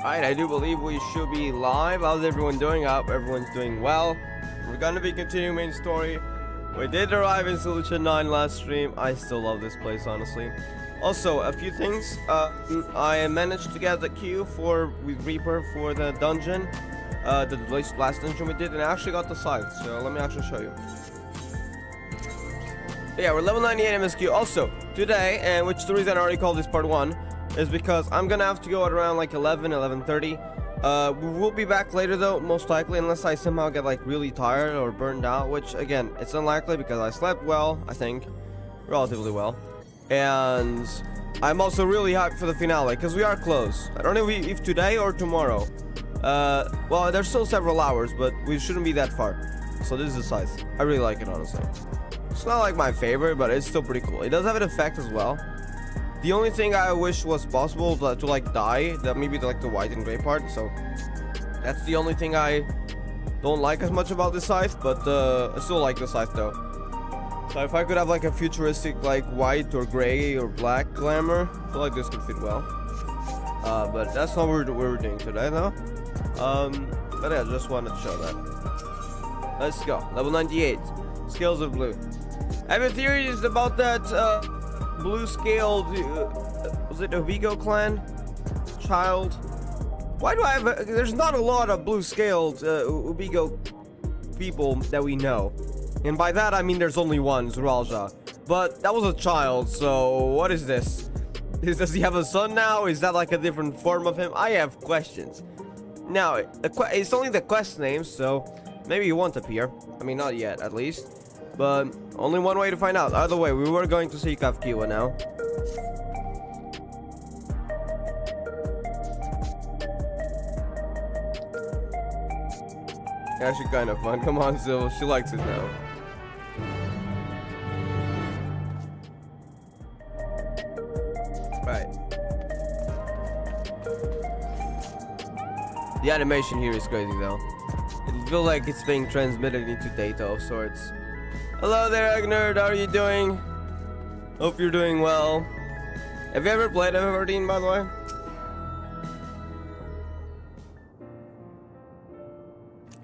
Alright, I do believe we should be live. How's everyone doing? I hope everyone's doing well. We're gonna be continuing main story. We did arrive in Solution 9 last stream. I still love this place, honestly. Also, a few things. I managed to get the queue with Reaper for the dungeon. The last dungeon we did, and I actually got the scythe, so let me actually show you. Yeah, we're level 98 MSQ. Also, today, and which the reason I already called this part 1, is because I'm gonna have to go at around like 11:30. We will be back later though, most likely, unless I somehow get like really tired or burned out, which again, it's unlikely because I slept well, I think, relatively well. And I'm also really hyped for the finale because we are close. I don't know if today or tomorrow. Well, there's still several hours, but we shouldn't be that far. So this is the scythe. I really like it, honestly. It's not like my favorite, but it's still pretty cool. It does have an effect as well. The only thing I wish was possible to like dye, that maybe like the white and gray part. So that's the only thing I don't like as much about this scythe, but I still like the scythe though. So if I could have like a futuristic like white or gray or black glamour, I feel like this could fit well. But that's not what we're doing today though. But yeah, just wanted to show that. Let's go. Level 98. Scales of blue. I have a theory about that blue scaled was it Obigo clan child? Why do I have there's not a lot of blue scaled Obigo people that we know, and by that I mean there's only one, Zuralja, but that was a child. So what is this? Does he have a son now? Is that like a different form of him? I have questions. Now it's only the quest names, so maybe he won't appear. I mean, not yet at least, but only one way to find out. Either way, we were going to see Kafkiwa now. Actually kind of fun. Come on, Zil. She likes it now. Right. The animation here is crazy though. It feels like it's being transmitted into data of sorts. Hello there, Agnerd. How are you doing? Hope you're doing well. Have you ever played Everdeen, by the way?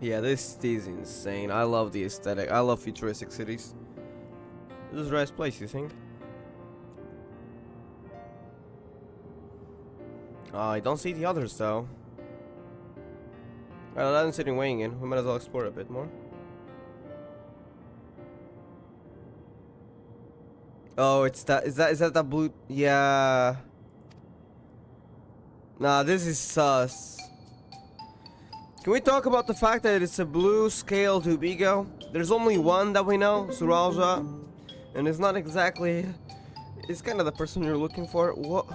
Yeah, this city is insane. I love the aesthetic. I love futuristic cities. This is a nice place, you think? I don't see the others though. Well, I'm sitting weighing in. We might as well explore a bit more. Oh, it's that. Is that the blue? Yeah. Nah, this is sus. Can we talk about the fact that it's a blue scaled Ubigo? There's only one that we know, Suralja, and it's not exactly. It's kind of the person you're looking for. What?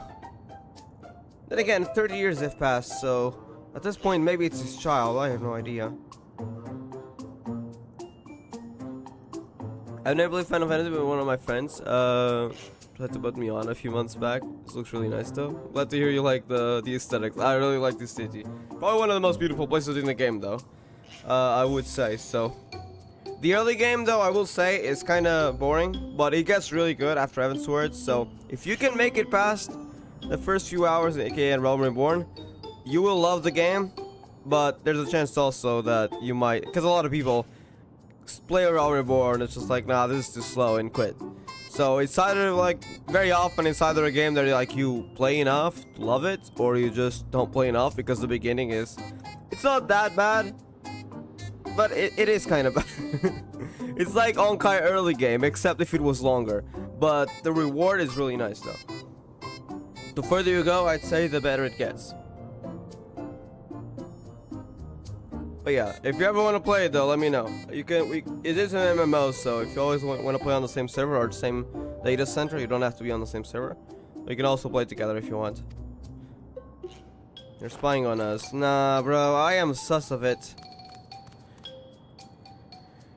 Then again, 30 years have passed, so at this point, maybe it's his child. I have no idea. I've never played Final Fantasy, but one of my friends tried to put me on a few months back. This looks really nice though. Glad to hear you like the aesthetics. I really like this city. Probably one of the most beautiful places in the game though. I would say so. The early game though, I will say, is kind of boring, but it gets really good after Heavensward. So if you can make it past the first few hours, aka in Realm Reborn, you will love the game. But there's a chance also that you might, because a lot of people play a Realm Reborn, it's just like, nah, this is too slow, and quit. So it's either like, very often it's either a game that like you play enough to love it, or you just don't play enough because the beginning is, it's not that bad, but it is kind of bad. It's like Onkai early game, except if it was longer, but the reward is really nice though. The further you go, I'd say the better it gets. But yeah, if you ever want to play it though, let me know. You can. It is an MMO, so if you always want to play on the same server or the same data center, you don't have to be on the same server. You can also play together if you want. You're spying on us. Nah, bro, I am sus of it.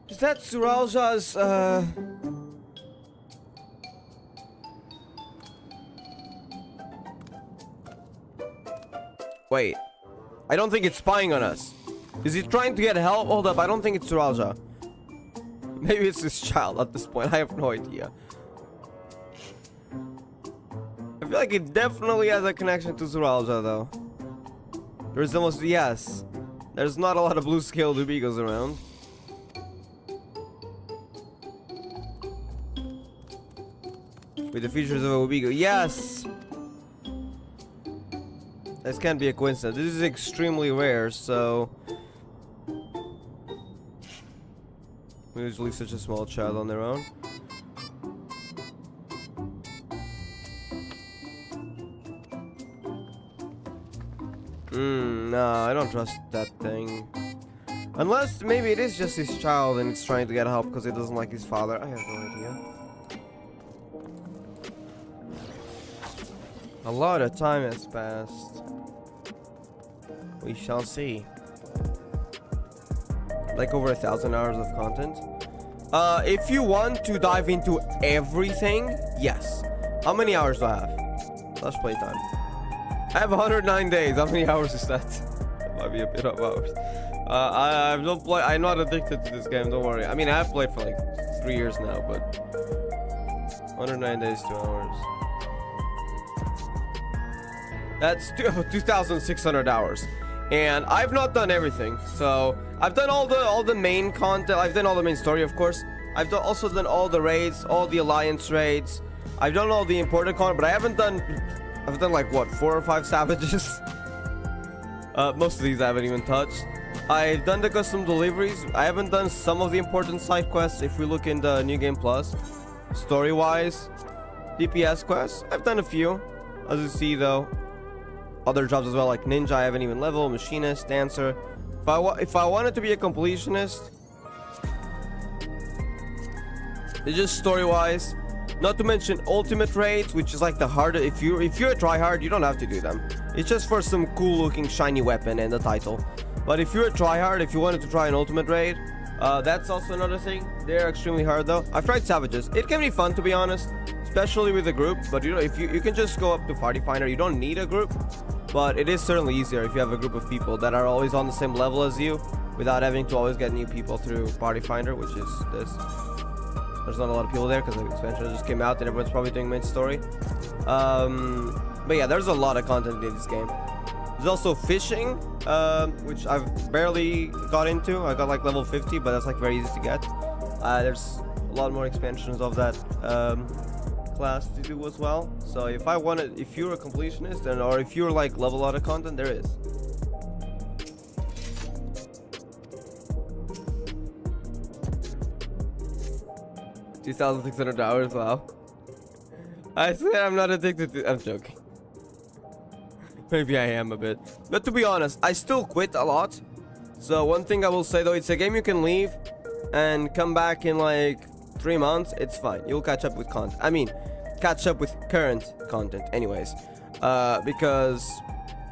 Is that Suralja's, Wait. I don't think it's spying on us. Is he trying to get help? Hold up, I don't think it's Suralja. Maybe it's his child at this point. I have no idea. I feel like it definitely has a connection to Suralja though. There's almost, yes. There's not a lot of blue scaled Ubigos around. With the features of a Ubigo. Yes! This can't be a coincidence. This is extremely rare, so... we just leave such a small child on their own. No, I don't trust that thing. Unless maybe it is just his child and it's trying to get help because it doesn't like his father. I have no idea. A lot of time has passed. We shall see. Like over 1,000 hours of content. If you want to dive into everything, yes. How many hours do I have? Let's play time. I have 109 days. How many hours is that? That might be a bit of hours. I don't play. I'm not addicted to this game. Don't worry. I mean, I have played for like 3 years now, but 109 days, 2 hours. That's 2,600 hours, and I've not done everything. So I've done all the main content. I've done all the main story, of course. I've also done all the raids, all the alliance raids. I've done all the important content, but I haven't done. I've done like what, 4 or 5 savages. Most of these I haven't even touched. I've done the custom deliveries. I haven't done some of the important side quests. If we look in the New Game Plus, story-wise, DPS quests, I've done a few. As you see, though, other jobs as well, like ninja. I haven't even leveled. Machinist, dancer. If I wanted to be a completionist, it's just story-wise. Not to mention ultimate raids, which is like the harder. If you're a tryhard, you don't have to do them. It's just for some cool-looking shiny weapon and the title. But if you're a tryhard, if you wanted to try an ultimate raid, that's also another thing. They're extremely hard though. I've tried savages. It can be fun, to be honest, especially with a group. But you know, if you can just go up to Party Finder, you don't need a group. But it is certainly easier if you have a group of people that are always on the same level as you, without having to always get new people through Party Finder, which is this. There's not a lot of people there because the expansion just came out and everyone's probably doing main story. But yeah, there's a lot of content in this game. There's also fishing, which I've barely got into. I got like level 50, but that's like very easy to get. There's a lot more expansions of that class to do as well. So if you're a completionist, or if you're like level out of content, there is. $2,600, wow. I swear I'm not addicted to. I'm joking. Maybe I am a bit. But to be honest, I still quit a lot. So one thing I will say though, it's a game you can leave and come back in like 3 months. It's fine. You'll catch up with content. I mean, catch up with current content anyways. Because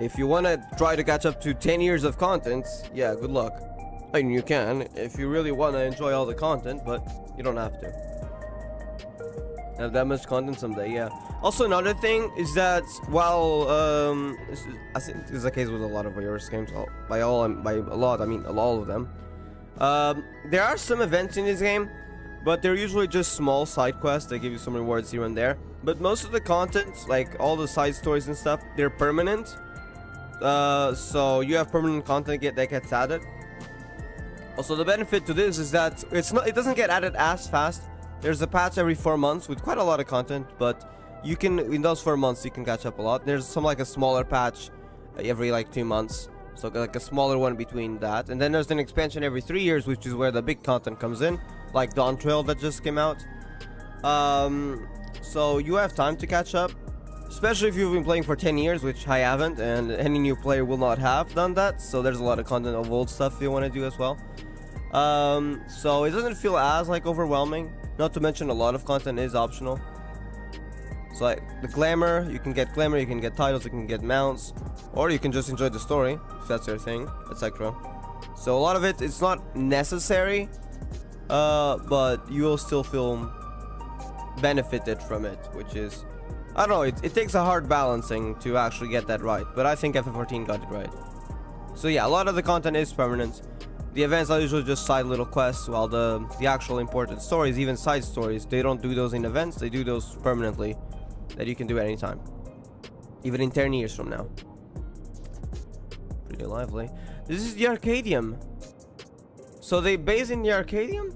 if you want to try to catch up to 10 years of content, yeah, good luck. I mean, you can if you really want to enjoy all the content, but you don't have to have that much content someday. Yeah. Also, another thing is that while I think this is the case with a lot of iOS games. By a lot, I mean all of them. There are some events in this game, but they're usually just small side quests. They give you some rewards here and there. But most of the content, like all the side stories and stuff, they're permanent. So you have permanent content that gets added. Also, the benefit to this is that it doesn't get added as fast. There's a patch every 4 months with quite a lot of content, but you can, in those 4 months, you can catch up a lot. There's some like a smaller patch every like 2 months, so like a smaller one between that. And then there's an expansion every 3 years, which is where the big content comes in, like Dawntrail that just came out. So you have time to catch up, especially if you've been playing for 10 years, which I haven't, and any new player will not have done that. So there's a lot of content of old stuff you want to do as well. So it doesn't feel as like overwhelming. Not to mention a lot of content is optional. So like the glamour, you can get titles, you can get mounts, or you can just enjoy the story if that's your thing, etc. So a lot of it, it's not necessary, but you will still feel benefited from it, which is, I don't know, it takes a hard balancing to actually get that right, but I think FF14 got it right. So yeah, a lot of the content is permanent. The events are usually just side little quests, while the actual important stories, even side stories, they don't do those in events, they do those permanently, that you can do at any time, even in 10 years from now. pretty lively. This is the Arcadium. So they base in the Arcadium?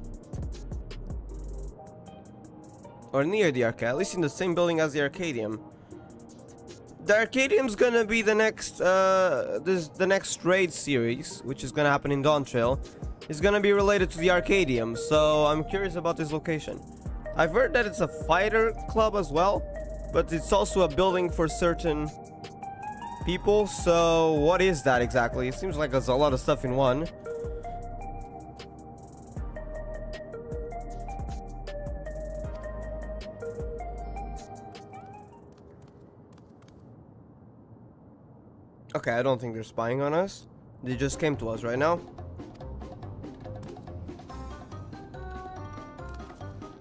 Or near the Arcadium, at least in the same building as the Arcadium. The Arcadium's gonna be the next, the next raid series, which is gonna happen in Dawntrail. It's gonna be related to the Arcadium, so I'm curious about this location. I've heard that it's a fighter club as well, but it's also a building for certain people, so what is that exactly? It seems like there's a lot of stuff in one. Okay, I don't think they're spying on us. They just came to us right now.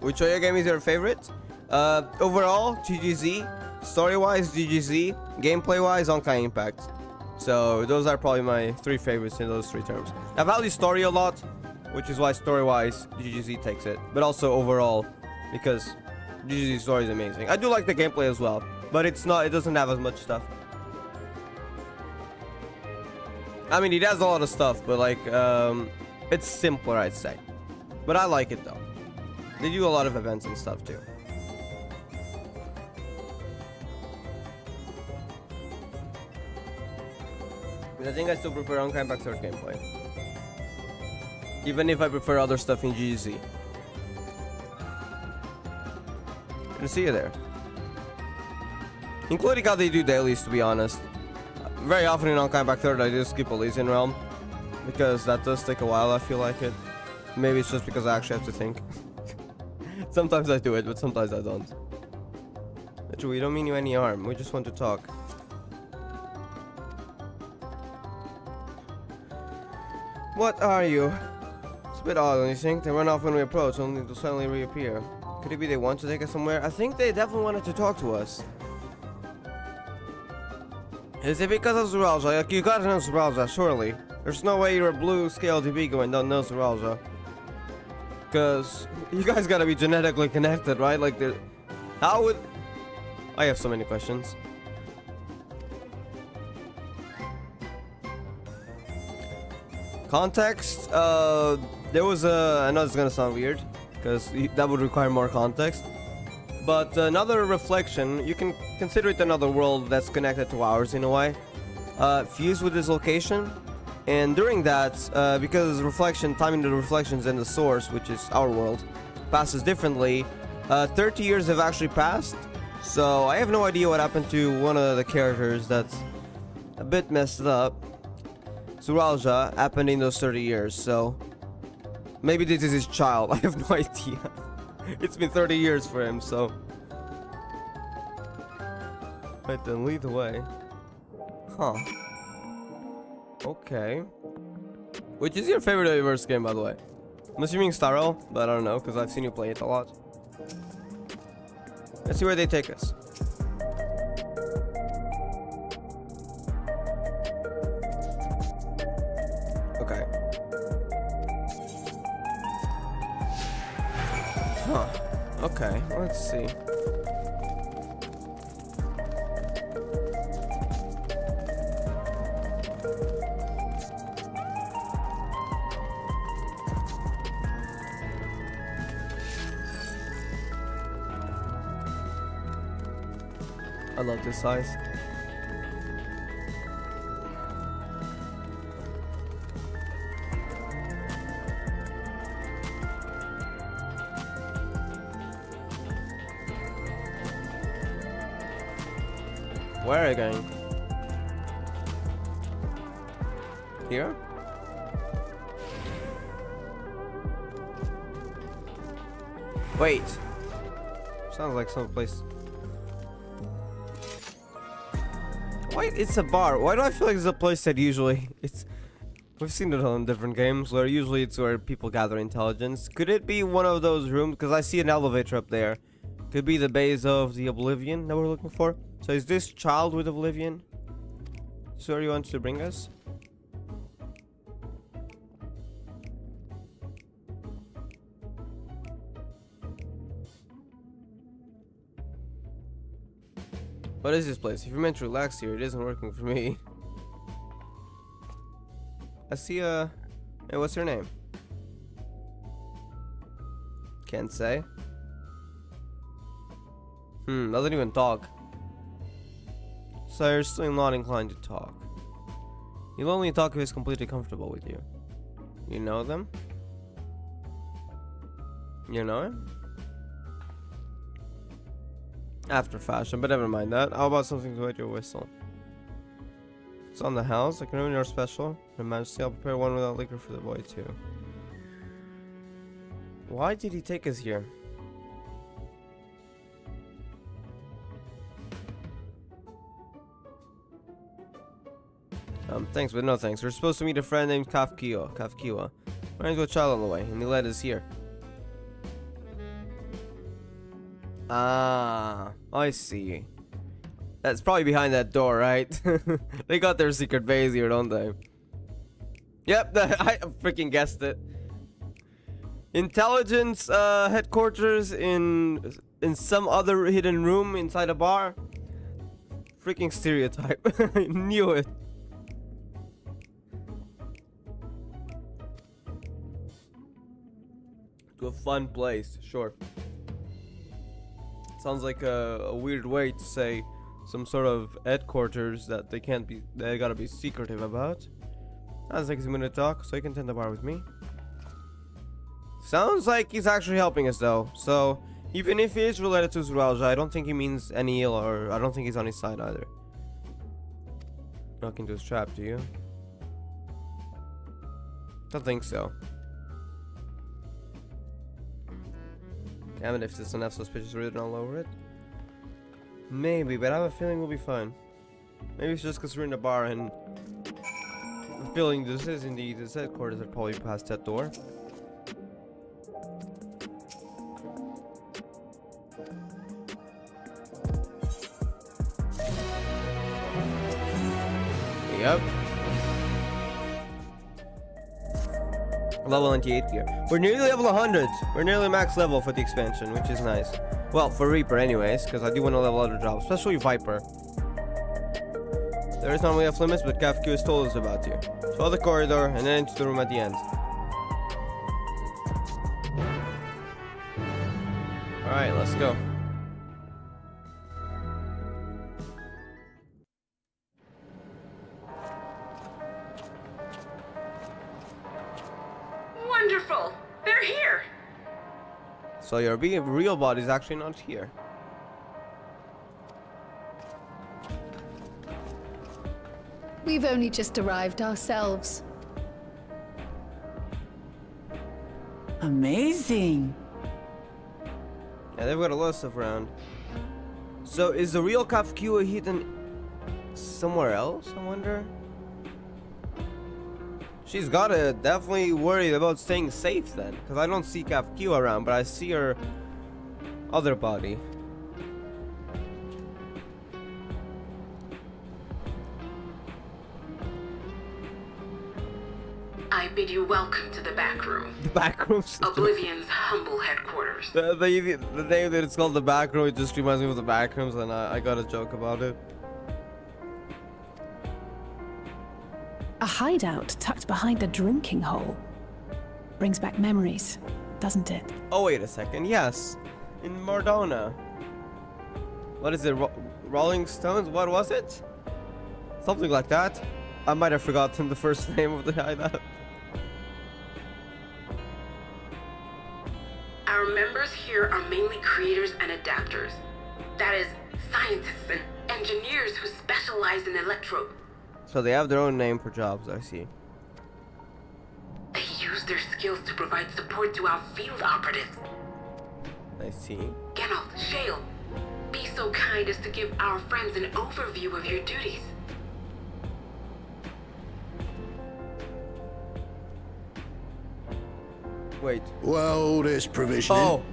Which Oyo game is your favorite? Overall, GGZ. Story-wise, GGZ. Gameplay-wise, Honkai Impact. So those are probably my three favorites in those three terms. I value story a lot, which is why story-wise, GGZ takes it. But also overall, because GGZ story is amazing. I do like the gameplay as well, but it's not. It doesn't have as much stuff. I mean, it has a lot of stuff, but like, it's simpler, I'd say. But I like it though. They do a lot of events and stuff too. But I think I still prefer Honkai Impact 3rd gameplay. Even if I prefer other stuff in GGZ. Can see you there. Including how they do dailies, to be honest. Very often in Honkai Impact 3rd I do skip Elysian Realm. Because that does take a while, I feel like it. Maybe it's just because I actually have to think. Sometimes I do it, but sometimes I don't. But we don't mean you any harm, we just want to talk. What are you? It's a bit odd, don't you think? They run off when we approach, only to suddenly reappear. Could it be they want to take us somewhere? I think they definitely wanted to talk to us. Is it because of Zouralgia? Like, you gotta know Zouralgia, surely. There's no way you're a blue scale DB and don't know Zouralgia. Because you guys gotta be genetically connected, right? Like, how would... I have so many questions. Context? There was a... I know it's gonna sound weird, because that would require more context. But another reflection, you can consider it another world that's connected to ours in a way, fused with this location. And during that, because reflection, timing the reflections and the source, which is our world, passes differently, 30 years have actually passed. So I have no idea what happened to one of the characters that's a bit messed up. Zouralgia happened in those 30 years, so maybe this is his child. I have no idea. It's been 30 years for him, so... Right then, lead the way. Huh. Okay. Which is your favorite Universe game, by the way? I'm assuming Starro, but I don't know, because I've seen you play it a lot. Let's see where they take us. Okay. Huh. Okay, let's see. I love this size. Where are you going? Here? Wait. Sounds like some place. Wait, it's a bar. Why do I feel like it's a place that usually it's... We've seen it on different games where usually it's where people gather intelligence. Could it be one of those rooms? Because I see an elevator up there. Could be the base of the Oblivion that we're looking for. So is this child with Oblivion? So where you want to bring us? What is this place? If you're meant to relax here, it isn't working for me. I see a... Hey, what's your name? Can't say. Doesn't even talk. So you're still not inclined to talk. He'll only talk if he's completely comfortable with you. You know them? You know him? After fashion, but never mind that. How about something to wet your whistle? It's on the house. I can ruin your special. Your Majesty, I'll prepare one without liquor for the boy too. Why did he take us here? Thanks, but no thanks. We're supposed to meet a friend named Kafkiwa. Ran into a child on the way, and he led us here. Ah, I see. That's probably behind that door, right? They got their secret base here, don't they? Yep, I freaking guessed it. Intelligence headquarters in some other hidden room inside a bar. Freaking stereotype. I knew it. To a fun place, sure. Sounds like a weird way to say some sort of headquarters that they gotta be secretive about. Sounds like he's gonna talk, so he can tend the bar with me. Sounds like he's actually helping us though, so even if he is related to Zuralja, I don't think he means any ill, or I don't think he's on his side either. Not into his trap, do you? Don't think so. Damn it, if there's enough suspicious written all over it. Maybe, but I have a feeling we'll be fine. Maybe it's just because we're in the bar and the feeling this is indeed his headquarters are probably past that door. Yep. Level 98 here. We're nearly level 100. We're nearly max level for the expansion, which is nice. Well, for Reaper anyways, because I do want to level other jobs, especially Viper. There is normally off limits, but Kafka has told us about you. Follow the corridor and then into the room at the end. Alright, let's go. Wonderful! They're here! So your real body's actually not here. We've only just arrived ourselves. Amazing. Yeah, they've got a lot of stuff around. So is the real Kafkiwa hidden somewhere else, I wonder? She's gotta definitely worried about staying safe then, because I don't see Kafkiwa around, but I see her other body. I bid you welcome to the back room. The back room. Oblivion's humble headquarters. The name that it's called the back room, it just reminds me of the back rooms, and I got a joke about it. A hideout tucked behind a drinking hole. Brings back memories, doesn't it? Oh, wait a second. Yes. In Mordona. What is it? Rolling Stones? What was it? Something like that. I might have forgotten the first name of the hideout. Our members here are mainly creators and adapters. That is, scientists and engineers who specialize in electro. So they have their own name for jobs, I see. They use their skills to provide support to our field operatives. I see. Geralt, Shale, be so kind as to give our friends an overview of your duties. Wait. Well, there's provisioning. Oh.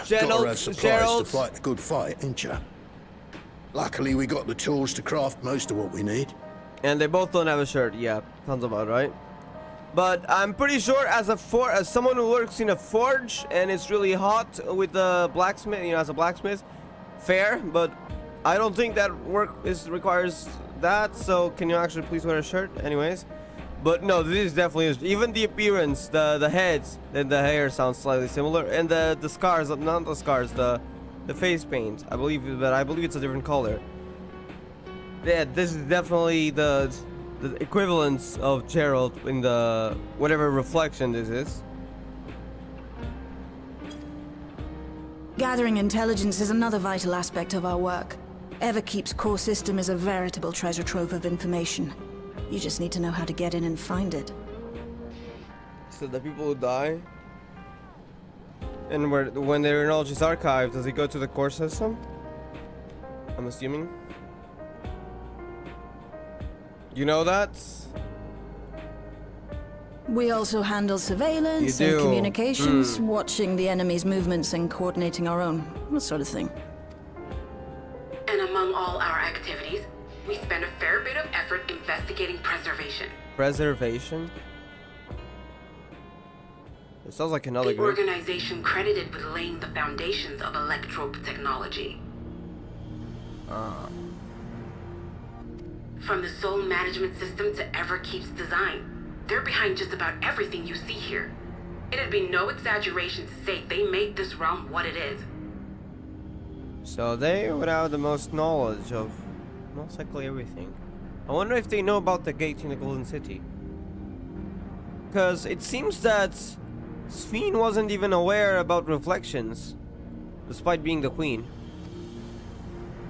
Gotta have supplies Gerald. to fight a good fight, ain't ya? Luckily, we got the tools to craft most of what we need. And they both don't have a shirt. Yeah, sounds about right. But I'm pretty sure as someone who works in a forge and it's really hot with the blacksmith, you know, as a blacksmith, fair, but I don't think that work requires that. So can you actually please wear a shirt? Anyways, But no, this definitely is. Even the appearance, the heads and the hair sounds slightly similar, and the scars, not the scars, the face paint. I believe, but I believe it's a different color. Yeah, this is definitely the equivalence of Gerald in the whatever reflection this is. Gathering intelligence is another vital aspect of our work. Everkeep's core system is a veritable treasure trove of information. You just need to know how to get in and find it. So the people who die, and when their knowledge is archived, does it go to the core system? I'm assuming. You know that? We also handle surveillance You and do. communications, watching the enemy's movements and coordinating our own, that sort of thing. And among all our activities, we spend a fair bit of effort investigating preservation. Preservation? It sounds like another The group. organization credited with laying the foundations of electrope technology. From the soul management system to Everkeep's design, they're behind just about everything you see here. It'd be no exaggeration to say they made this realm what it is. So they would have the most knowledge of most likely everything. I wonder if they know about the gate in the Golden City. Because it seems that Sphene wasn't even aware about reflections, despite being the queen.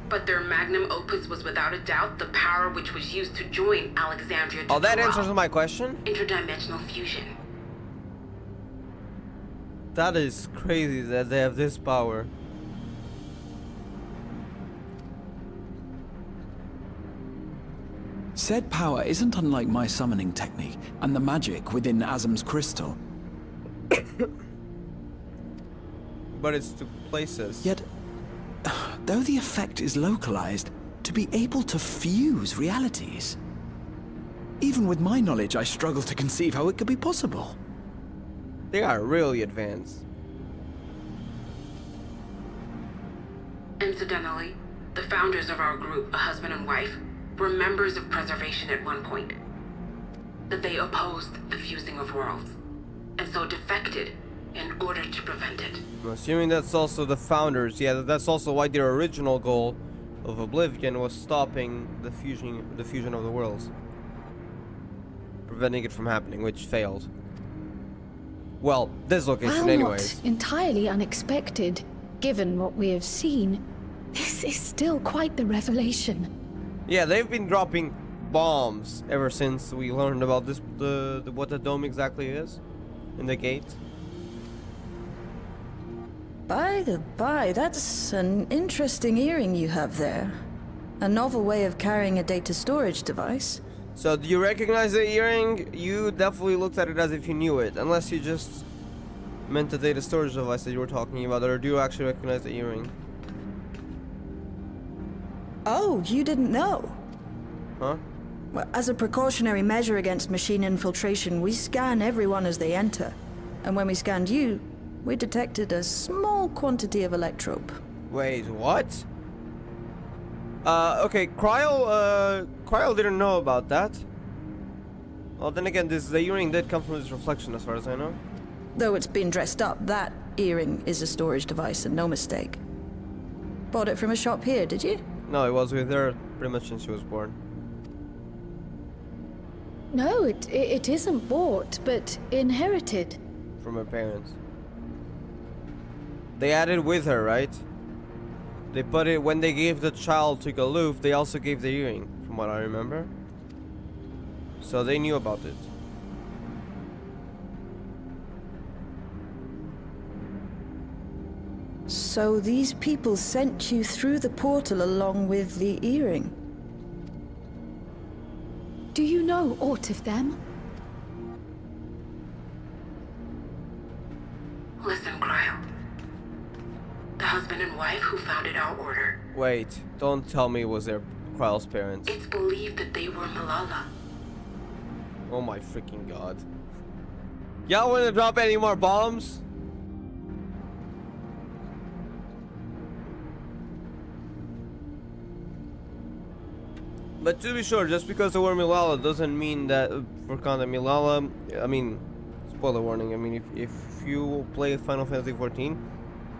But their magnum opus was without a doubt the power which was used to join Alexandria to Oh, that Doral. answers my question? Interdimensional fusion. That is crazy that they have this power. Said power isn't unlike my summoning technique and the magic within Azam's crystal. But it's to places. Yet, though the effect is localized, to be able to fuse realities. Even with my knowledge, I struggle to conceive how it could be possible. They are really advanced. Incidentally, the founders of our group, a husband and wife, were members of preservation at one point. That they opposed the fusing of worlds, and so defected in order to prevent it. I'm assuming that's also the founders. Yeah, that's also why their original goal of Oblivion was stopping the fusion of the worlds. Preventing it from happening, which failed. Well, this location While anyways. not entirely unexpected, given what we have seen, this is still quite the revelation. Yeah, they've been dropping bombs ever since we learned about this what the dome exactly is in the gate. By the by, that's an interesting earring you have there. A novel way of carrying a data storage device. So do you recognize the earring? You definitely looked at it as if you knew it, unless you just meant the data storage device that you were talking about, or do you actually recognize the earring? Oh, you didn't know? Huh? Well, as a precautionary measure against machine infiltration, we scan everyone as they enter. And when we scanned you, we detected a small quantity of electrope. Wait, what? Okay, Cryo didn't know about that. Well, then again, the earring did come from this reflection, as far as I know. Though it's been dressed up, that earring is a storage device and no mistake. Bought it from a shop here, did you? No, it was with her pretty much since she was born. No, it isn't bought, but inherited. From her parents. They added with her, right? They put it when they gave the child to Galoof, they also gave the earring, from what I remember. So they knew about it. So these people sent you through the portal along with the earring? Do you know aught of them? Listen, Cryo. The husband and wife who founded our order. Wait, don't tell me it was their Kryle's parents. It's believed that they were Malala. Oh my freaking god. Y'all wanna drop any more bombs? But to be sure, just because the word Milala doesn't mean that for content Milala, I mean, spoiler warning, I mean, if you play Final Fantasy 14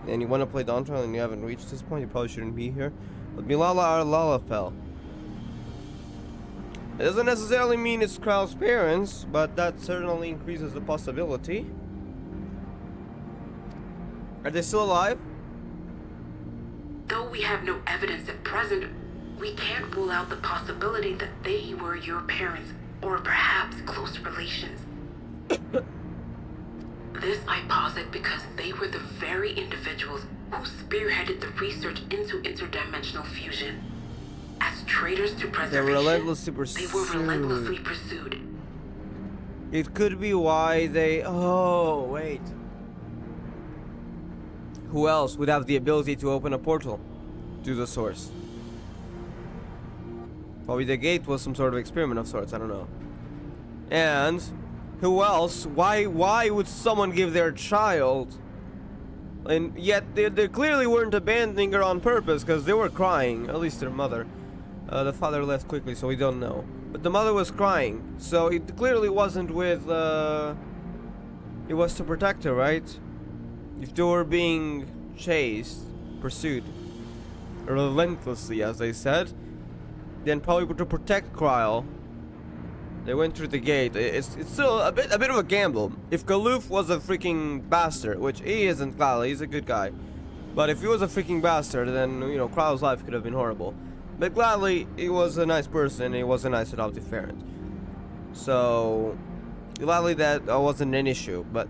and you want to play Dawntrail and you haven't reached this point, you probably shouldn't be here. But Milala are Lalafell. It doesn't necessarily mean it's Krau's parents, but that certainly increases the possibility. Are they still alive? Though we have no evidence at present, we can't rule out the possibility that they were your parents, or perhaps close relations. This I posit because they were the very individuals who spearheaded the research into interdimensional fusion. As traitors to preservation, relentlessly they were relentlessly pursued. It could be why they... Oh, wait. Who else would have the ability to open a portal to the source? Probably the gate was some sort of experiment of sorts, I don't know. And who else? Why would someone give their child? And yet they clearly weren't abandoning her on purpose, because they were crying, at least their mother. The father left quickly, so we don't know. But the mother was crying, so it clearly wasn't with, it was to protect her, right? If they were being chased, pursued, relentlessly, as they said, then probably to protect Kryle, they went through the gate. It's still a bit of a gamble. If Galoof was a freaking bastard, which he isn't, gladly, he's a good guy. But if he was a freaking bastard, then, you know, Kryle's life could have been horrible. But gladly, he was a nice person, he was a nice adoptive parent. So, gladly that wasn't an issue, but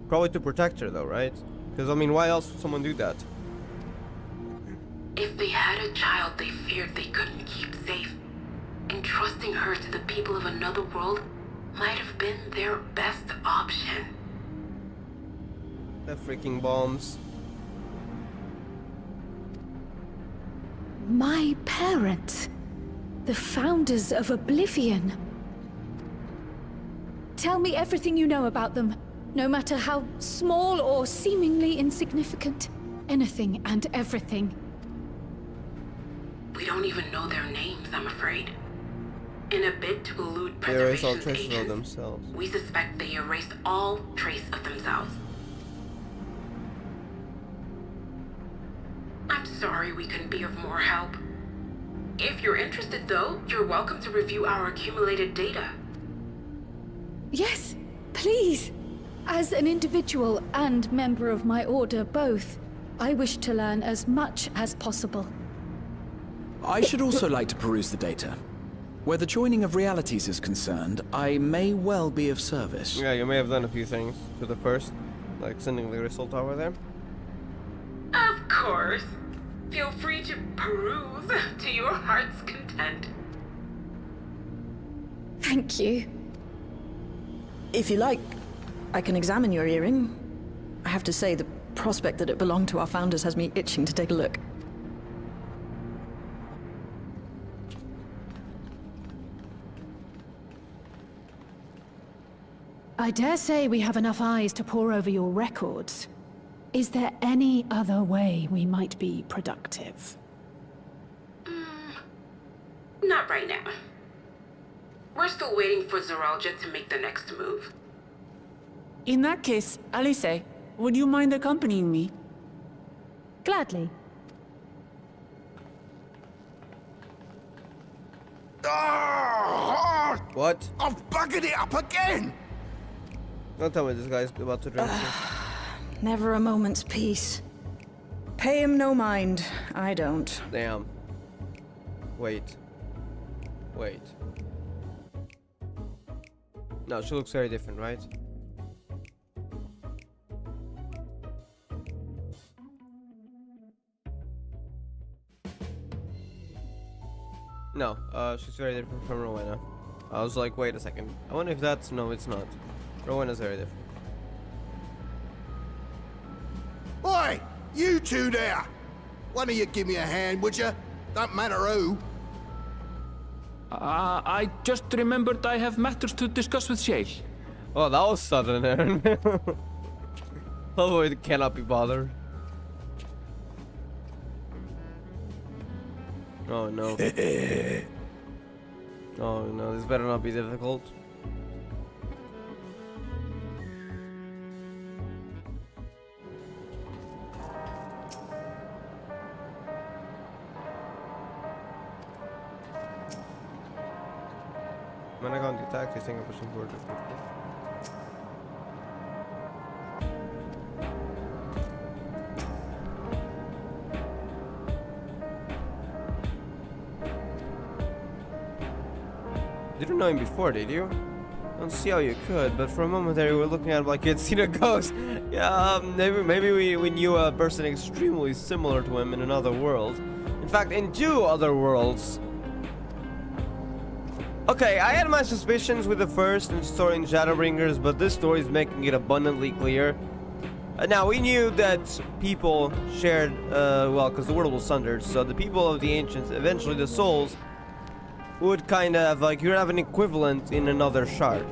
probably to protect her though, right? Because, I mean, why else would someone do that? If they had a child they feared they couldn't keep safe, entrusting her to the people of another world might have been their best option. The freaking bombs. My parents, the founders of Oblivion. Tell me everything you know about them, no matter how small or seemingly insignificant. Anything and everything. We don't even know their names, I'm afraid. In a bid to elude They erase all preservation's traces of agents, themselves. we suspect they erased all trace of themselves. I'm sorry we couldn't be of more help. If you're interested, though, you're welcome to review our accumulated data. Yes, please. As an individual and member of my order both, I wish to learn as much as possible. I should also like to peruse the data. Where the joining of realities is concerned, I may well be of service. Yeah, you may have done a few things to the first, like sending the result over there. Of course. Feel free to peruse to your heart's content. Thank you. If you like, I can examine your earring. I have to say, the prospect that it belonged to our founders has me itching to take a look. I dare say we have enough eyes to pore over your records. Is there any other way we might be productive? Not right now. We're still waiting for Zoralja to make the next move. In that case, Alice, would you mind accompanying me? Gladly. What? I've buggered it up again! Don't tell me this guy's about to drink. Never a moment's peace. Pay him no mind. I don't. Damn. Wait. Wait. No, she looks very different, right? No, she's very different from Rowena. I was like, wait a second. I wonder if that's... No, it's not. Rowena's very different. Oi! You two there! One of you give me a hand, would you? Don't matter who. I just remembered I have matters to discuss with Shay. Oh, that was sudden, Aaron. Oh, it cannot be bothered. Oh no. Oh no, this better not be difficult. When I go on the attack, I think I'm pushing forward. Didn't know him before, did you? Don't see how you could, but for a moment there you were looking at him like you'd seen a ghost. Yeah, maybe we knew a person extremely similar to him in another world. In fact, in 2 other worlds. Okay, I had my suspicions with the first story in Shadowbringers, but this story is making it abundantly clear. Now, we knew that people shared, well, because the world was sundered, so the people of the Ancients, eventually the souls, would kind of, like, you'd have an equivalent in another shard.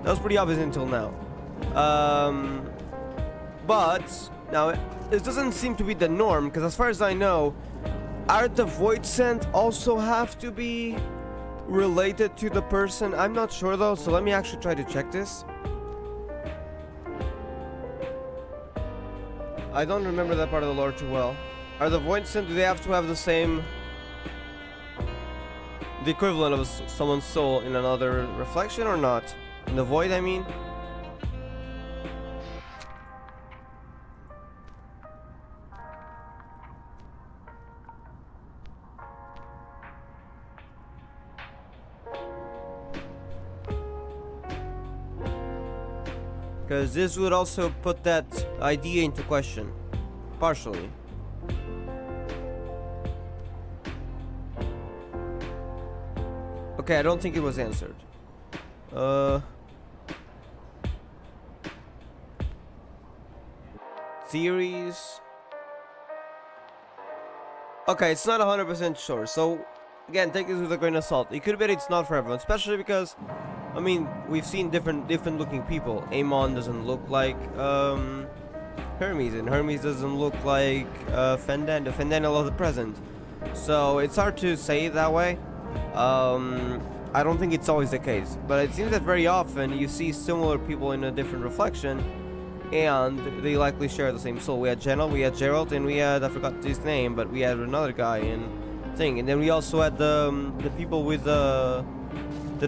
That was pretty obvious until now. But, now, this doesn't seem to be the norm, because as far as I know, are the Void Sent also have to be related to the person? I'm not sure though, so let me actually try to check this. I don't remember that part of the lore too well. Are the Void Sent, do they have to have the same, the equivalent of someone's soul in another reflection or not? In the void, I mean? Because this would also put that idea into question. Partially. Okay, I don't think it was answered. Theories. Okay, it's not 100% sure. So, again, take this with a grain of salt. It could be that it's not for everyone, especially because, I mean, we've seen different looking people. Amon doesn't look like Hermes, and Hermes doesn't look like Fendaniel of the present. So it's hard to say it that way. I don't think it's always the case, but it seems that very often you see similar people in a different reflection, and they likely share the same soul. We had General, we had Gerald, and we had, I forgot his name, but we had another guy in thing, and then we also had the people with the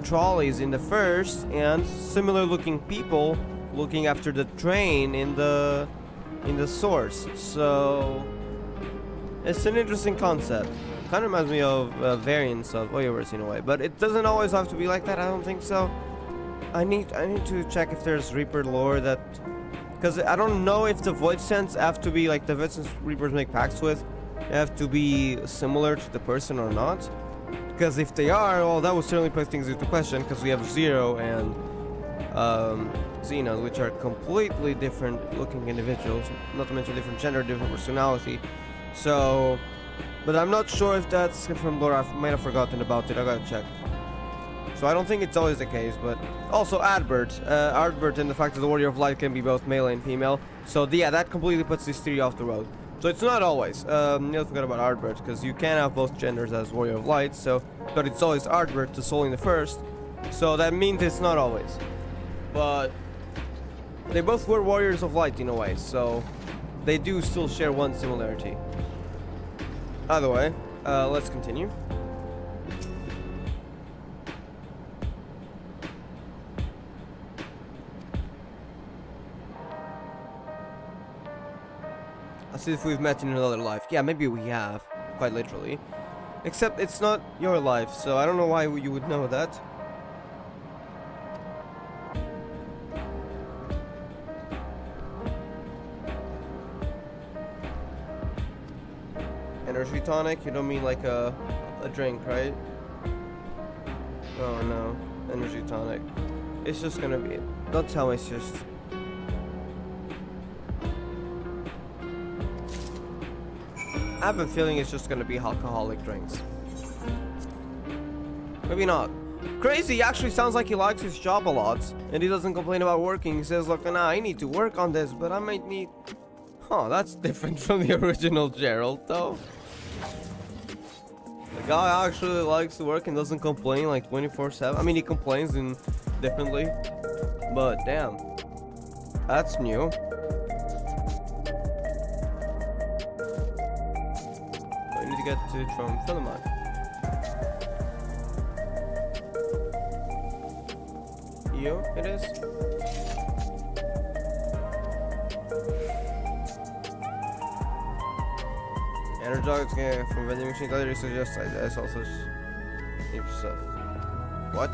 trolleys in the first, and similar looking people looking after the train in the source. So it's an interesting concept. Kind of reminds me of variants of Oyoverse in a way, but it doesn't always have to be like that. I don't think so. I need to check if there's Reaper lore that, because I don't know if the Void Sense have to be like the Void Sense Reapers make pacts with, they have to be similar to the person or not. Because if they are, well, that would certainly put things into question, because we have Zero and Xenos, which are completely different looking individuals, not to mention different gender, different personality. So, but I'm not sure if that's confirmed lore. I might have forgotten about it. I gotta check. So I don't think it's always the case, but also Ardbert and the fact that the Warrior of Light can be both male and female. So yeah, that completely puts this theory off the road. So it's not always. Don't forget about Ardbert, because you can have both genders as Warrior of Light. So, but it's always Ardbert, the soul in the first. So that means it's not always. But they both were Warriors of Light in a way, so they do still share one similarity. Either way, let's continue. As if we've met in another life. Yeah, maybe we have, quite literally. Except it's not your life, so I don't know why you would know that. Energy tonic? You don't mean like a drink, right? Oh no, energy tonic. It's just gonna be, don't tell me it's just... I have a feeling it's just gonna be alcoholic drinks. Maybe not. Crazy actually sounds like he likes his job a lot, and he doesn't complain about working. He says, look, nah, I need to work on this, but I might need... Huh, that's different from the original Gerald, though. Guy actually likes to work and doesn't complain like 24/7. I mean, he complains differently, but damn, that's new. I need to get to it from Philemon. You, it is. Energize from vending machine. Later suggest I saw such stuff. What?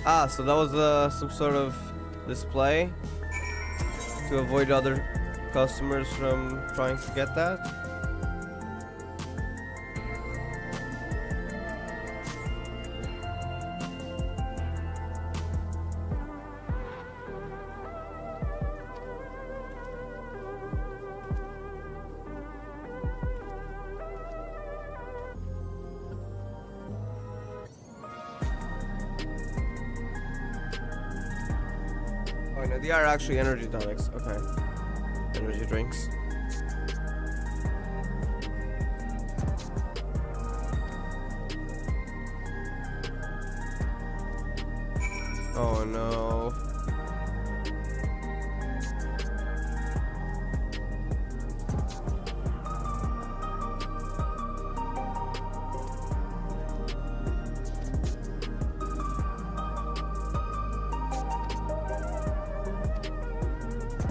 Ah, so that was some sort of display to avoid other customers from trying to get that. Oh no, they are actually energy tonics. Okay. Energy drinks. Oh no.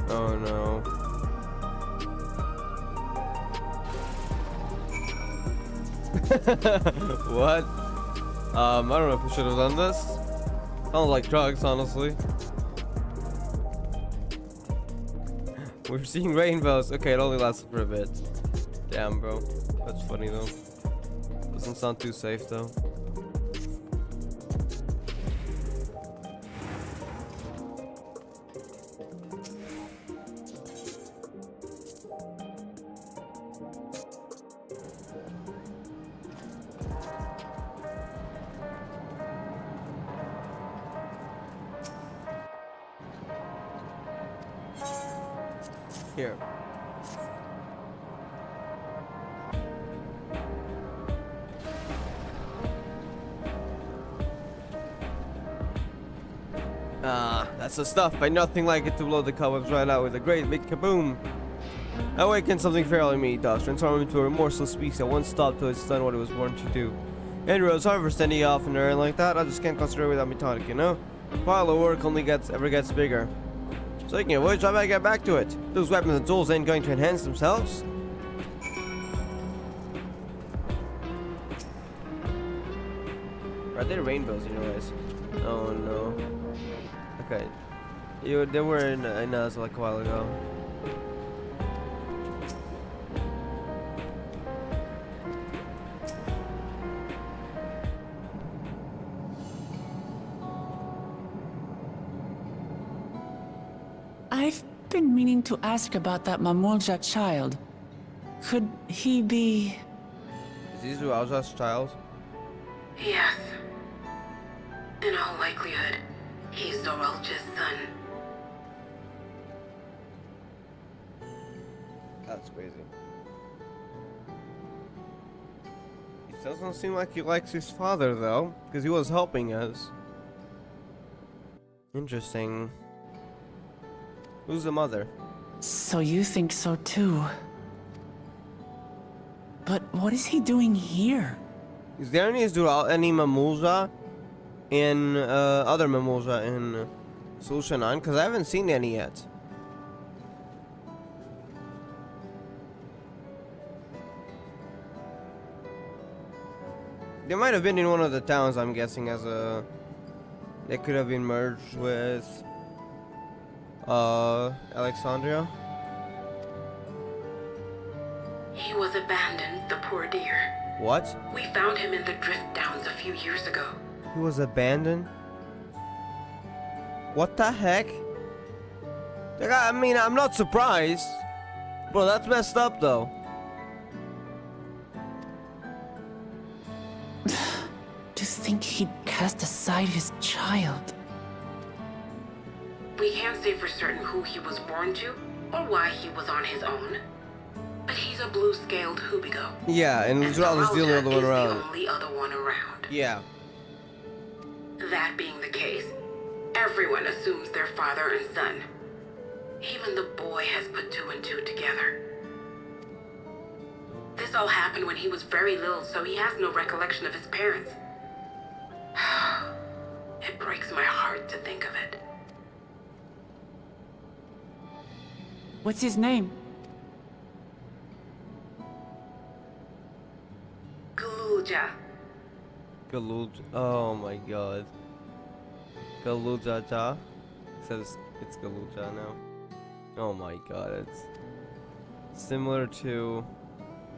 Oh no. What? I don't know if we should have done this. Sounds like drugs, honestly. We're seeing rainbows. Okay, it only lasted for a bit. Damn, bro. That's funny though. Doesn't sound too safe though. Here. Ah, that's the stuff, but nothing like it to blow the cobwebs right out with a great big kaboom. Awaken something feral in me, does transform into a remorseless beast that won't stop till it's done what it was born to do. Andrew, sorry for standing you off in there like that. I just can't concentrate without me tonic, you know? The pile of work only ever gets bigger. Speaking of which, I better get back to it. Those weapons and tools ain't going to enhance themselves. Are they rainbows, anyways? Oh no. Okay. They were in us like a while ago. I've been meaning to ask about that Mamulja child. Could he be... Is he Zualja's child? Yes. In all likelihood, he's Zoralja's son. That's crazy. It doesn't seem like he likes his father, though, because he was helping us. Interesting. Who's the mother? So you think so too? But what is he doing here? Is there any Mamulja in other Mamulja in Solution 9? Because I haven't seen any yet. They might have been in one of the towns, I'm guessing, as a... They could have been merged with... Alexandria? He was abandoned, the poor dear. What? We found him in the drift downs a few years ago. He was abandoned? What the heck? Like, I mean, I'm not surprised. Bro, that's messed up, though. To think he'd cast aside his child. We can't say for certain who he was born to, or why he was on his own. But he's a blue-scaled Hubigo. Yeah, and Zral is the only other one is around. the only other one around. Yeah. That being the case, everyone assumes they're father and son. Even the boy has put 2 and 2 together. This all happened when he was very little, so he has no recollection of his parents. It breaks my heart to think of it. What's his name? Galulja. Galul. Oh my god. Galulja. It says it's Galulja now. Oh my god, it's similar to.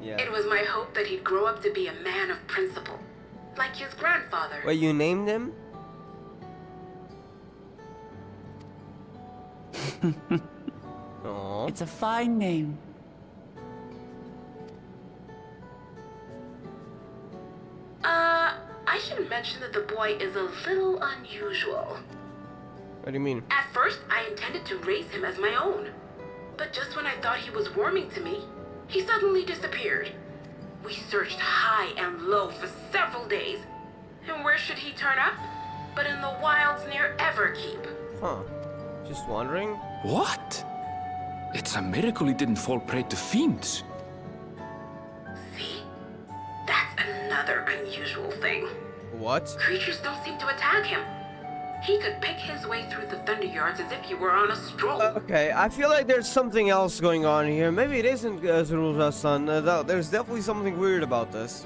Yeah. It was my hope that he'd grow up to be a man of principle, like his grandfather. Wait, you named him? Aww. It's a fine name. I should mention that the boy is a little unusual. What do you mean? At first, I intended to raise him as my own. But just when I thought he was warming to me, he suddenly disappeared. We searched high and low for several days. And where should he turn up? But in the wilds near Everkeep. Huh. Just wondering? What? It's a miracle he didn't fall prey to fiends. See? That's another unusual thing. What? Creatures don't seem to attack him. He could pick his way through the Thunder Yards as if he were on a stroll. Okay, I feel like there's something else going on here. Maybe it isn't Zerulja's son. There's definitely something weird about this.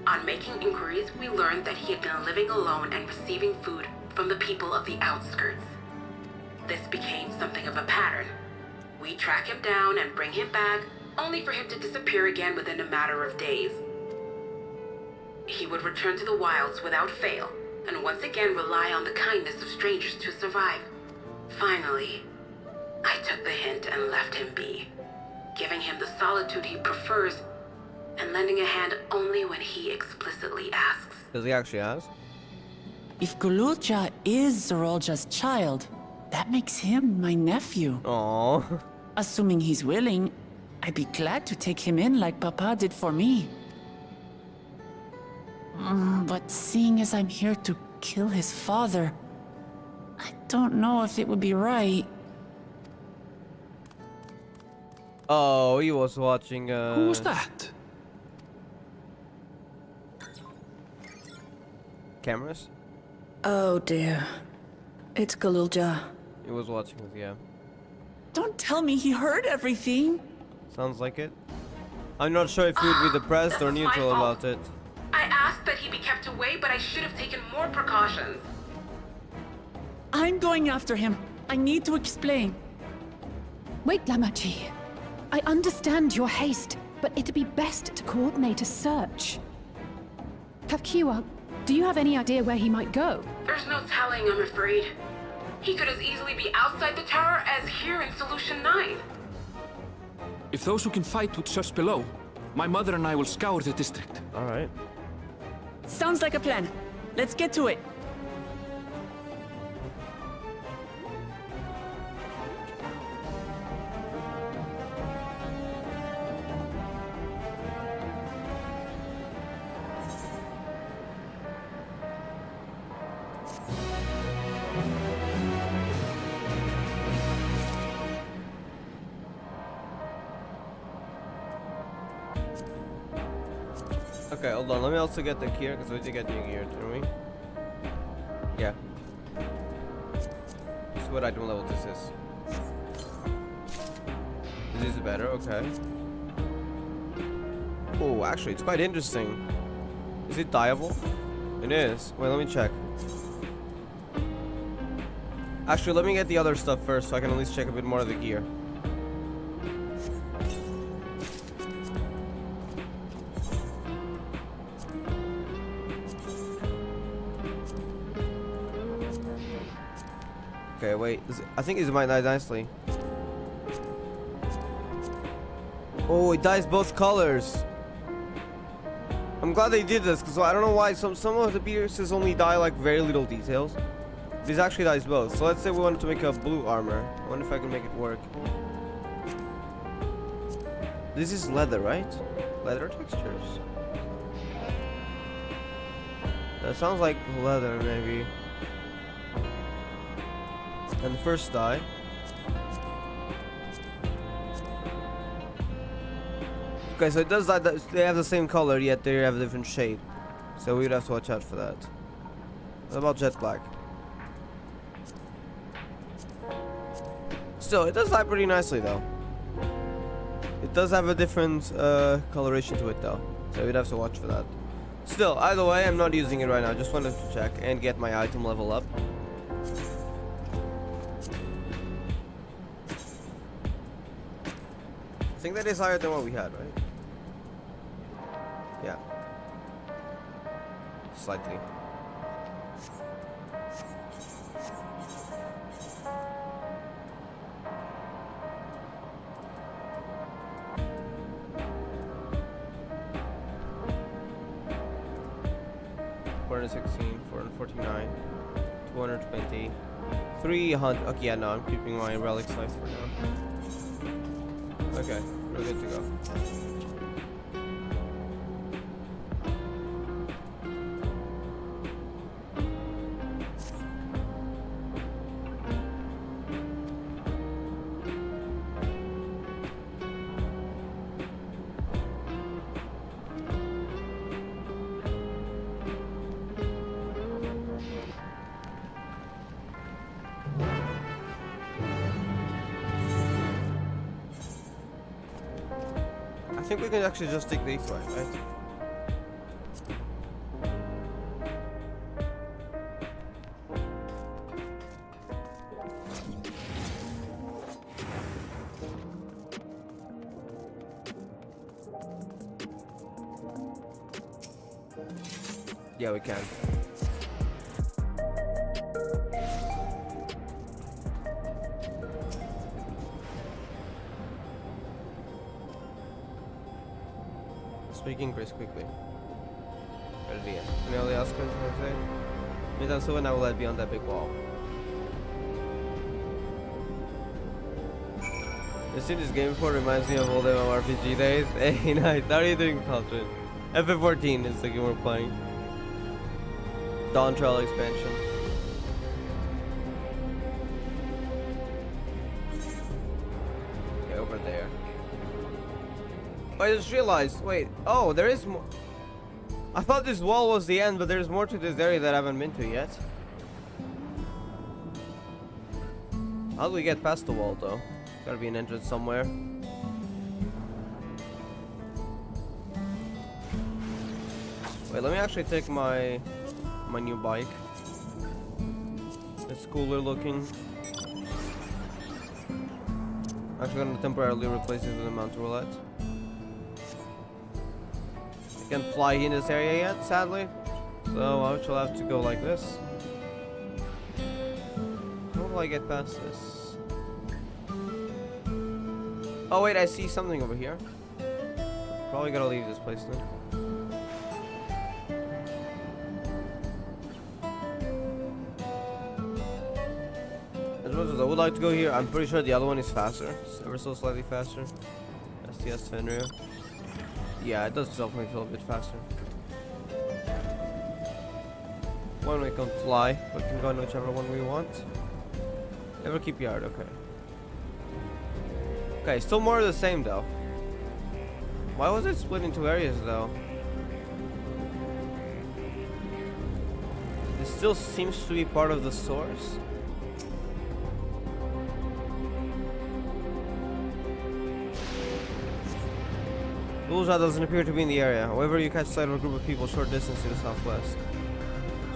On making inquiries, we learned that he had been living alone and receiving food from the people of the outskirts. This became something of a pattern. We track him down and bring him back, only for him to disappear again within a matter of days. He would return to the wilds without fail, and once again rely on the kindness of strangers to survive. Finally, I took the hint and left him be, giving him the solitude he prefers, and lending a hand only when he explicitly asks. Does he actually ask? If Galulja is Zerolja's child, that makes him my nephew. Aww. Assuming he's willing, I'd be glad to take him in like Papa did for me. But seeing as I'm here to kill his father, I don't know if it would be right. Oh, he was watching, Who was that? cameras? Oh dear. It's Galulja. He was watching with, yeah. Don't tell me he heard everything. Sounds like it. I'm not sure if he would be depressed or This is my neutral fault. about it. I asked that he be kept away, but I should have taken more precautions. I'm going after him. I need to explain. Wait, Lamachi. I understand your haste, but it'd be best to coordinate a search. Kapkiwa, do you have any idea where he might go? There's no telling, I'm afraid. He could as easily be outside the tower as here in Solution 9. If those who can fight would search below, my mother and I will scour the district. Alright. Sounds like a plan. Let's get to it. Okay, hold on. Let me also get the gear, because we did get the gear, didn't we? Yeah. This is what item level this is. This is better, okay. Oh, actually, it's quite interesting. Is it dyeable? It is. Wait, let me check. Actually, let me get the other stuff first, so I can at least check a bit more of the gear. Okay, wait. I think it might die nicely. Oh, it dyes both colors. I'm glad they did this, because I don't know why some of the pieces only dye like very little details. This actually dyes both. So let's say we wanted to make a blue armor. I wonder if I can make it work. This is leather, right? Leather textures. That sounds like leather, maybe. And the first die. Okay, so it does that. They have the same color, yet they have a different shape. So we'd have to watch out for that. What about jet black? Still, it does die pretty nicely, though. It does have a different coloration to it, though. So we'd have to watch for that. Still, either way, I'm not using it right now. Just wanted to check and get my item level up. I think that is higher than what we had, right? Yeah. Slightly. $416, $449, $220, $300. Okay, yeah, no, I'm keeping my relic size for now. Okay, we're good to go. I think we can actually just take the XIV, right? Yeah, we can. Speak English quickly. Good idea. Anybody else going to say? Meantime, so when I will let beyond that big wall. I've seen this game before, reminds me of old MMORPG days. Hey, nice. How are you doing, Patrick? FF14 is the game we're playing. Dawntrail expansion. Okay, over there. Oh, I just realized, wait, oh, there is more. I thought this wall was the end, but there's more to this area that I haven't been to yet. How do we get past the wall, though? Gotta be an entrance somewhere. Wait, let me actually take my new bike. It's cooler looking. Actually gonna temporarily replace it with a mount roulette. I can't fly in this area yet, sadly. So I shall have to go like this. How do I get past this? Oh wait, I see something over here. Probably gotta leave this place then. As much as I would like to go here, I'm pretty sure the other one is faster. It's ever so slightly faster. STS Fenrir. Yeah, it does definitely feel a bit faster. One we can fly, we can go in whichever one we want. Never keep yard, okay. Okay, still more of the same though. Why was it split into areas though? This still seems to be part of the source. Bullseye doesn't appear to be in the area. However, you catch sight of a group of people short distance to the southwest.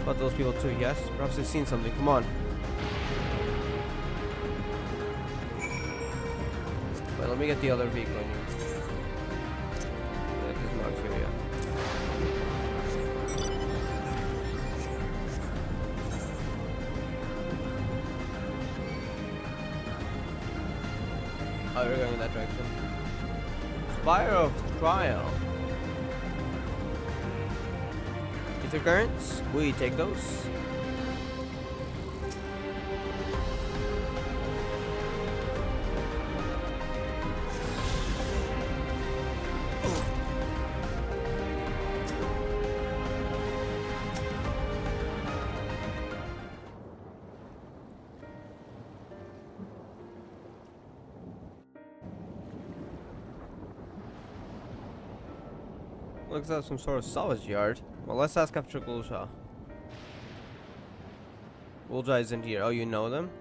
Spot those people too, yes? Perhaps they've seen something. Come on. Wait, let me get the other vehicle in here. That is marked here, yeah. Oh, we're going in that direction. Spire of Trial. Ether currents, we take those. Looks like some sort of salvage yard. Well, let's ask after Gulja. Gulja isn't here. Oh, you know them?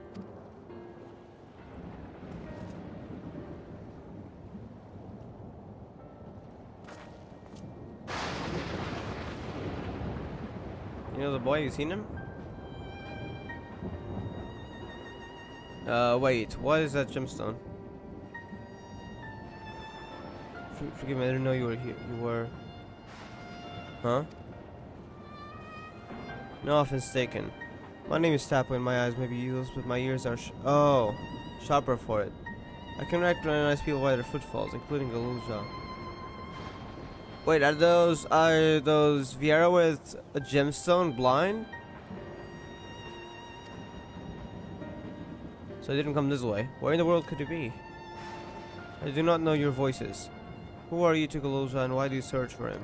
You know the boy? You seen him? Wait. What is that gemstone? Forgive me, I didn't know you were here. You were... Huh? No offense taken. My name is Tapu and my eyes may be useless, but my ears are oh, sharper for it. I can recognize people by their footfalls, including Galuja. Wait, are those Viera with a gemstone blind? So they didn't come this way. Where in the world could it be? I do not know your voices. Who are you to Galuja and why do you search for him?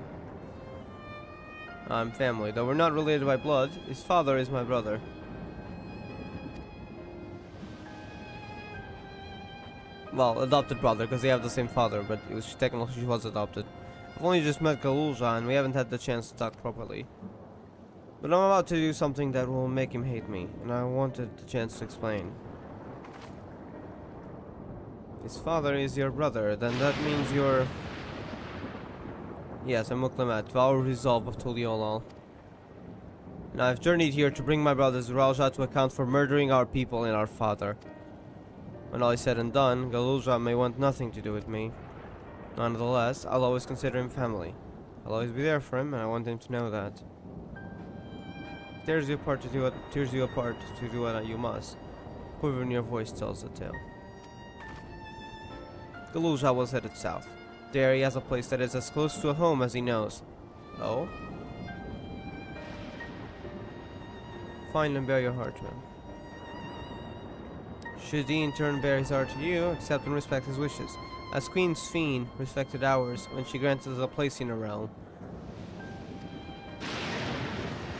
I'm family, though we're not related by blood. His father is my brother. Well, adopted brother, because they have the same father, but it was technically she was adopted. I've only just met Galuja and we haven't had the chance to talk properly. But I'm about to do something that will make him hate me, and I wanted the chance to explain. His father is your brother, then that means you're... Yes, I'm Muklamat, vow resolve of Tuliolal. And I've journeyed here to bring my brother Zuralja to account for murdering our people and our father. When all is said and done, Galuja may want nothing to do with me. Nonetheless, I'll always consider him family. I'll always be there for him, and I want him to know that. Tears you apart to do what you must. Quiver in your voice tells the tale. Galuja was headed south. There he has a place that is as close to a home as he knows. Oh? Find and bear your heart to him. Should he in turn bear his heart to you, accept and respect his wishes, as Queen Sphene respected ours when she granted us a place in her realm.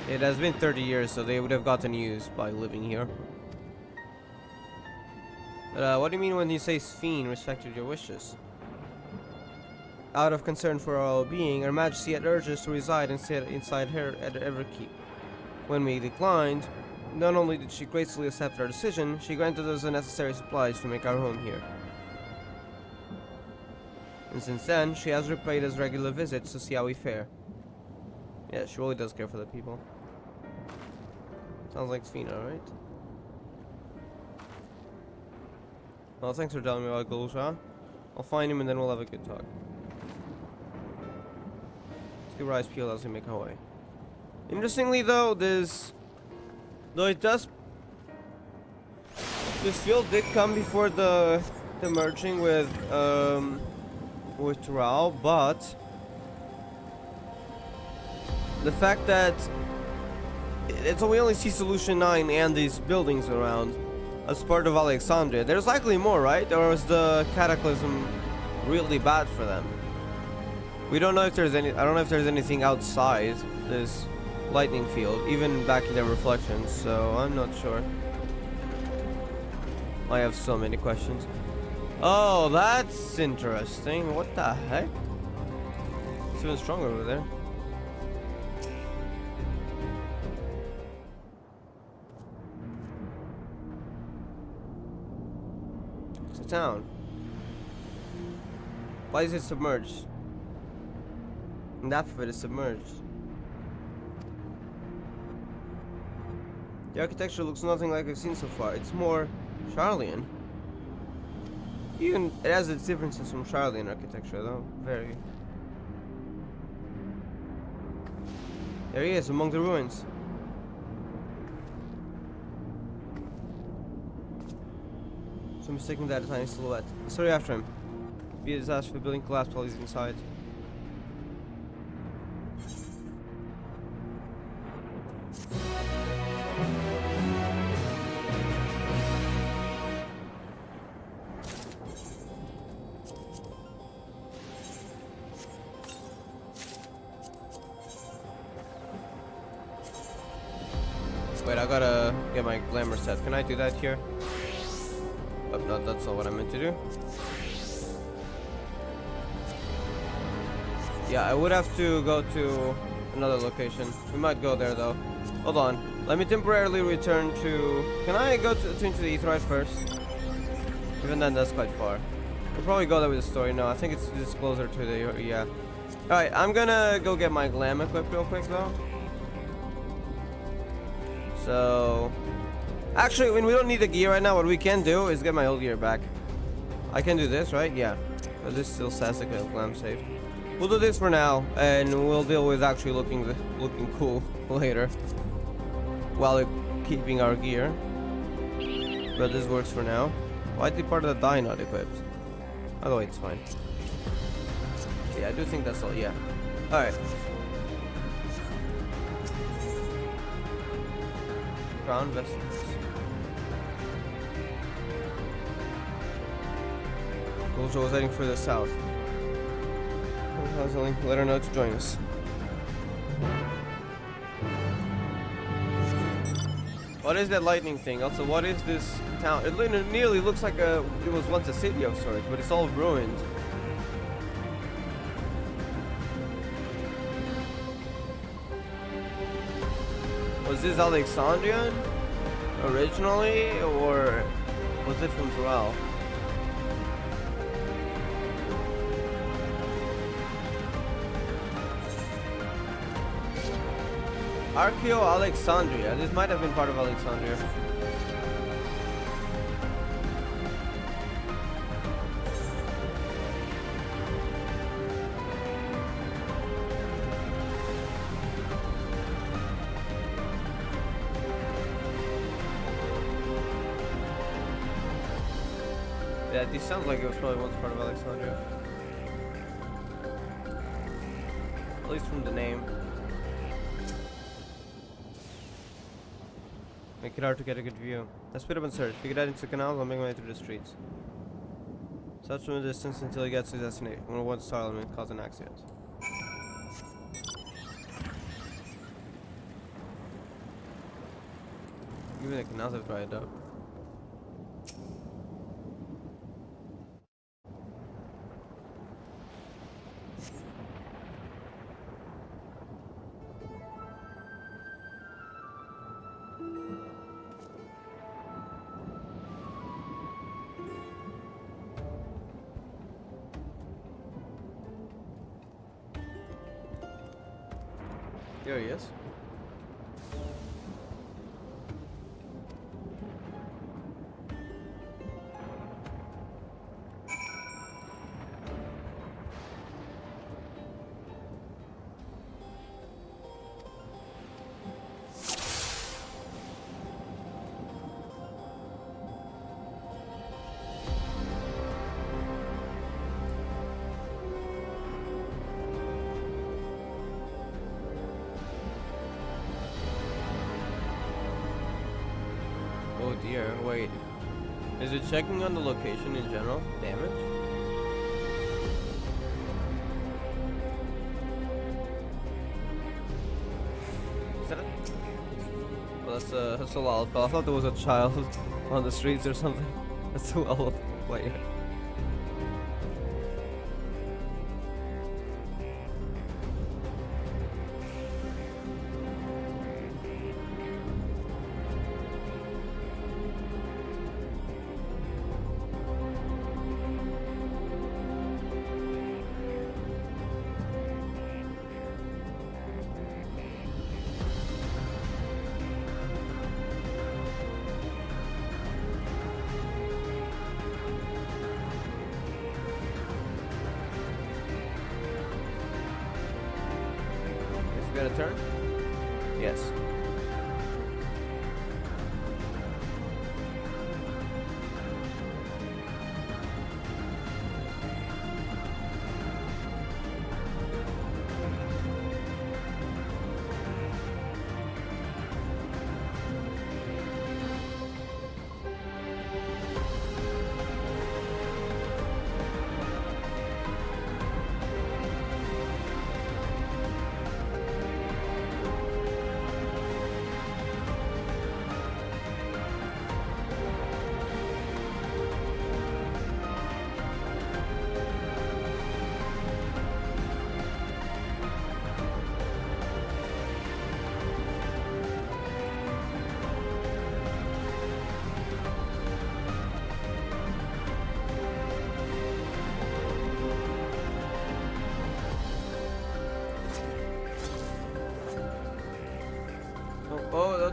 It has been 30 years, so they would have gotten used by living here. But what do you mean when you say Sphene respected your wishes? Out of concern for our well-being, Her Majesty had urged us to reside inside her at Everkeep. When we declined, not only did she gracefully accept our decision, she granted us the necessary supplies to make our home here. And since then, she has repaid us regular visits to see how we fare. Yeah, she really does care for the people. Sounds like Sphene, right? Well, thanks for telling me about Galusha. I'll find him and then we'll have a good talk. Let's get rice peeled as we make our way. Interestingly though, this field did come before the merging with Rao, but the fact that we only see Solution 9 and these buildings around as part of Alexandria. There's likely more, right? Or was the cataclysm really bad for them? We don't know if there's any. I don't know if there's anything outside this lightning field, even back in their reflections. So I'm not sure. I have so many questions. Oh, that's interesting. What the heck? It's even stronger over there. It's a town. Why is it submerged? And half of it is submerged. The architecture looks nothing like I've seen so far. It's more Charlian. Even it has its differences from Charlian architecture, though. Very. There he is, among the ruins. So mistaking that a tiny silhouette. Let's hurry after him. Be a disaster if the building collapsed while he's inside. Wait, I gotta get my glamour set. Can I do that here? Oh, no, that's not what I meant to do. Yeah, I would have to go to another location. We might go there though. Hold on. Let me temporarily return to... Can I go into the Aetheryte first? Even then, that's quite far. We'll probably go there with the story. No, I think it's just closer to the... Yeah. Alright, I'm gonna go get my glam equipped real quick though. So... Actually, when we don't need the gear right now, what we can do is get my old gear back. I can do this, right? Yeah. But this still says the glam saved. We'll do this for now, and we'll deal with actually looking cool later. While keeping our gear. But this works for now. Why is the part of the die not equipped? Oh, the way, it's fine. Yeah, I do think that's all. Yeah. Alright. Crown vessels. Gojo was heading further south. Let her know to join us. What is that lightning thing? Also, what is this town? It nearly looks like it was once a city of sorts, but it's all ruined. Was this Alexandrian originally, or was it from Dural? Archeo Alexandria. This might have been part of Alexandria. Yeah, this sounds like it was probably once part of Alexandria. At least from the name. Make it hard to get a good view. Let's speed up and search. We get out into the canals, I'll make my way through the streets. Search from a distance until he gets to his destination. When one star element cause an accident. Even the canals have dried up. There he is. Oh dear, wait. Is it checking on the location in general? Damage? Is that it? Well, that's a lullaby. I thought there was a child on the streets or something. That's a lullaby player. We got a turn? Yes.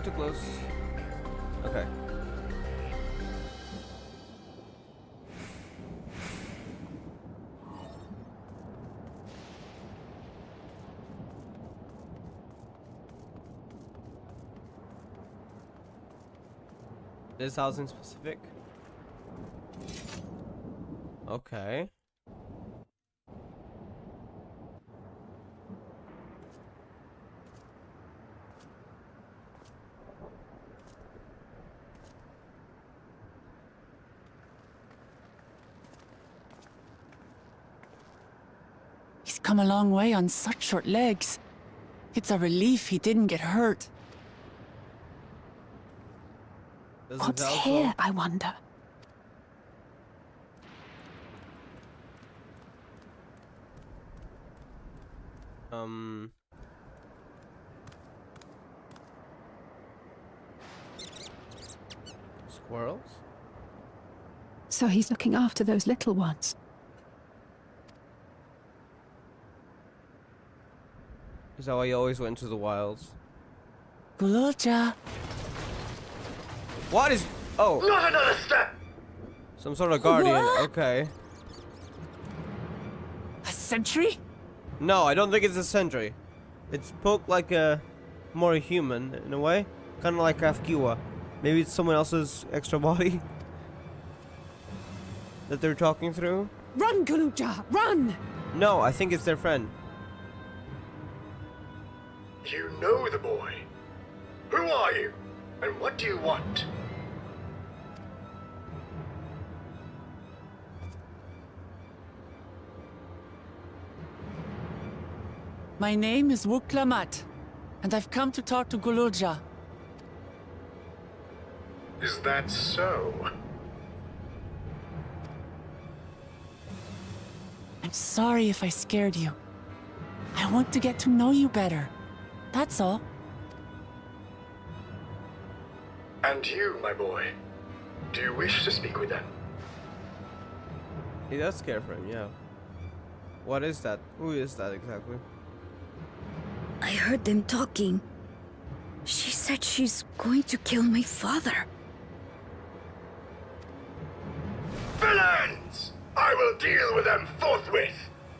not too close. Okay. This house in specific? Okay. He's come a long way on such short legs. It's a relief he didn't get hurt. Doesn't What's sound here, I wonder? Squirrels? So he's looking after those little ones. Is that why you always went to the wilds? Gululja. What is... Oh! Not another step! Some sort of guardian. Okay. A sentry? No, I don't think it's a sentry. It's poked like a more human in a way. Kind of like Kafkiwa. Maybe it's someone else's extra body that they're talking through. Run, Gululja, run! No, I think it's their friend. You know the boy. Who are you? And what do you want? My name is Wuklamat, and I've come to talk to Gululja. Is that so? I'm sorry if I scared you. I want to get to know you better. That's all. And you, my boy, do you wish to speak with them? He does care for him, yeah. What is that? Who is that exactly? I heard them talking. She said she's going to kill my father. Villains! I will deal with them forthwith!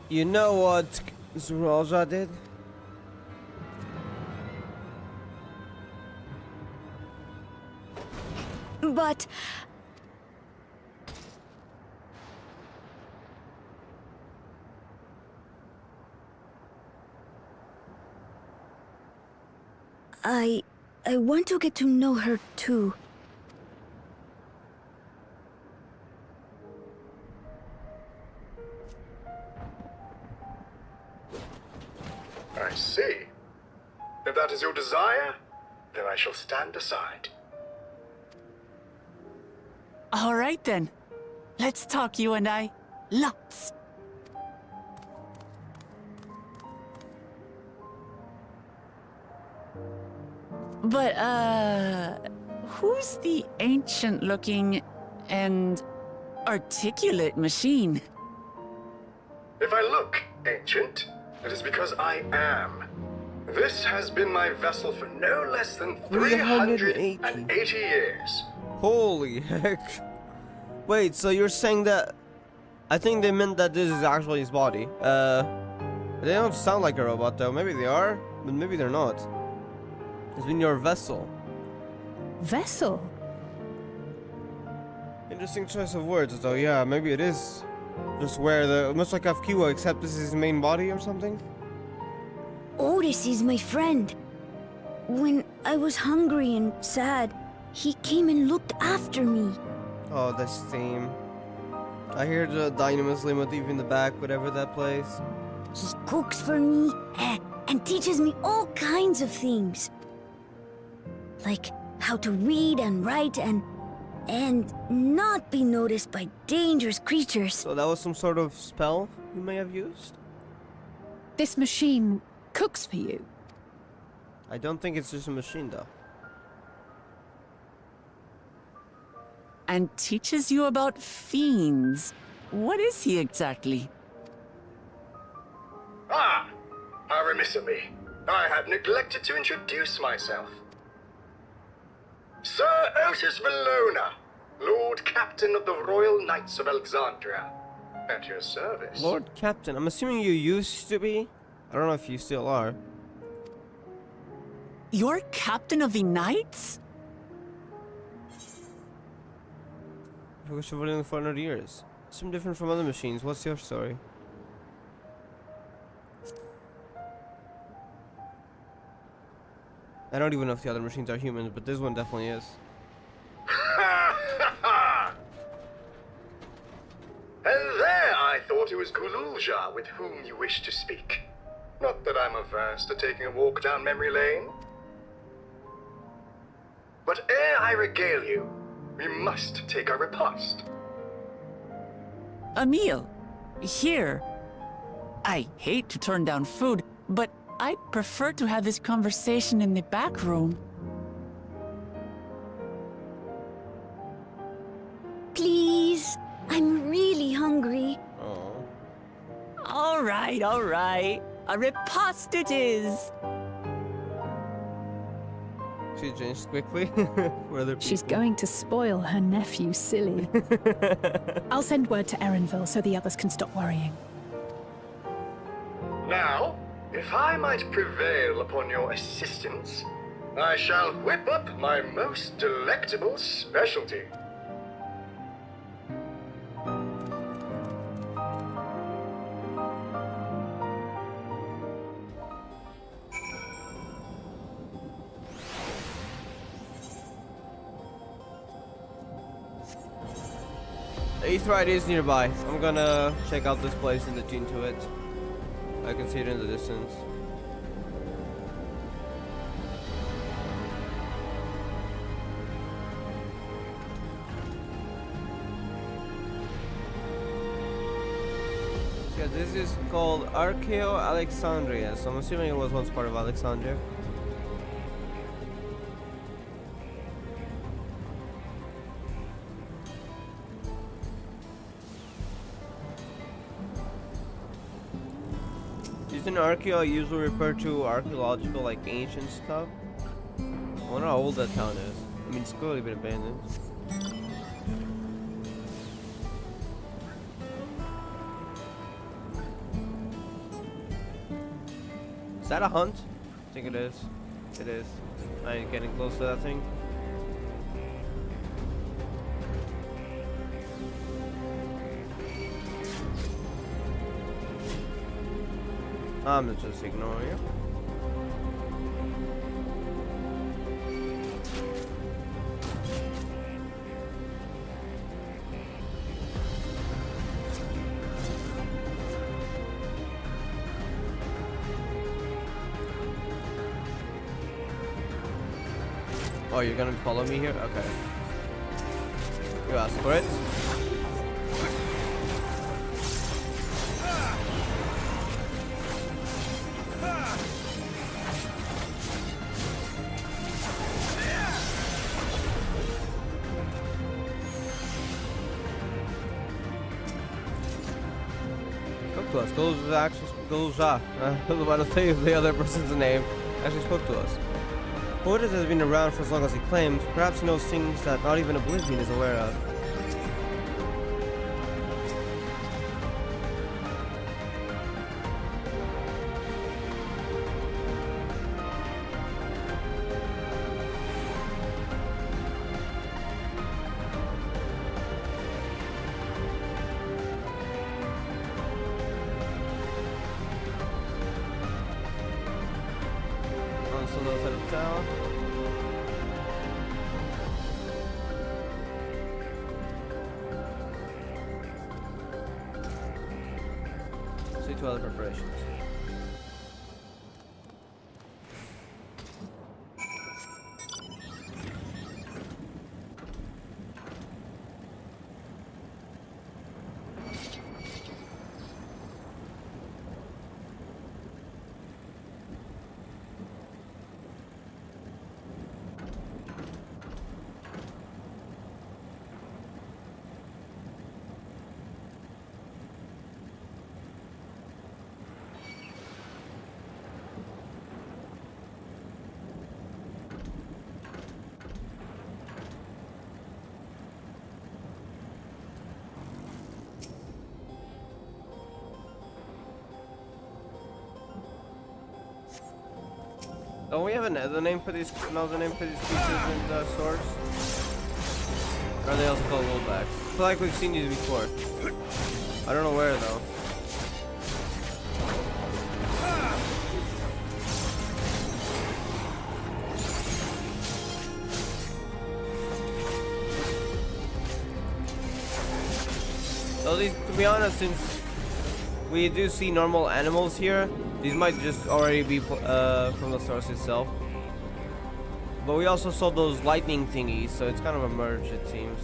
You know what Zuralja did? But... I want to get to know her too. I see. If that is your desire, then I shall stand aside. All right then. Let's talk, you and I. Lots. But, who's the ancient-looking and articulate machine? If I look ancient, it is because I am. This has been my vessel for no less than 380 years. Holy heck. Wait, so you're saying that... I think they meant that this is actually his body. They don't sound like a robot though. Maybe they are, but maybe they're not. It's been your vessel. Vessel? Interesting choice of words though, yeah, maybe it is. Just where the... much like Afkiwa, except this is his main body or something? Otis is my friend. When I was hungry and sad, he came and looked after me. Oh, this theme. I hear the Dynamis motif in the back, whatever that plays. He cooks for me and teaches me all kinds of things. Like how to read and write and not be noticed by dangerous creatures. So that was some sort of spell you may have used? This machine cooks for you. I don't think it's just a machine though. And teaches you about fiends. What is he exactly? Ah! How remiss of me. I had neglected to introduce myself. Sir Otis Valona, Lord Captain of the Royal Knights of Alexandria. At your service. Lord Captain. I'm assuming you used to be. I don't know if you still are. You're captain of the knights? Because you've been in for 100 years. Some different from other machines. What's your story? I don't even know if the other machines are humans, but this one definitely is. And there I thought it was Kululja with whom you wished to speak. Not that I'm averse to taking a walk down memory lane. But ere I regale you, we must take our repast. A meal. Here. I hate to turn down food, but I'd prefer to have this conversation in the back room. Please, I'm really hungry. Oh. All right, all right. A repast it is. She changed quickly for other people. She's going to spoil her nephew silly. I'll send word to Erenville so the others can stop worrying. Now, if I might prevail upon your assistance, I shall whip up my most delectable specialty. Aetherite is nearby. I'm gonna check out this place and attune to it. I can see it in the distance. Yeah, this is called Archeo Alexandria, so I'm assuming it was once part of Alexandria. Isn't Archeo usually referred to archaeological, like ancient stuff? I wonder how old that town is. I mean, it's clearly been abandoned. Is that a hunt? I think it is. It is. I ain't getting close to that thing. I'm just ignoring you. Oh, you're gonna follow me here? Okay. You asked for it. Golza actually Golza. I was about to say the other person's name. Actually spoke to us. Portis has been around for as long as he claims. Perhaps he knows things that not even Oblivion is aware of. Down. See two other preparations. Don't we have the name for these? Another name for these creatures in the stores? Or are they also called rollbacks? I feel like we've seen these before. I don't know where though. So these, to be honest, since we do see normal animals here, these might just already be from the source itself. But we also saw those lightning thingies, so it's kind of a merge, it seems.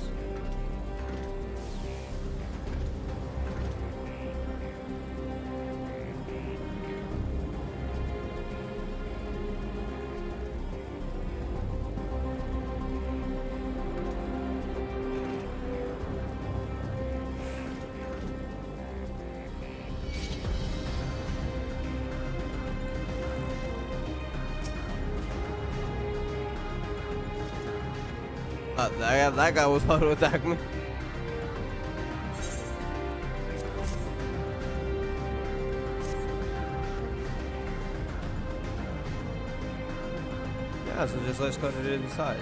That guy was about to attack me. Yeah, so just let's cut it in size.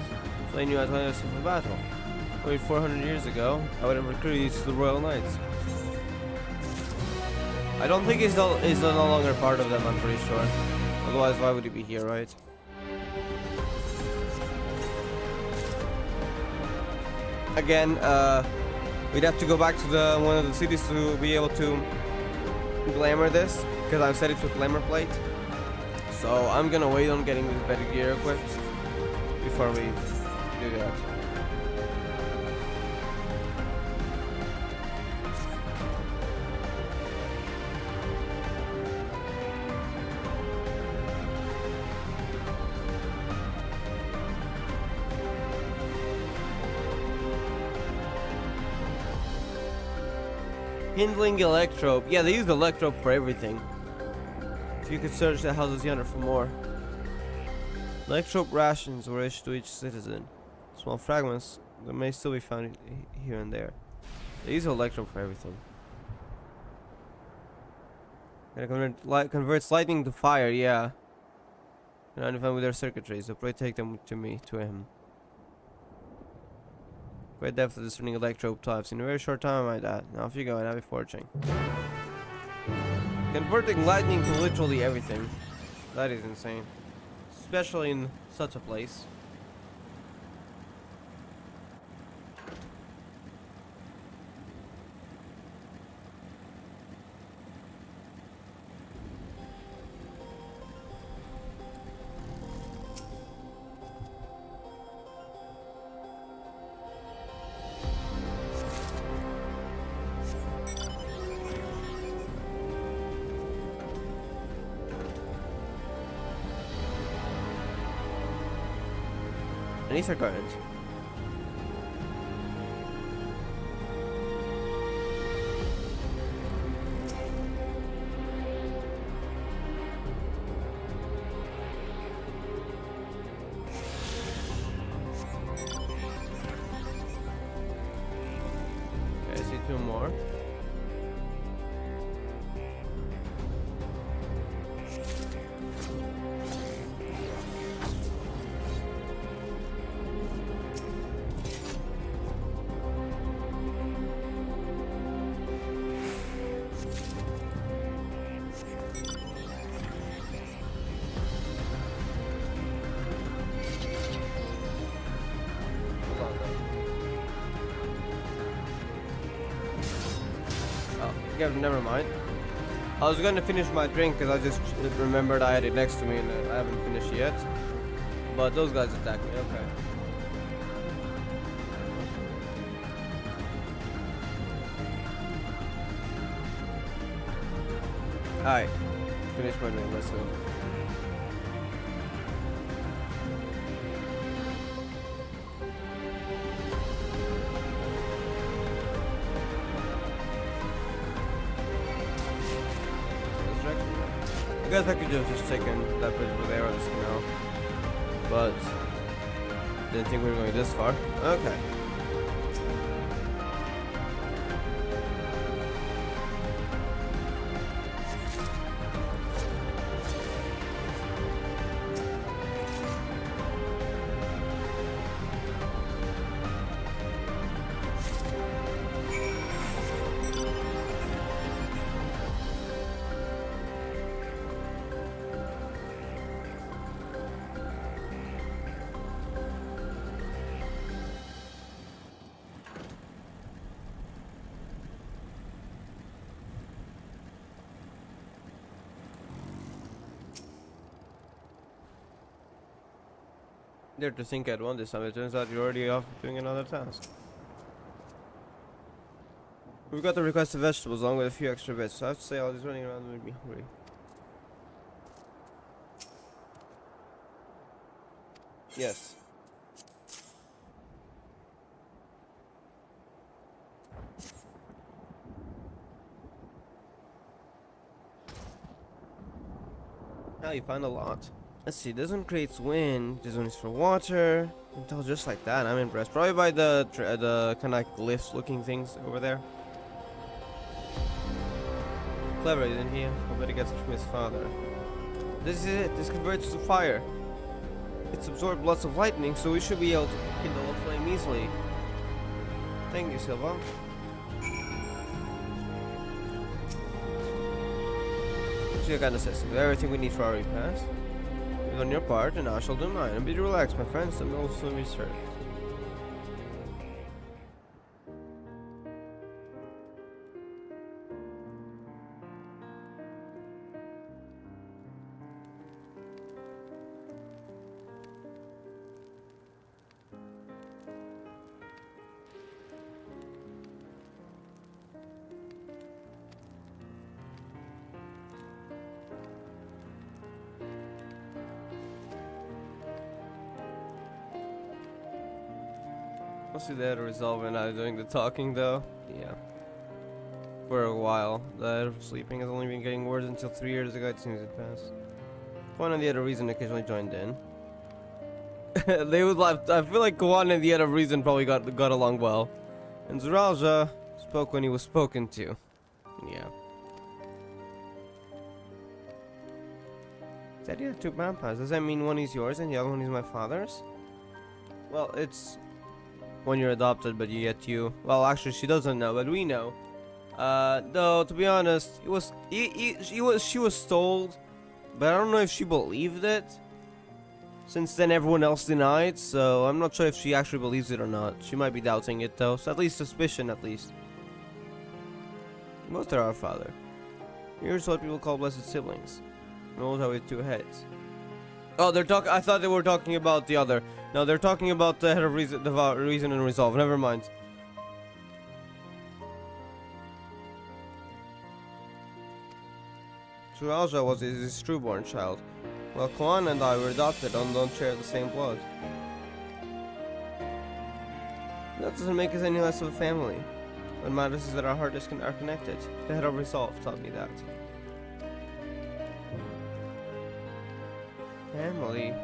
So they knew I was going to for battle. Maybe 400 years ago, I would have recruited these to the Royal Knights. I don't think he's no longer part of them, I'm pretty sure. Otherwise, why would he be here, right? Again, we'd have to go back to one of the cities to be able to glamour this, because I've set it to glamour plate. So I'm gonna wait on getting this better gear equipped before we do that. Kindling electrope. Yeah, they use the electrope for everything. If you could search the houses yonder for more. Electrope rations were issued to each citizen. Small fragments that may still be found here and there. They use electrope for everything. Converts lightning to fire, yeah. And identify with their circuitries, so pray take them to him. Great depth of discerning electrope types. In a very short time, I might add. Now, off you go and happy fortune. Converting lightning to literally everything. That is insane. Especially in such a place. An ether current. Okay, I see two more. Yeah, never mind. I was going to finish my drink because I just remembered I had it next to me and I haven't finished yet. But those guys attacked me, okay. Alright, finish my drink, let's go. I guess I could just take in that bridge over there or this canal. But didn't think we were going this far. Okay. There to think I'd won this time. It turns out you're already off doing another task. We've got the requested vegetables along with a few extra bits, so I have to say all these running around would be hungry. Yes. Now you find a lot. Let's see, this one creates wind, this one is for water. You can tell just like that, I'm impressed. Probably by the kind of like glyphs looking things over there. Clever, isn't he? I bet he gets it from his father. This is it, this converts to fire. It's absorbed lots of lightning, so we should be able to kindle a flame easily. Thank you, Silva. You're kind of system. Everything we need for our repast. You've done your part, and I shall do mine. And be relaxed, my friends, and we'll soon be served. Mostly there to resolve and not doing the talking though. Yeah. For a while. The sleeping has only been getting worse until 3 years ago it seems it passed. One and the other reason occasionally joined in. They would laugh. I feel like one and the other reason probably got along well. And Zuralja spoke when he was spoken to. Yeah. Said you had 2 vampires. Does that mean one is yours and the other one is my father's? Well, it's when you're adopted, but yet you. Well, actually, she doesn't know, but we know. Though to be honest, she was told, but I don't know if she believed it. Since then, everyone else denied, so I'm not sure if she actually believes it or not. She might be doubting it, though. So at least suspicion, at least. Both are our father. Here's what people call blessed siblings. Both are with 2 heads. Oh, they're talking. I thought they were talking about the other. No, they're talking about the head of reason, reason and resolve. Never mind. Zuralja was his trueborn child, while Kwan and I were adopted and don't share the same blood. That doesn't make us any less of a family. What matters is that our hearts are connected. The head of resolve taught me that. Family.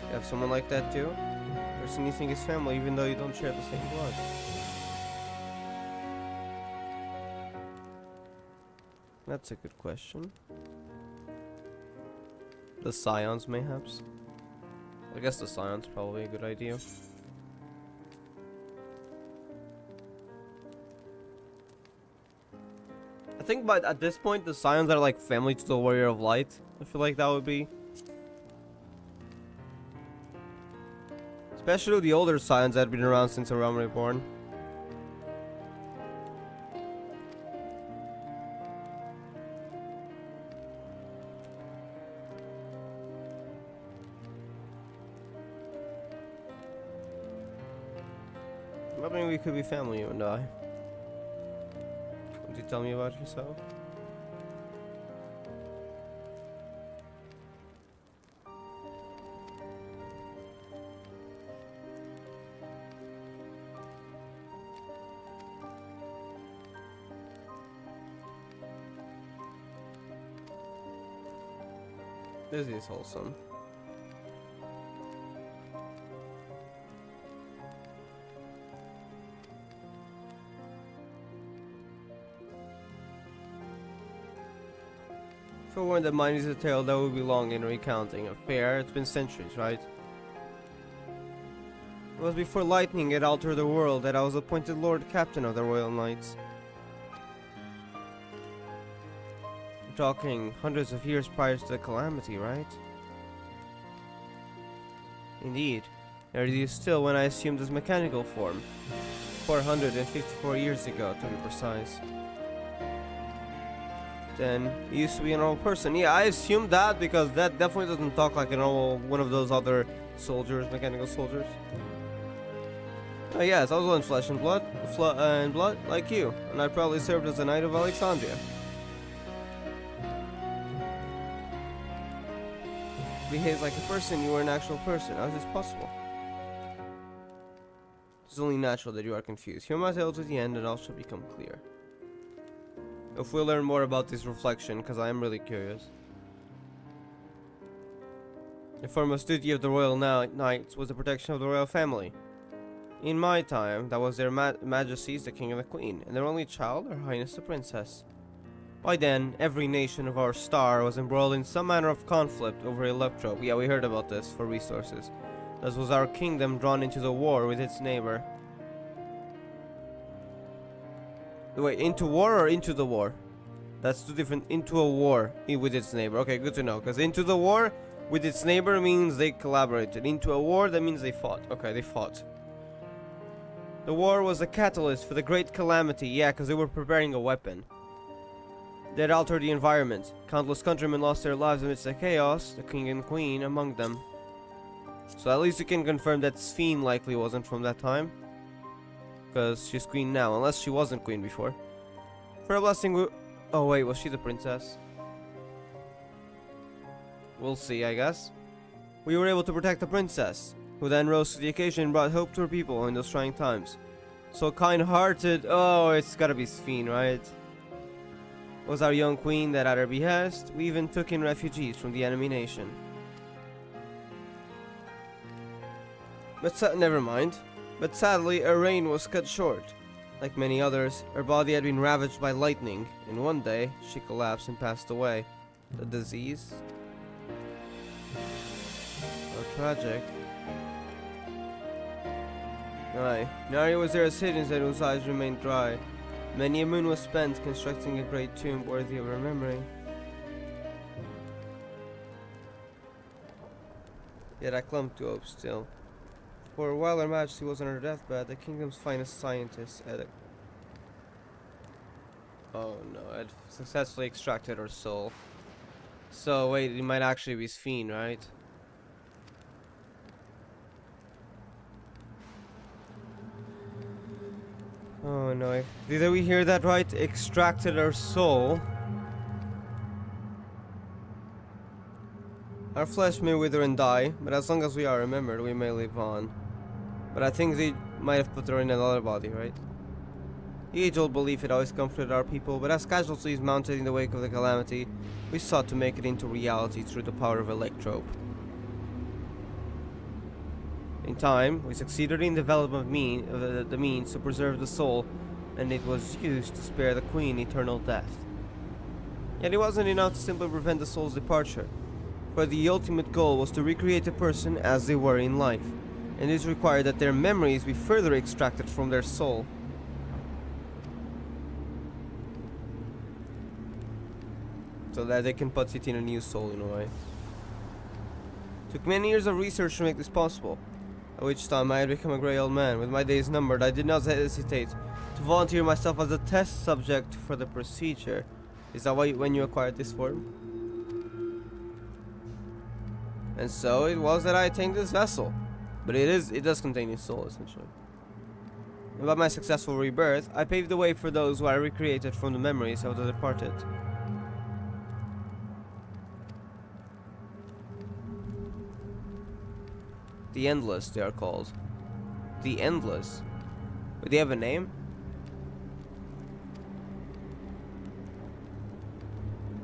You have someone like that too? Person you think is family even though you don't share the same blood. That's a good question. The Scions, mayhaps? I guess the Scions probably a good idea. I think but at this point the Scions are like family to the Warrior of Light. I feel like that would be. Especially the older Scions that have been around since A Realm Reborn. I mean, we could be family, you and I. Would you tell me about yourself? This is wholesome. For one that mine is a tale that would be long in recounting. A fair, it's been centuries, right? It was before lightning had altered the world that I was appointed Lord Captain of the Royal Knights. We're talking hundreds of years prior to the calamity, right? Indeed. There it is still when I assumed this mechanical form. 454 years ago, to be precise. then he used to be a normal person. Yeah, I assumed that because that definitely doesn't talk like a normal one of those other soldiers, mechanical soldiers. Oh yes, I was once flesh and blood, like you, and I probably served as a knight of Alexandria. Behaves like a person, you are an actual person. How is this possible? It's only natural that you are confused. Hear my tale to the end and all shall become clear. If we'll learn more about this reflection, because I am really curious. The foremost duty of the royal knights was the protection of the royal family. In my time, that was their majesties, the king and the queen, and their only child, her highness the princess. By then, every nation of our star was embroiled in some manner of conflict over electrope. Yeah, we heard about this, for resources. Thus was our kingdom drawn into the war with its neighbor. Wait, into war or into the war? That's two different. Into a war with its neighbor. Okay, good to know. Because into the war with its neighbor means they collaborated. Into a war, that means they fought. Okay, they fought. The war was a catalyst for the great calamity. Yeah, because they were preparing a weapon that altered the environment. Countless countrymen lost their lives amidst the chaos, the king and queen among them. So at least you can confirm that Sphene likely wasn't from that time. Because she's queen now, unless she wasn't queen before. For a blessing, oh wait, was she the princess? We'll see, I guess. We were able to protect the princess, who then rose to the occasion and brought hope to her people in those trying times. So kind-hearted, oh, it's gotta be Sphene, right? Was our young queen that at her behest, we even took in refugees from the enemy nation. But never mind. But sadly, her reign was cut short. Like many others, her body had been ravaged by lightning, and one day, she collapsed and passed away. The disease? How tragic. Aye, Nari was there as hidden and whose eyes remained dry. Many a moon was spent constructing a great tomb worthy of her memory. Yet I clung to hope still. For while Her Majesty was on her deathbed, the kingdom's finest scientists had had successfully extracted her soul. So wait, it might actually be Sphene, right? Oh no, did we hear that right? Extracted her soul. Our flesh may wither and die, but as long as we are remembered, we may live on. But I think they might have put her in another body, right? The age-old belief had always comforted our people, but as casualties mounted in the wake of the calamity, we sought to make it into reality through the power of electrope. In time, we succeeded in developing the means to preserve the soul, and it was used to spare the Queen eternal death. Yet it wasn't enough to simply prevent the soul's departure, for the ultimate goal was to recreate a person as they were in life, and this required that their memories be further extracted from their soul. So that they can put it in a new soul in a way. Took many years of research to make this possible, at which time I had become a grey old man. With my days numbered, I did not hesitate to volunteer myself as a test subject for the procedure. Is that why when you acquired this form? And so it was that I attained this vessel. But it does contain his soul, essentially. And by my successful rebirth, I paved the way for those who I recreated from the memories of the departed. The Endless, they are called. The Endless. Do they have a name?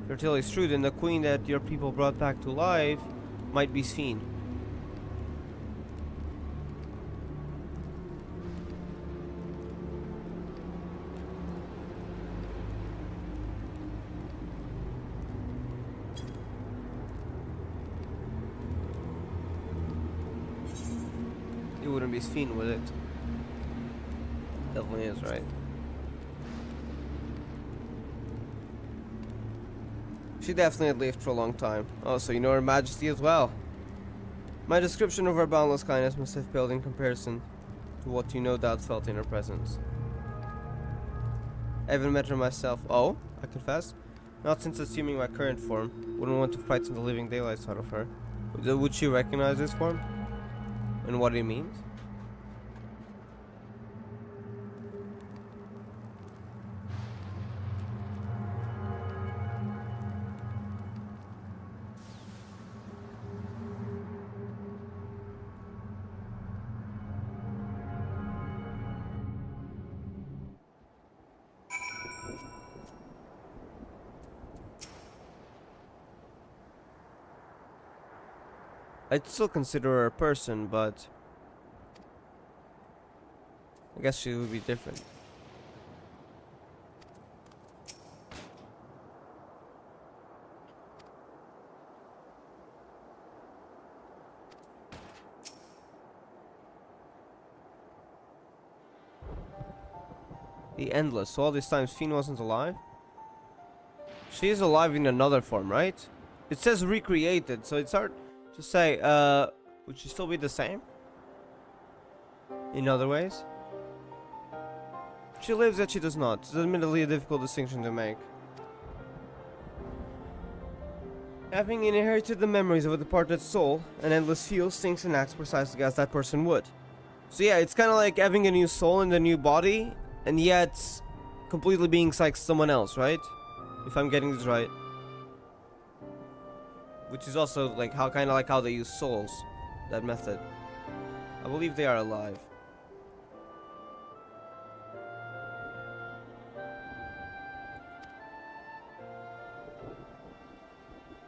If your tale is true, then the queen that your people brought back to life might be Sphene. It wouldn't be Sphene, would it? Definitely is, right? She definitely had lived for a long time. Oh, so you know Her Majesty as well. My description of her boundless kindness must have paled in comparison to what you no doubt felt in her presence. I haven't met her myself. Oh, I confess. Not since assuming my current form. Wouldn't want to frighten the living daylights out of her. Would she recognize this form? And what it means? I'd still consider her a person, but I guess she would be different. The Endless. So all these times Fiend wasn't alive? She is alive in another form, right? It says recreated, so it's hard to say, would she still be the same? In other ways? She lives yet she does not. It's admittedly a difficult distinction to make. Having inherited the memories of a departed soul, an endless feels, thinks and acts precisely as that person would. So yeah, it's kind of like having a new soul in the new body, and yet completely being like someone else, right? If I'm getting this right. Which is also like how kind of like how they use souls, that method. I believe they are alive.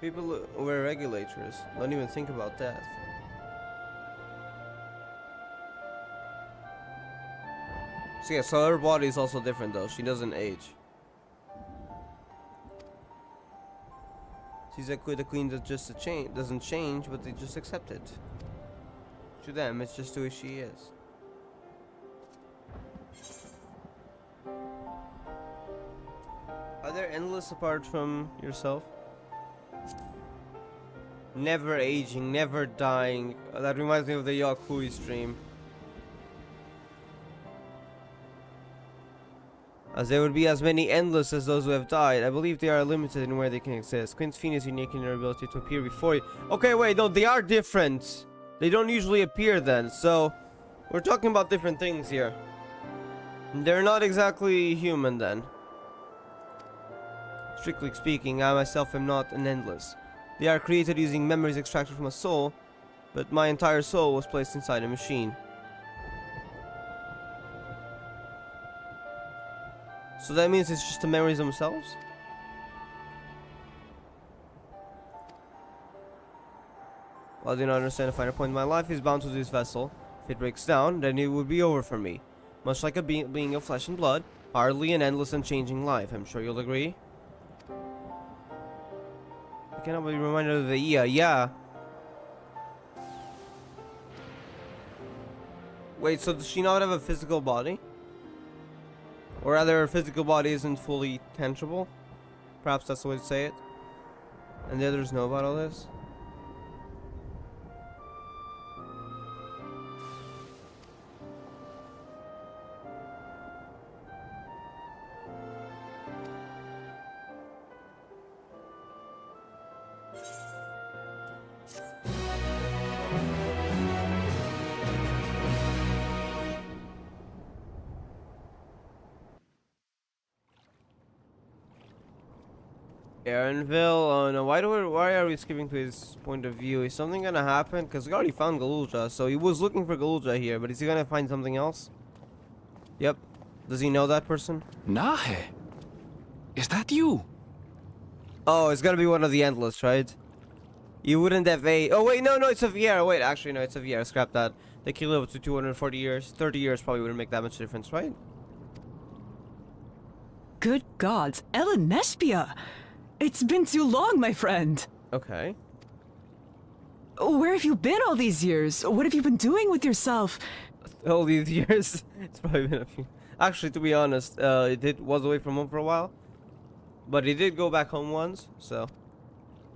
People who are regulators don't even think about death. So yeah, so her body is also different though. She doesn't age. She's like the queen that just doesn't change, but they just accept it. To them, it's just who she is. Are there endless apart from yourself? Never aging, never dying. That reminds me of the Yakui stream. As there would be as many endless as those who have died, I believe they are limited in where they can exist. Queen's Fiend is unique in their ability to appear before you. Okay, wait, no, they are different. They don't usually appear then, so we're talking about different things here. They're not exactly human then. Strictly speaking, I myself am not an endless. They are created using memories extracted from a soul, but my entire soul was placed inside a machine. So that means it's just the memories themselves? Well, I do not understand. A finer point in my life is bound to this vessel. If it breaks down, then it would be over for me. Much like a being of flesh and blood, hardly an endless and changing life. I'm sure you'll agree. I cannot be reminded of the yeah. Wait, so does she not have a physical body? Or rather, her physical body isn't fully tangible? Perhaps that's the way to say it. And the others know about all this? Aaronville, oh no, why are we skipping to his point of view? Is something gonna happen? Because we already found Galulja, so he was looking for Galulja here, but is he gonna find something else? Yep. Does he know that person? Nahe, is that you? Oh, it's gonna be one of the Endless, right? You wouldn't have a... Oh wait, no, it's a Viera. Wait, actually no, it's a Viera. Scrap that. They can live up to 240 years. 30 years probably wouldn't make that much difference, right? Good gods, Ellen Nespia! It's been too long, my friend. Okay. Where have you been all these years? What have you been doing with yourself? All these years? It's probably been a few. Actually, to be honest, it was away from home for a while. But he did go back home once, so...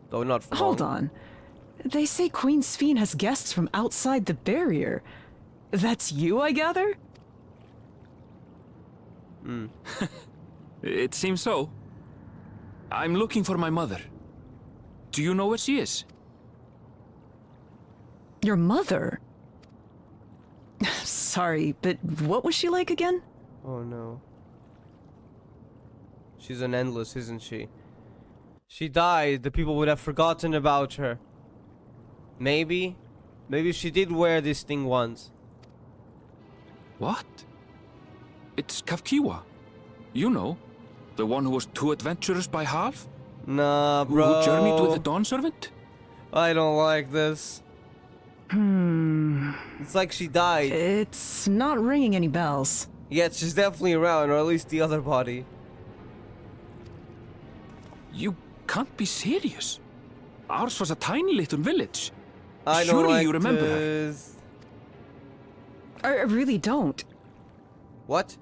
Though not for Hold long. on. They say Queen Sphene has guests from outside the barrier. That's you, I gather? It seems so. I'm looking for my mother. Do you know where she is? Your mother? Sorry, but what was she like again? Oh no. She's an endless, isn't she? She died, the people would have forgotten about her. Maybe she did wear this thing once. What? It's Kafkiwa. You know, the one who was too adventurous by half? Nah, bro. Who journeyed with the Dawn Servant? I don't like this. It's like she died. It's not ringing any bells. Yet she's definitely around, or at least the other body. You can't be serious. Ours was a tiny little village. I don't Surely like you remember her. this. I really don't. What?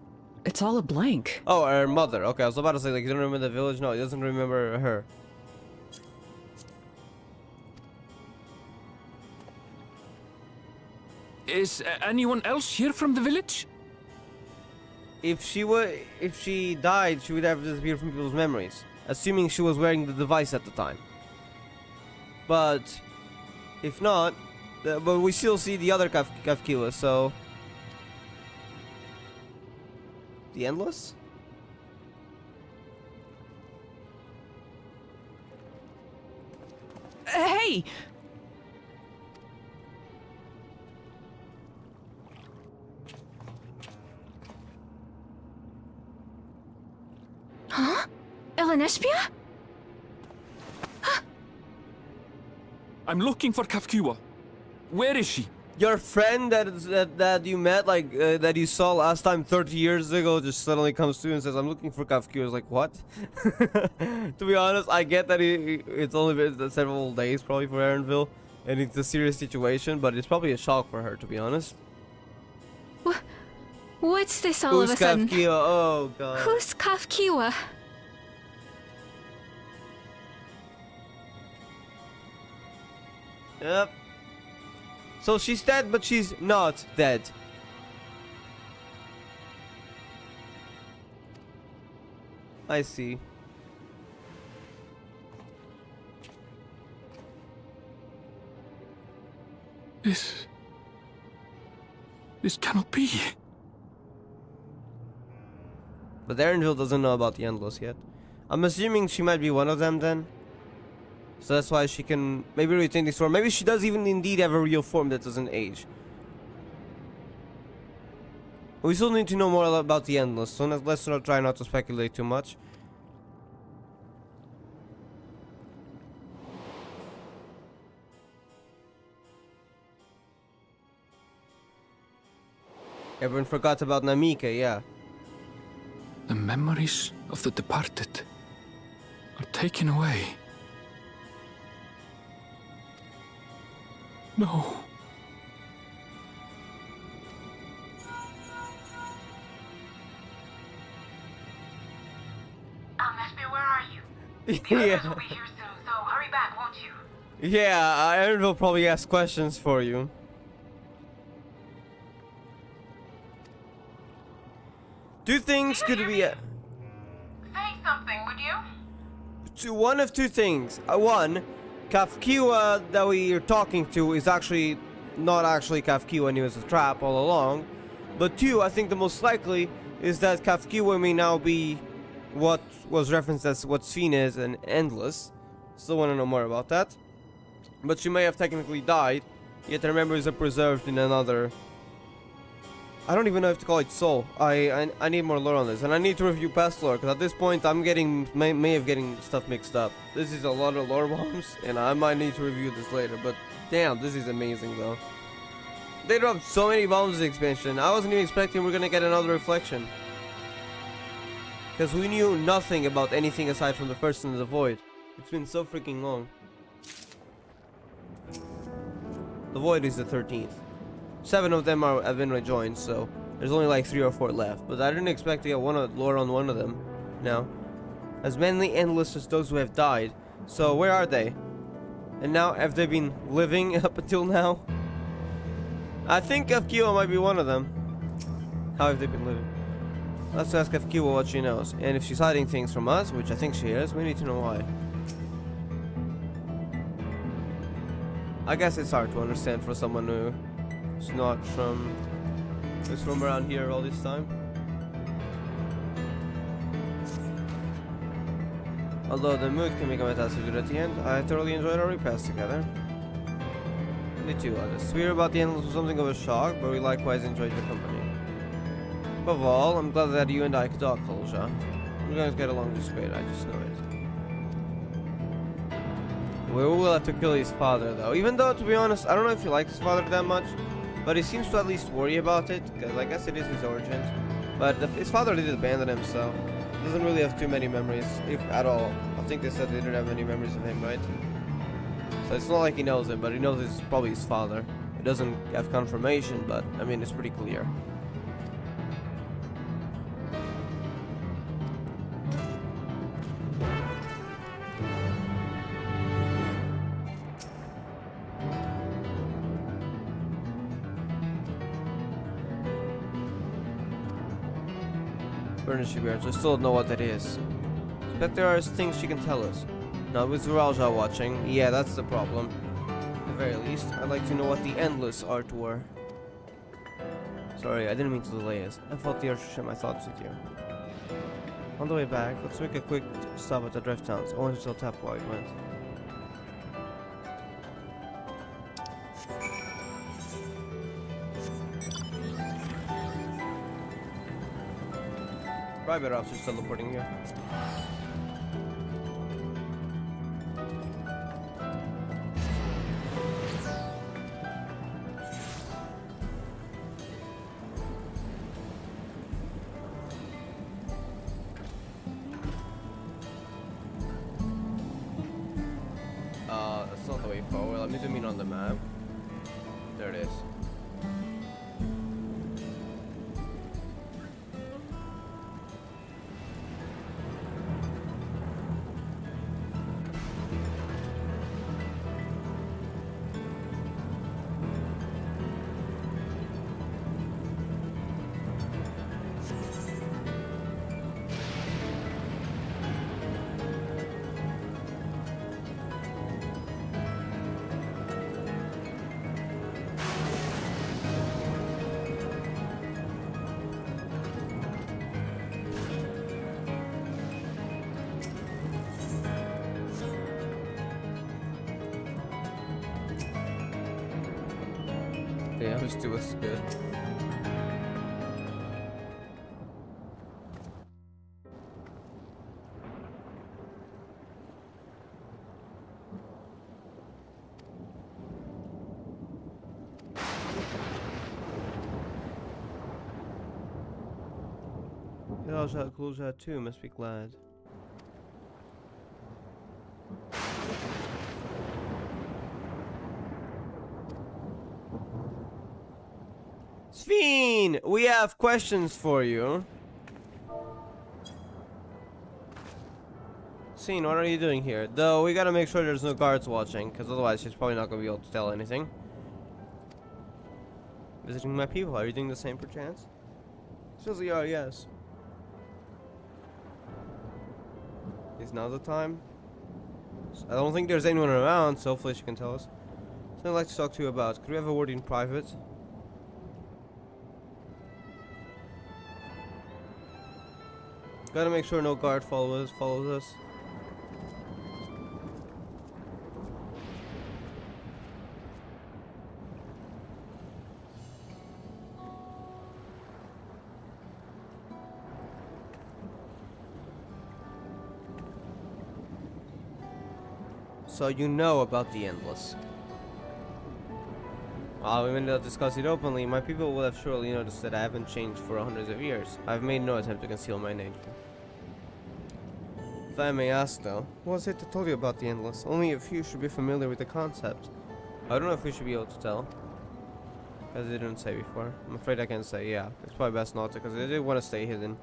It's all a blank. Oh, her mother. Okay, I was about to say, like, you don't remember the village? No, he doesn't remember her. Is anyone else here from the village? If she died, she would have disappeared from people's memories. Assuming she was wearing the device at the time. But, if not, but we still see the other Kafkiwa, so... The Endless? Hey! Huh? Elenespia? I'm looking for Kafkiwa. Where is she? Your friend that you met, like, that you saw last time 30 years ago, just suddenly comes to you and says, I'm looking for Kafkiwa. I was like, what? To be honest, I get that it's only been several days probably for Erenville, and it's a serious situation, but it's probably a shock for her, to be honest. What's this all of a sudden? Kafkiwa? Oh, God. Who's Kafkiwa? Yep. So she's dead, but she's not dead. I see. This cannot be. But Erenville doesn't know about the Endless yet. I'm assuming she might be one of them then. So that's why she can maybe retain this form. Maybe she does even indeed have a real form that doesn't age. We still need to know more about the Endless, so let's not try not to speculate too much. Everyone forgot about Namika, yeah. The memories of the departed are taken away. No. Neshbia, where are you? The Yeah. others will be here soon, so hurry back, won't you? Yeah, Aaron will probably ask questions for you. Two things could be... Say something, would you? One of two things. One, Kafkiwa that we are talking to is actually not actually Kafkiwa and he was a trap all along. But two, I think the most likely is that Kafkiwa may now be what was referenced as what Sphene is and Endless. Still want to know more about that. But she may have technically died, yet her memories are preserved in another... I don't even know if to call it soul. I need more lore on this, and I need to review past lore, because at this point I'm may have getting stuff mixed up. This is a lot of lore bombs, and I might need to review this later, but damn, this is amazing though. They dropped so many bombs this expansion. I wasn't even expecting we're gonna get another reflection. Because we knew nothing about anything aside from the first and the void. It's been so freaking long. The void is the 13th. 7 of them have been rejoined, so there's only like 3 or 4 left. But I didn't expect to get lore on one of them. Now, as many endless as those who have died. So where are they? And now, have they been living up until now? I think Kafkiwa might be one of them. How have they been living? Let's ask Kafkiwa what she knows. And if she's hiding things from us, which I think she is, we need to know why. I guess it's hard to understand for someone who's not from... who's from around here all this time. Although the mood can become fantastic at the end, I thoroughly enjoyed our repast together. Me too, honest. We heard about the endless was something of a shock, but we likewise enjoyed your company. Above all, I'm glad that you and I could talk, Kolja. We're going to get along just great, I just know it. We will have to kill his father, though. Even though, to be honest, I don't know if he likes his father that much, but he seems to at least worry about it, because I guess it is his origin. But his father did abandon him, so he doesn't really have too many memories, if at all. I think they said they didn't have any memories of him, right? So it's not like he knows him, but he knows it's probably his father. He doesn't have confirmation, but I mean, it's pretty clear. Furniture bears, I still don't know what that is. Bet there are things she can tell us. Now with Zuralja watching, yeah, that's the problem. At the very least, I'd like to know what the endless art were. Sorry, I didn't mean to delay us. I felt the urge to share my thoughts with you. On the way back, let's make a quick stop at the drift towns. I wanted to tell Tap why we went. Probably better off just teleporting here. That's not the way forward. Let me zoom in on the map. There it is. Yeah, let's do what's good. Kulja too must be glad. Sphene, we have questions for you. Sphene, what are you doing here? Though we gotta make sure there's no guards watching, because otherwise she's probably not gonna be able to tell anything. Visiting my people, are you doing the same perchance? Says you are, yes. Is now the time? I don't think there's anyone around, so hopefully she can tell us. Something I'd like to talk to you about. Could we have a word in private? Gotta make sure no guard follows us. So you know about the Endless. While we may not discuss it openly, my people will have surely noticed that I haven't changed for hundreds of years. I've made no attempt to conceal my nature. If I may ask though, what was it that told you about the Endless? Only a few should be familiar with the concept. I don't know if we should be able to tell. As they didn't say before. I'm afraid I can't say, yeah. It's probably best not to, because they do want to stay hidden.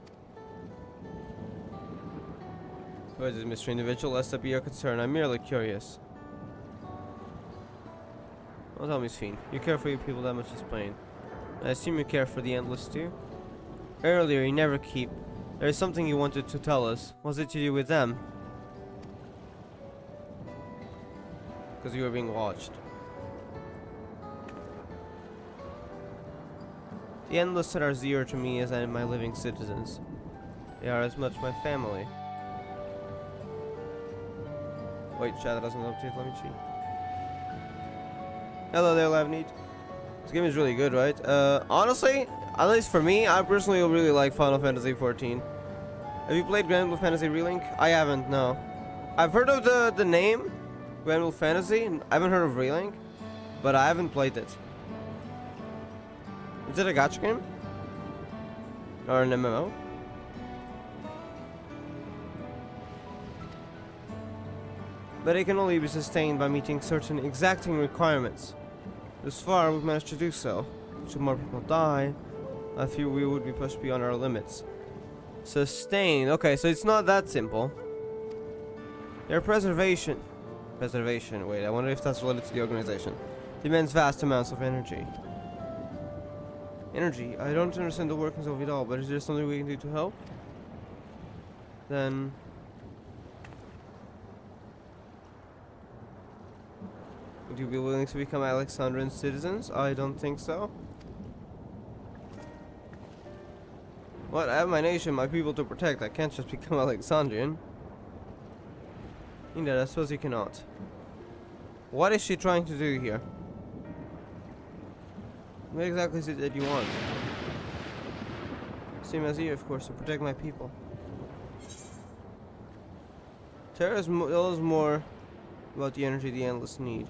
Who is this mystery individual? Lest that be your concern. I'm merely curious. Well, tell me, Sphene. You care for your people that much as plain. I assume you care for the Endless too? Earlier, you never keep. There is something you wanted to tell us. Was it to do with them? Because you were being watched. The Endless are as dear to me as my living citizens. They are as much my family. Wait, chat doesn't update. Let me check. Hello there, Lavneet. This game is really good, right? Honestly, at least for me, I personally really like Final Fantasy XIV. Have you played Grand Blue Fantasy Relink? I haven't, no. I've heard of the name, Grand Blue Fantasy, and I haven't heard of Relink, but I haven't played it. Is it a gacha game? Or an MMO? But it can only be sustained by meeting certain exacting requirements. Thus far, we've managed to do so. Should more people die, I fear we would be pushed beyond our limits. Sustain. Okay, so it's not that simple. Their preservation. Wait, I wonder if that's related to the organization. Demands vast amounts of energy. Energy? I don't understand the workings of it all, but is there something we can do to help? Then... would you be willing to become Alexandrian citizens? I don't think so. What? I have my nation, my people to protect. I can't just become Alexandrian. Indeed, I suppose you cannot. What is she trying to do here? What exactly is it that you want? Same as you, of course, to protect my people. Tell us more about the energy the Endless need.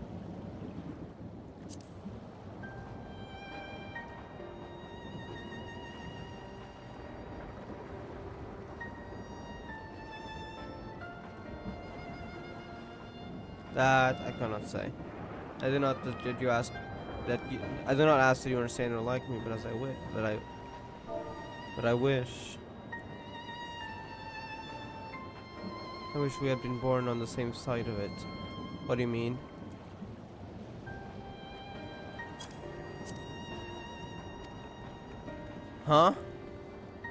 That I cannot say. I do not did you ask that you, I do not ask that you understand or like me, but as I wish, but I wish. I wish we had been born on the same side of it. What do you mean? Huh?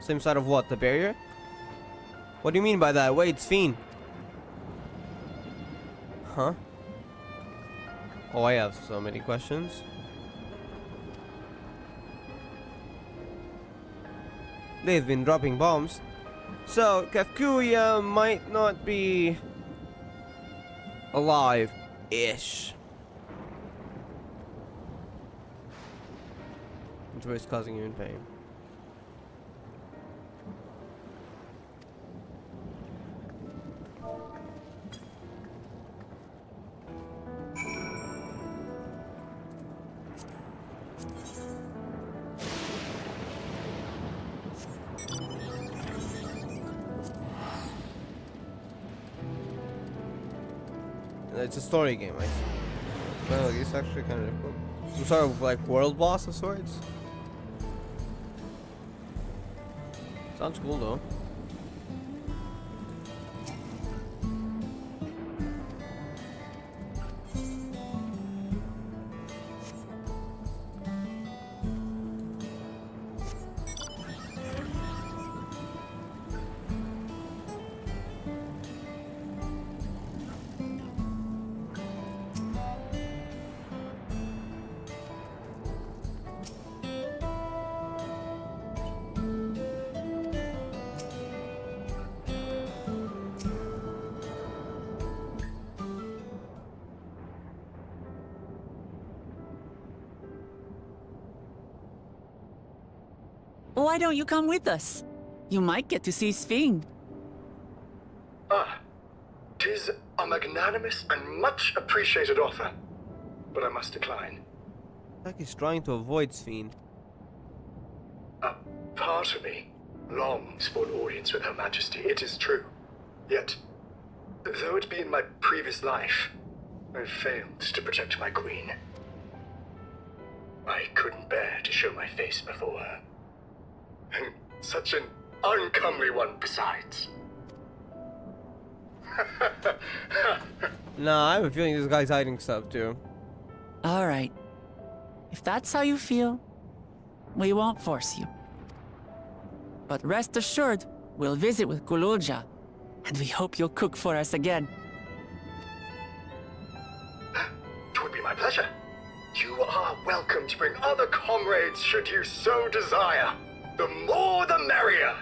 Same side of what? The barrier? What do you mean by that? Wait, it's Fiend. Huh? Oh, I have so many questions. They've been dropping bombs. So, Kafkuya might not be alive-ish. It's where it's causing you in pain. It's a story game, right? Well, it's actually kind of cool. Some sort of like world boss of sorts. Sounds cool though. Why don't you come with us? You might get to see Sphene. Ah, 'tis a magnanimous and much appreciated offer, but I must decline. Like he's trying to avoid Sphene. A part of me longs for an audience with Her Majesty, it is true. Yet, though it be in my previous life, I failed to protect my queen. I couldn't bear to show my face before her. And such an uncomely one besides. Nah, I have a feeling this guy's hiding stuff too. All right. If that's how you feel, we won't force you. But rest assured, we'll visit with Gululja, and we hope you'll cook for us again. It would be my pleasure. You are welcome to bring other comrades should you so desire. The more the merrier.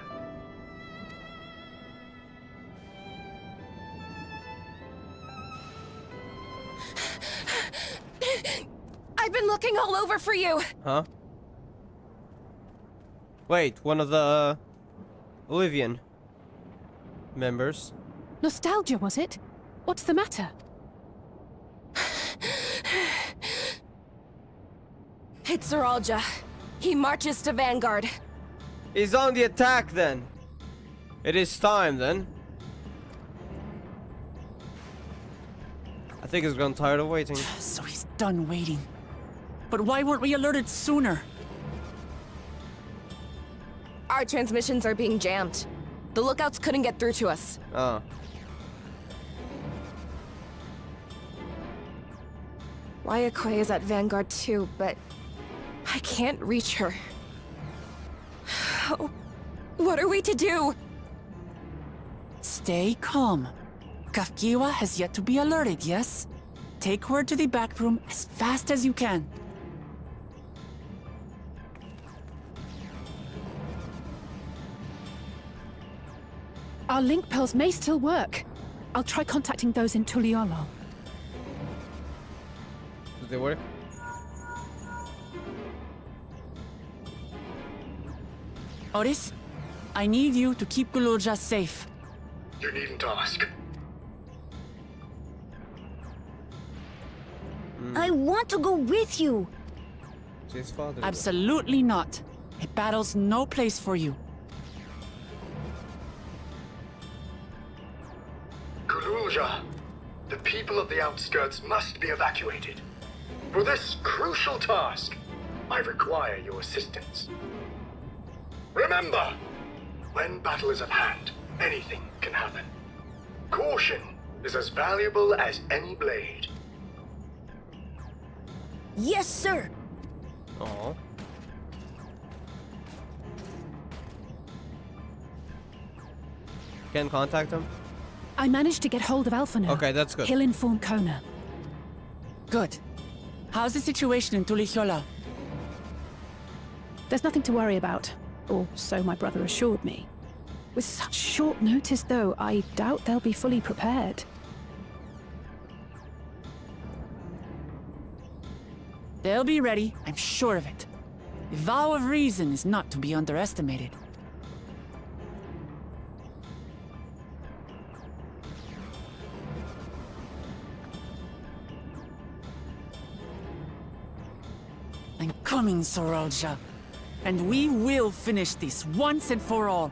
I've been looking all over for you! Huh? Wait, one of the Olivian members. Nostalgia, was it? What's the matter? It's Zeralja. He marches to Vanguard. He's on the attack then. It is time then. I think he's grown tired of waiting. So he's done waiting. But why weren't we alerted sooner? Our transmissions are being jammed. The lookouts couldn't get through to us. Oh. Wayakoi is at Vanguard too, but I can't reach her. Oh, what are we to do? Stay calm. Kafkiwa has yet to be alerted, yes? Take her to the back room as fast as you can. Our link pearls may still work. I'll try contacting those in Tuliolo. Do they work? Otis, I need you to keep Gululja safe. You needn't ask. I want to go with you. It's his father. Absolutely not. A battle's no place for you. Gululja, the people of the outskirts must be evacuated. For this crucial task, I require your assistance. Remember, when battle is at hand, anything can happen. Caution is as valuable as any blade. Yes, sir. Aw. Can contact him? I managed to get hold of Alphano. Okay, that's good. He'll inform Kona. Good. How's the situation in Tulihiola? There's nothing to worry about. Or so my brother assured me. With such short notice, though, I doubt they'll be fully prepared. They'll be ready, I'm sure of it. The vow of reason is not to be underestimated. I'm coming, Soralja. And we will finish this once and for all.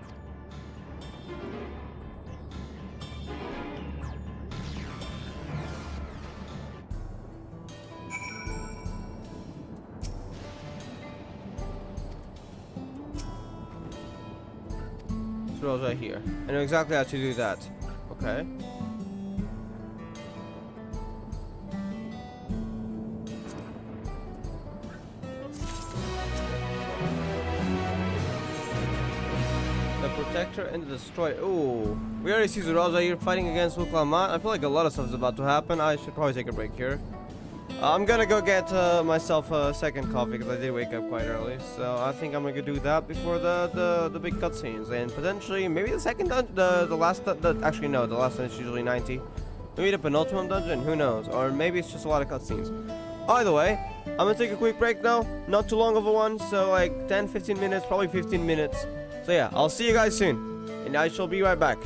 Scrolls right here. I know exactly how to do that. Okay. The Protector and the Destroyer. Ooh. We already see Zuraza here fighting against Wuklamat. I feel like a lot of stuff is about to happen. I should probably take a break here. I'm gonna go get myself a second coffee because I did wake up quite early. So I think I'm gonna go do that before the big cutscenes and potentially maybe the second dungeon, the last actually no, the last dungeon is usually 90. Maybe the penultimate dungeon, who knows? Or maybe it's just a lot of cutscenes. Either way, I'm gonna take a quick break now. Not too long of a one, so like 10-15 minutes, probably 15 minutes. So yeah, I'll see you guys soon, and I shall be right back.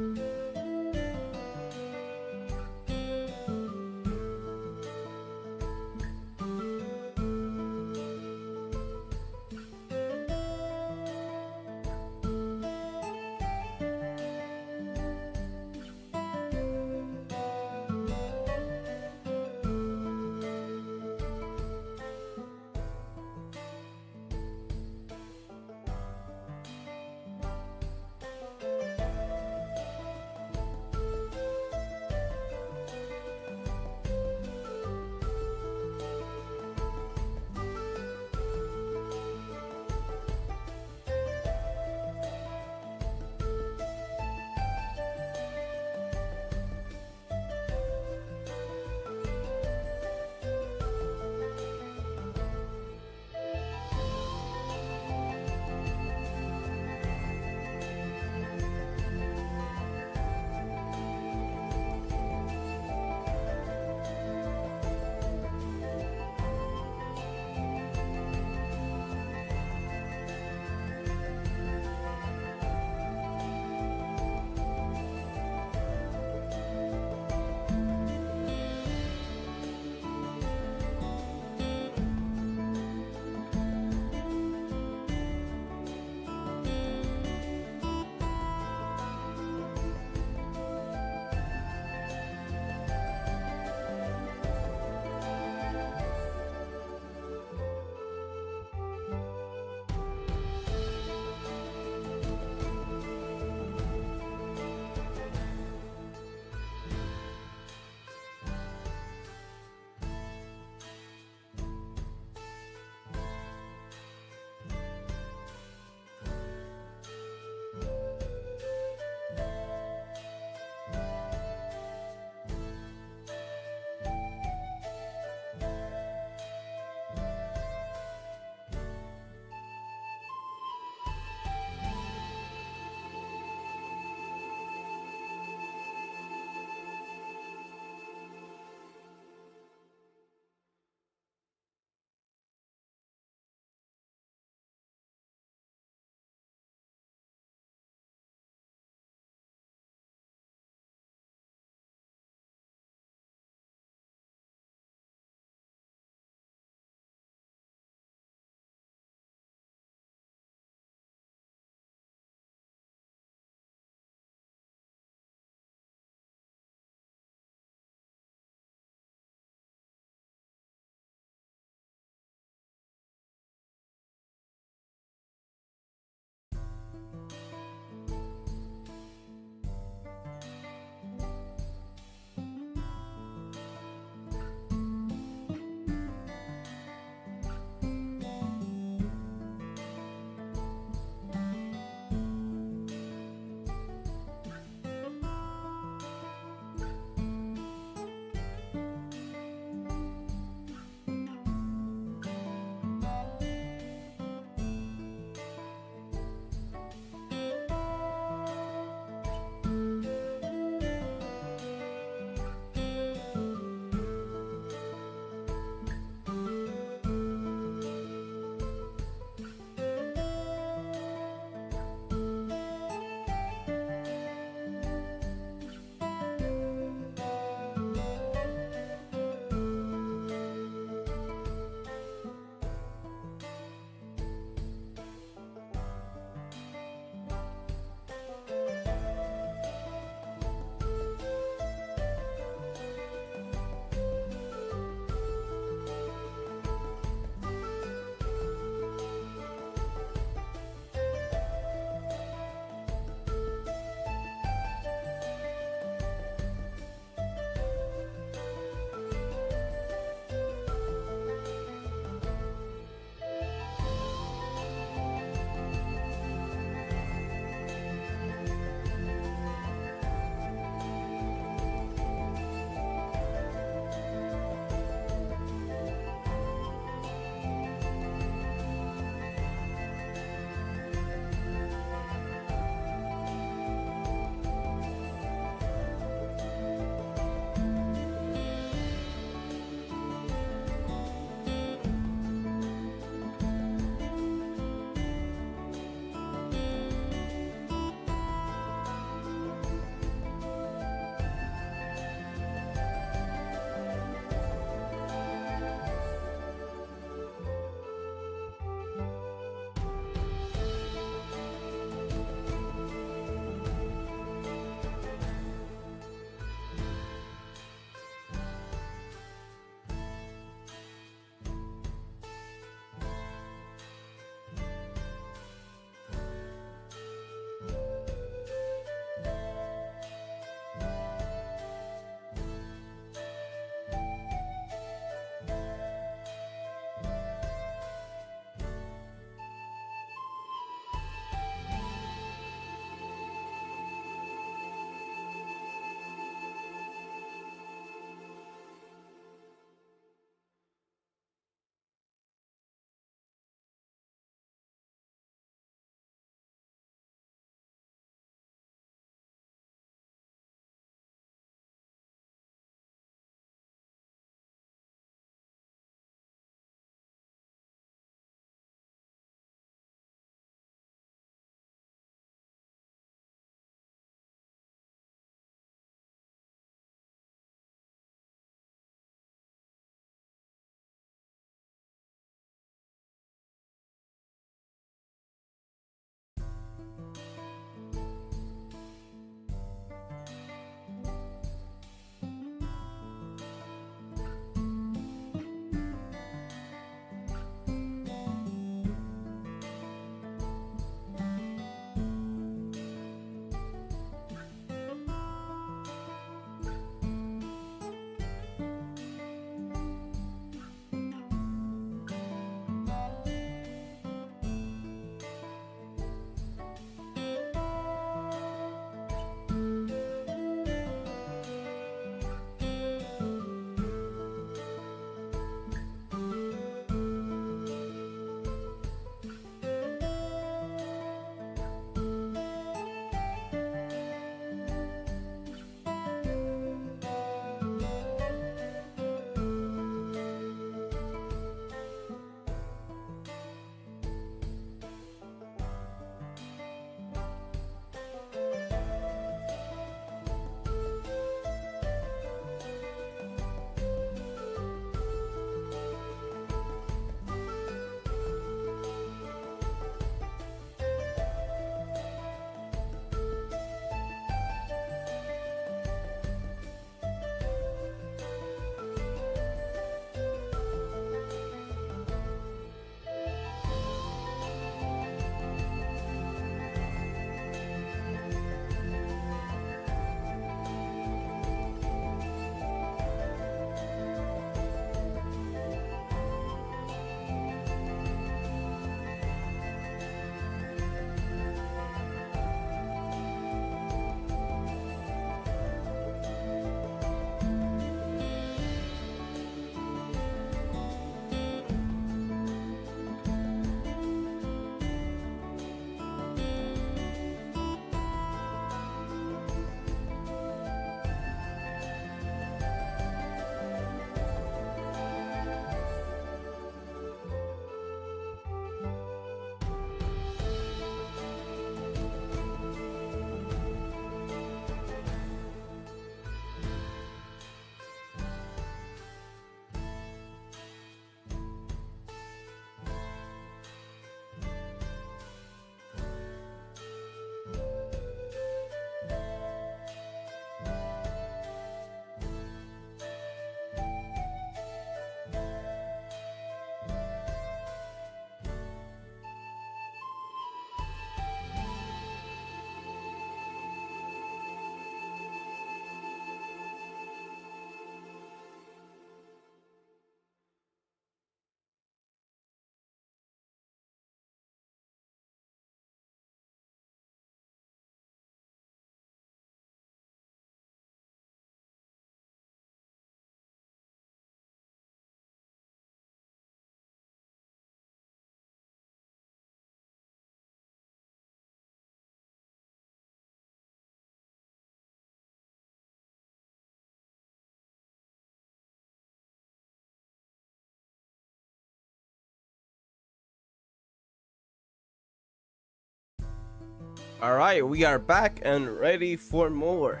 Alright, we are back and ready for more.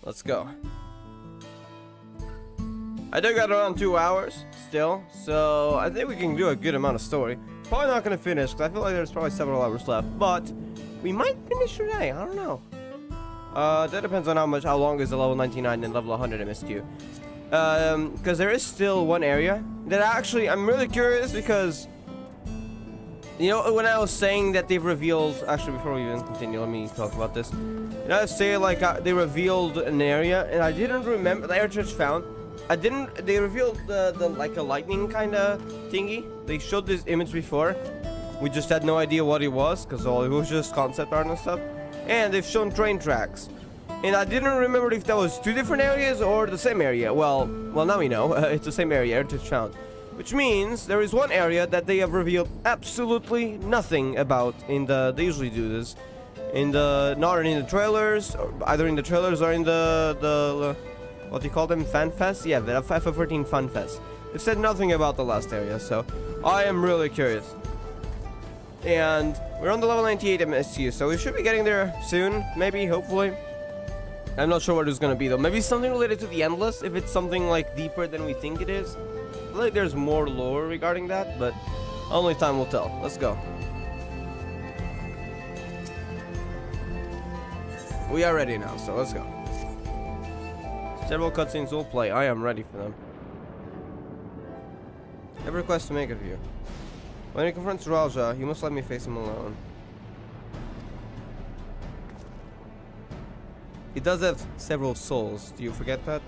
Let's go. I do got around 2 hours still, so I think we can do a good amount of story. Probably not gonna finish, because I feel like there's probably several hours left, but we might finish today, I don't know. That depends on how long is the level 99 and level 100 MSQ. Because there is still one area that actually, I'm really curious because, you know, when I was saying that they've revealed, actually before we even continue, let me talk about this. You know, I say like they revealed an area, and I didn't remember, the air church found, they revealed the like a lightning kind of thingy. They showed this image before. We just had no idea what it was, because it was just concept art and stuff. And they've shown train tracks. And I didn't remember if that was 2 different areas or the same area. Well, now we know. It's the same area, air church found. Which means there is one area that they have revealed absolutely nothing about in the, they usually do this, not in the trailers, or either in the trailers or in the what do you call them, fan fest? Yeah, the FF14 fan fest. They've said nothing about the last area, so I am really curious. And we're on the level 98 MSU, so we should be getting there soon, maybe, hopefully. I'm not sure what it's gonna be though. Maybe something related to the Endless, if it's something like deeper than we think it is. I feel like there's more lore regarding that, but only time will tell. Let's go. We are ready now, so let's go. Several cutscenes will play. I am ready for them. I have a request to make of you. When he confronts Raja, you must let me face him alone. He does have several souls. Do you forget that?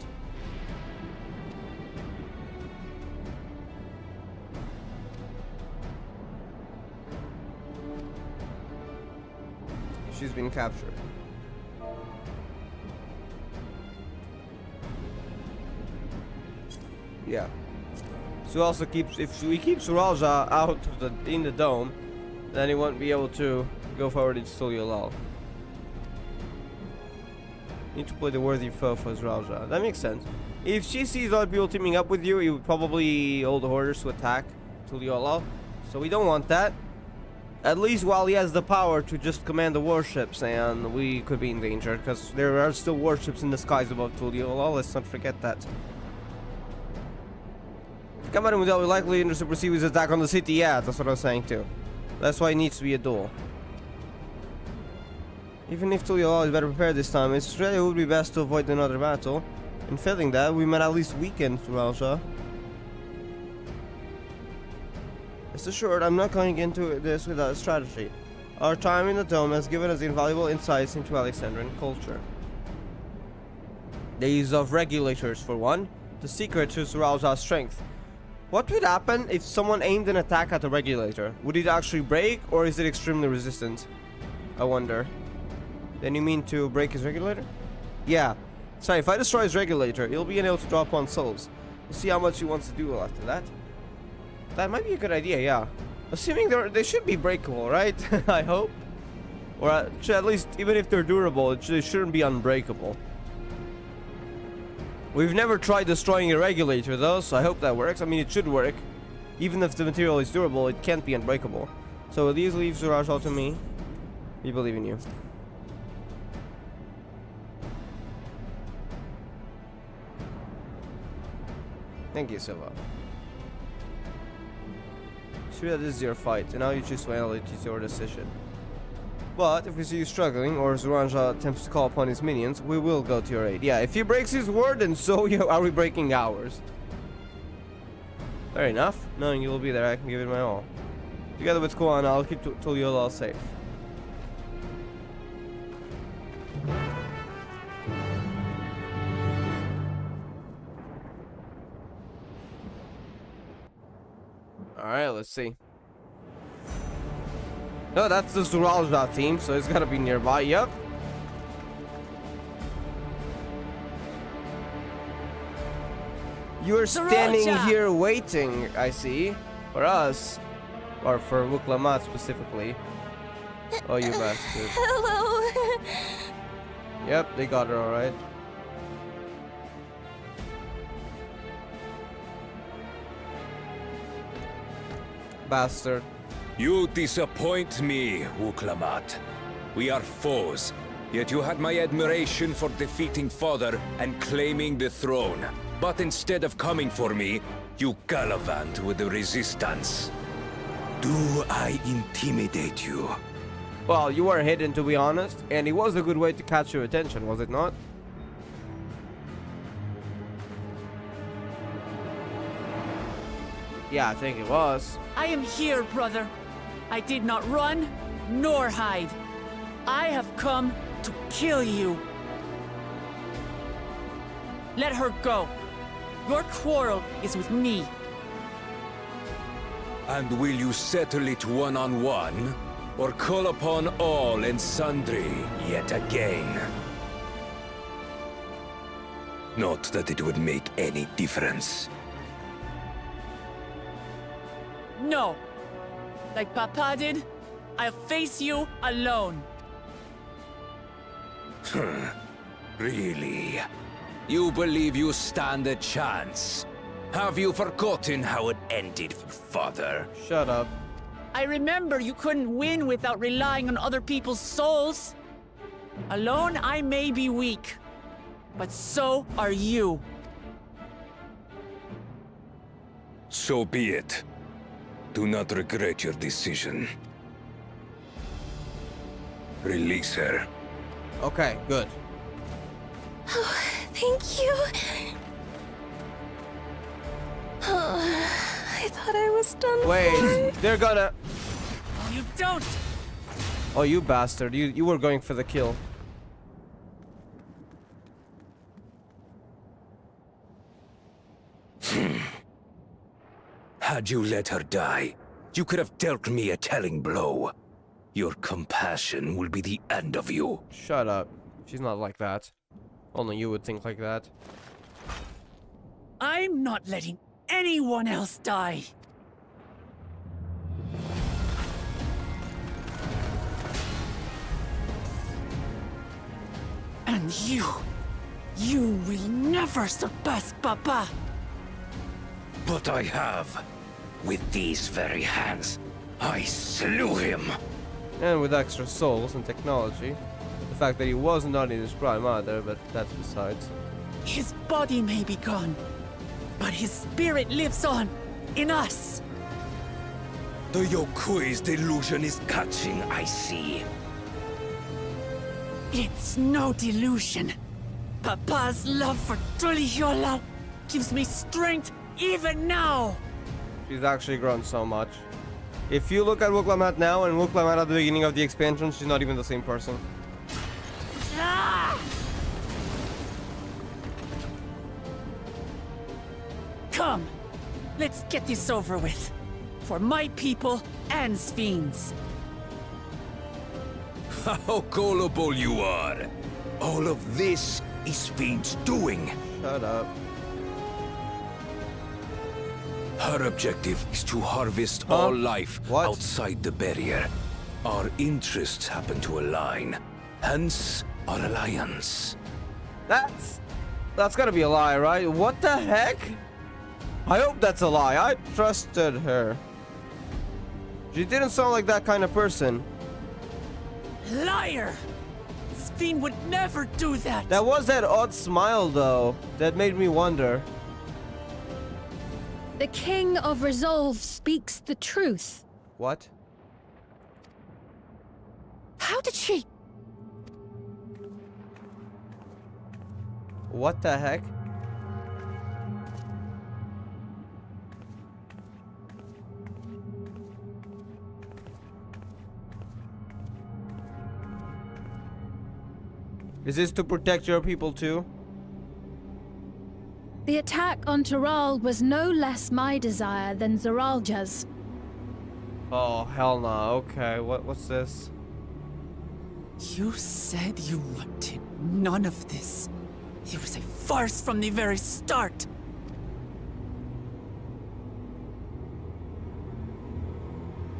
She's been captured. Yeah. So also keeps, if we keep Raja out of in the dome, then he won't be able to go forward and steal your love. Need to play the worthy foe for Raja. That makes sense. If she sees other people teaming up with you, you would probably hold the orders to attack Tuliolal. So we don't want that. At least while he has the power to just command the warships, and we could be in danger, because there are still warships in the skies above Tuliolal. Let's not forget that. Kamaran will be likely to supersede his attack on the city. Yeah, that's what I was saying too. That's why it needs to be a duel. Even if Tuliolal is better prepared this time, it really would be best to avoid another battle. And failing that, we might at least weaken Raja. Rest assured, I'm not going into this without a strategy. Our time in the dome has given us invaluable insights into Alexandrian culture. The use of regulators, for one, the secret to Raja's strength. What would happen if someone aimed an attack at the regulator? Would it actually break, or is it extremely resistant? I wonder. Then you mean to break his regulator? Yeah. Sorry, if I destroy his regulator, he'll be unable to draw upon souls. We'll see how much he wants to do after that. That might be a good idea, yeah. Assuming they should be breakable, right? I hope. Or at least, even if they're durable, they shouldn't be unbreakable. We've never tried destroying a regulator though, so I hope that works. I mean, it should work. Even if the material is durable, it can't be unbreakable. So these leave Suraj to me. We believe in you. Thank you, Silva. Sure that this is your fight, and now you choose to handle it, it's your decision. But if we see you struggling, or Zoranja attempts to call upon his minions, we will go to your aid. Yeah, if he breaks his word, then so are we breaking ours. Fair enough. Knowing you will be there, I can give it my all. Together with Kuan, I'll keep Tuliolal safe. Alright, let's see. No, that's the Zoralja team, so it's gotta be nearby. Yep. You're standing here waiting, I see. For us. Or for Wuklamat specifically. Oh, you bastard. Hello. Yep, they got her alright. Bastard. You disappoint me, Uklamat. We are foes, yet you had my admiration for defeating Father and claiming the throne. But instead of coming for me, you gallivant with the resistance. Do I intimidate you? Well, you were hidden, to be honest, and it was a good way to catch your attention, was it not? Yeah, I think it was. I am here, brother. I did not run, nor hide. I have come to kill you. Let her go. Your quarrel is with me. And will you settle it one-on-one, or call upon all and sundry yet again? Not that it would make any difference. No. Like Papa did, I'll face you alone. Really? You believe you stand a chance? Have you forgotten how it ended for Father? Shut up. I remember you couldn't win without relying on other people's souls. Alone, I may be weak, but so are you. So be it. Do not regret your decision. Release her. Okay, good. Oh, thank you. Oh, I thought I was done. Wait, they're gonna... Oh, you don't! Oh, you bastard. You were going for the kill. Had you let her die, you could have dealt me a telling blow. Your compassion will be the end of you. Shut up. She's not like that. Only you would think like that. I'm not letting anyone else die. And you will never surpass Papa. But I have. With these very hands, I slew him. And with extra souls and technology. The fact that he was not in his prime either, but that's besides. His body may be gone, but his spirit lives on in us. The Yokui's delusion is catching, I see. It's no delusion. Papa's love for Tulihiola gives me strength even now. She's actually grown so much. If you look at Wuklamat now and Wuklamat at the beginning of the expansion, she's not even the same person. Ah! Come, let's get this over with. For my people and Sphines. How gullible you are. All of this is Fiend's doing. Shut up. Her objective is to harvest all life What? outside the barrier. Our interests happen to align. Hence, our alliance. That's gotta be a lie, right? What the heck? I hope that's a lie. I trusted her. She didn't sound like that kind of person. Liar! Sphene would never do that! That was that odd smile, though, that made me wonder. The King of Resolve speaks the truth. What? How did she... What the heck? Is this to protect your people too? The attack on Taral was no less my desire than Zaralja's. Oh, hell no. Okay, what's this? You said you wanted none of this. It was a farce from the very start.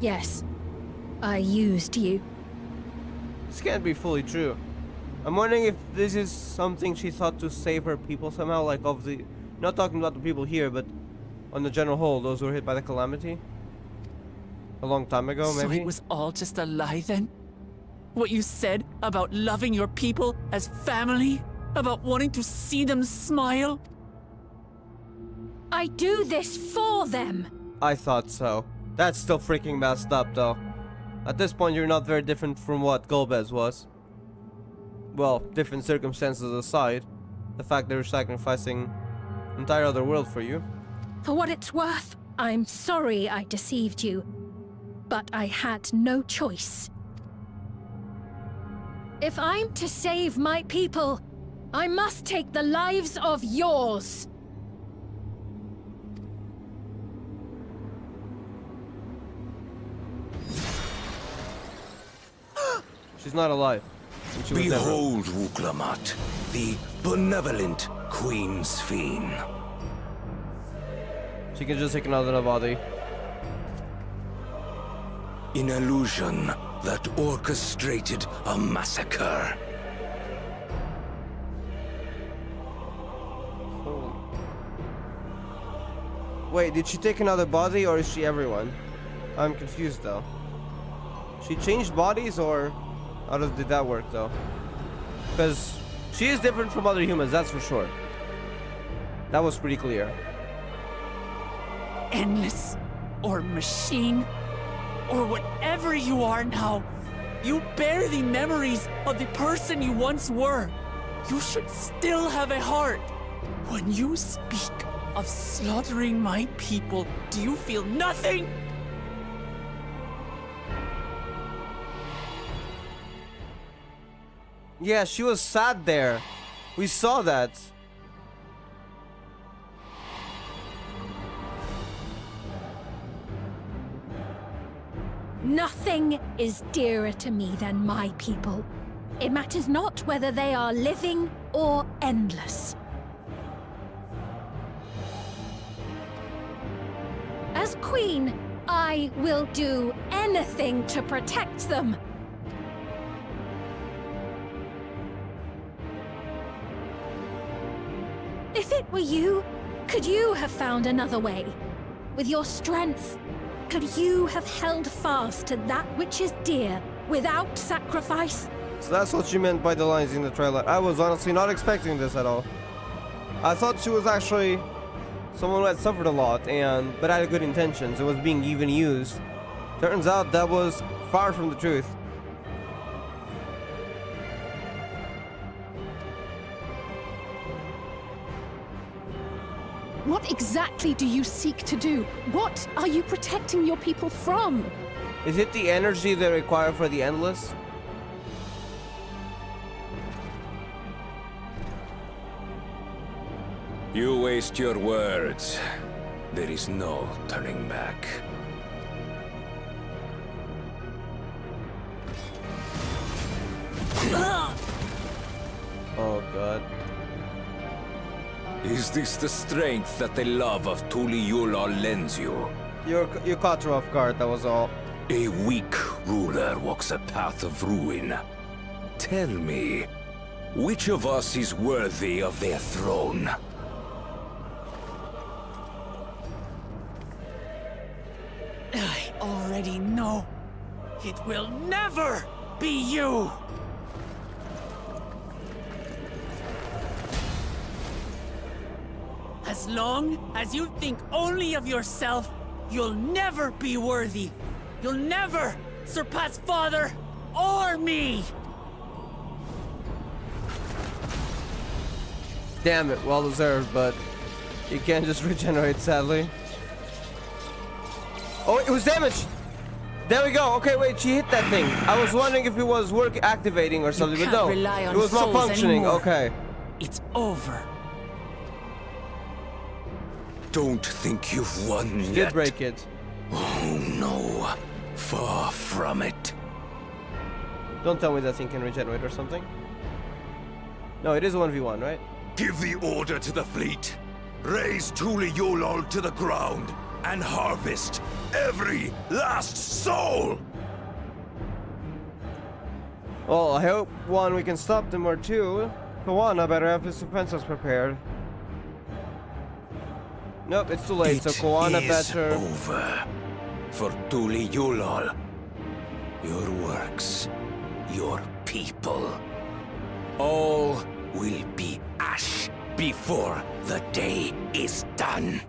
Yes, I used you. This can't be fully true. I'm wondering if this is something she thought to save her people somehow, like of the... Not talking about the people here, but on the general whole, those who were hit by the calamity. A long time ago, So maybe? it was all just a lie then? What you said about loving your people as family? About wanting to see them smile? I do this for them. I thought so. That's still freaking messed up, though. At this point, you're not very different from what Golbez was. Well, different circumstances aside, the fact they were sacrificing an entire other world for you. For what it's worth, I'm sorry I deceived you. But I had no choice. If I'm to save my people, I must take the lives of yours. She's not alive. And she was never. Behold, Wuklamat, the benevolent Queen's Fiend. She can just take another body. An illusion that orchestrated a massacre. Wait, did she take another body or is she everyone? I'm confused though. She changed bodies or how did that work though? Because she is different from other humans, that's for sure. That was pretty clear. Endless, or machine, or whatever you are now, you bear the memories of the person you once were. You should still have a heart. When you speak of slaughtering my people, do you feel nothing? Yeah, she was sad there. We saw that. Nothing is dearer to me than my people. It matters not whether they are living or endless. As queen, I will do anything to protect them. If it were you, could you have found another way? With your strength, could you have held fast to that which is dear without sacrifice? So that's what she meant by the lines in the trailer. I was honestly not expecting this at all. I thought she was actually someone who had suffered a lot but had good intentions and was being even used. Turns out that was far from the truth. What exactly do you seek to do? What are you protecting your people from? Is it the energy they require for the Endless? You waste your words. There is no turning back. Oh god. Is this the strength that the love of Tuliula lends you? You caught her off guard, that was all. A weak ruler walks a path of ruin. Tell me, which of us is worthy of their throne? I already know. It will never be you! As long as you think only of yourself, you'll never be worthy. You'll never surpass Father or me! Damn it, well deserved, but you can't just regenerate, sadly. Oh, it was damaged! There we go. Okay, wait, she hit that thing. I was wondering if it was activating or something, but no. Rely on It was souls malfunctioning. anymore. Okay. It's over. Don't think you've won She yet. did break it. Oh no, far from it. Don't tell me that thing can regenerate or something. No, it is a 1v1, right? Give the order to the fleet. Raise Tuliula to the ground and harvest every last soul! Well, I hope, one, we can stop them, or two, Kawana better have his defenses prepared. Nope, it's too late, so Kawana It is better... over. for Tuli Yulol. Your works, your people, all will be ash before the day is done.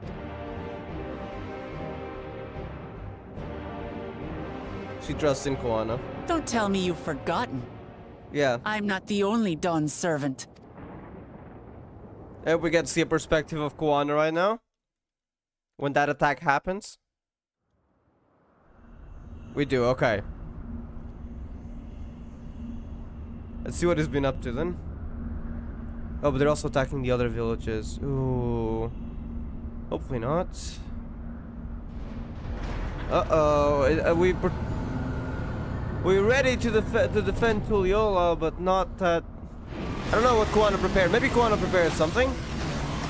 She trusts in Koana. Don't tell me you've forgotten. Yeah. I'm not the only Dawn's servant. And we get to see a perspective of Koana right now. When that attack happens. We do, okay. Let's see what he's been up to then. Oh, but they're also attacking the other villages. Ooh. Hopefully not. Uh-oh. We're ready to defend Tuliola, but not that... I don't know what Koana prepared. Maybe Koana prepared something?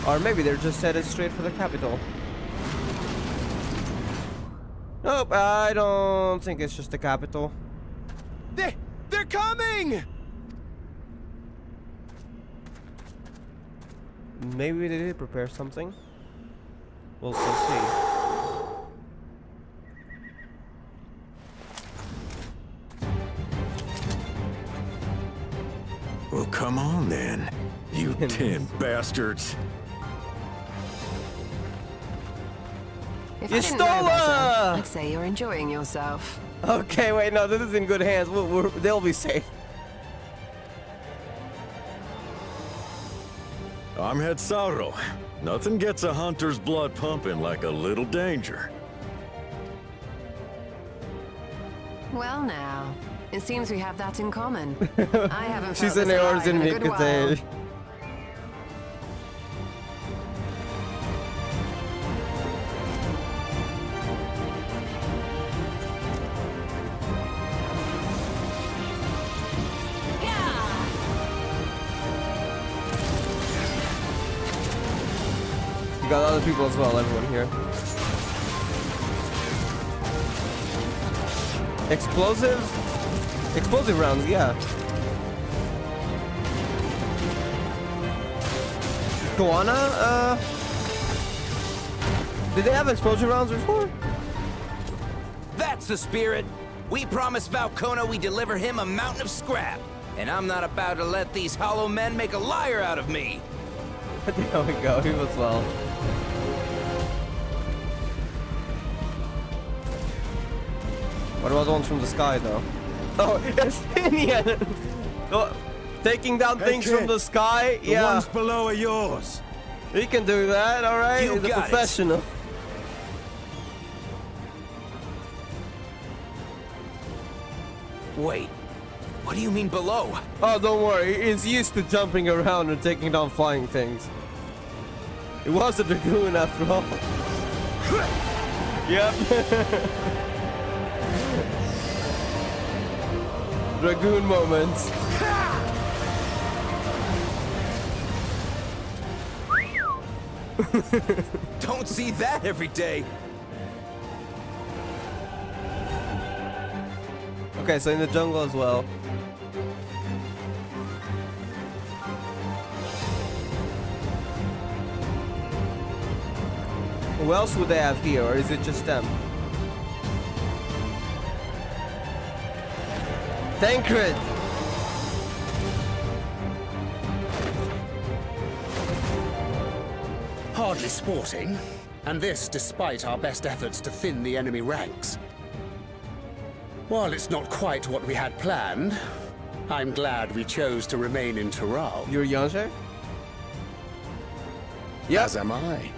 Or maybe they're just headed straight for the capital. Nope, I don't think it's just the capital. They're coming! Maybe they did prepare something. We'll still see. Well, come on then, you 10 bastards. If You I didn't know stole better, her! I'd say you're enjoying yourself. Okay, wait, no, this is in good hands. They'll be safe. I'm Head Sauro. Nothing gets a hunter's blood pumping like a little danger. Well now, it seems we have that in common. I haven't She's felt in this the alive in a good while. Mikate. You got other people as well, everyone here. Explosive rounds, yeah. Koana, did they have explosion rounds before? That's the spirit. We promised Valcona we deliver him a mountain of scrap. And I'm not about to let these hollow men make a liar out of me. There we go, he was well. What about the ones from the sky, though? Oh, Estinian! Oh, taking down things kid, from the sky? The Yeah. ones below are yours. He can do that, alright? You He's a got it. professional. Wait, what do you mean below? Oh, don't worry. He's used to jumping around and taking down flying things. It was a dragoon after all. Yep. Dragoon moments. Don't see that every day. Okay, so in the jungle as well. Who else would they have here, or is it just them? Tancred! Hardly sporting, and this despite our best efforts to thin the enemy ranks. While it's not quite what we had planned, I'm glad we chose to remain in Taral. You're Yangtze? As am I.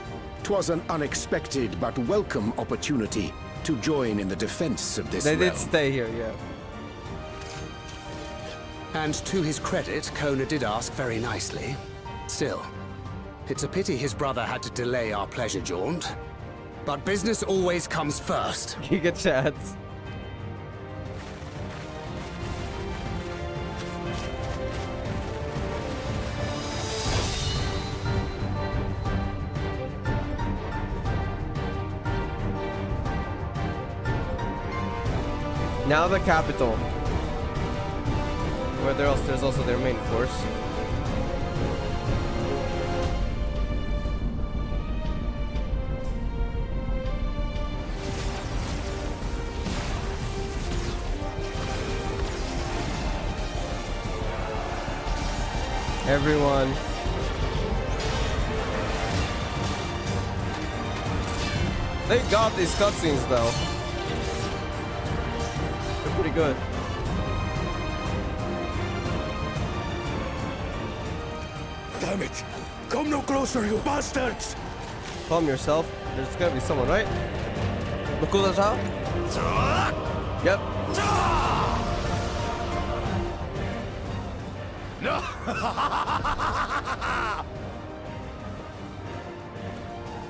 'Twas an unexpected but welcome opportunity to join in the defense of this They realm. did stay here, yeah. And to his credit, Kona did ask very nicely. Still, it's a pity his brother had to delay our pleasure jaunt. But business always comes first. You get chance. Now the capital. Where there's also their main force. Everyone. They got these cutscenes though. They're pretty good. Damn it! Come no closer, you bastards! Calm yourself. There's gotta be someone, right? Makuta-san? Yep. No!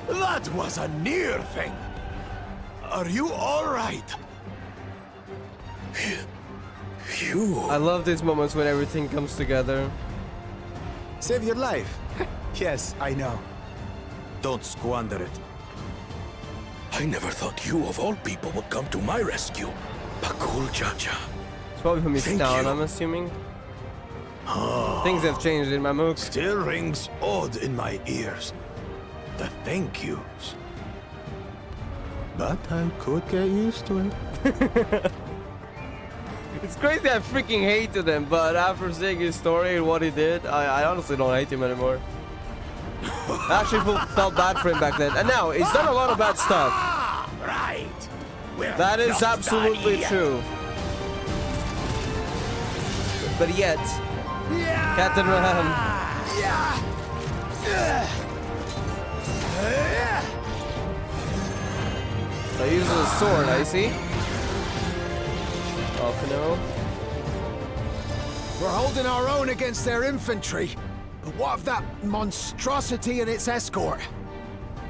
That was a near thing. Are you all right? You. I love these moments when everything comes together. Save your life. Yes, I know. Don't squander it. I never thought you, of all people, would come to my rescue. Pakul Chacha. It's probably from his town, I'm assuming. Things have changed in Mamuk. Still rings odd in my ears. The thank yous. But I could get used to it. It's crazy I freaking hated him, but after seeing his story and what he did, I honestly don't hate him anymore. I actually felt bad for him back then. And now, he's done a lot of bad stuff. Right. That is absolutely true. But yet, Captain Ram. So he uses a sword, I see. Oh, no. We're holding our own against their infantry. But what of that monstrosity and its escort?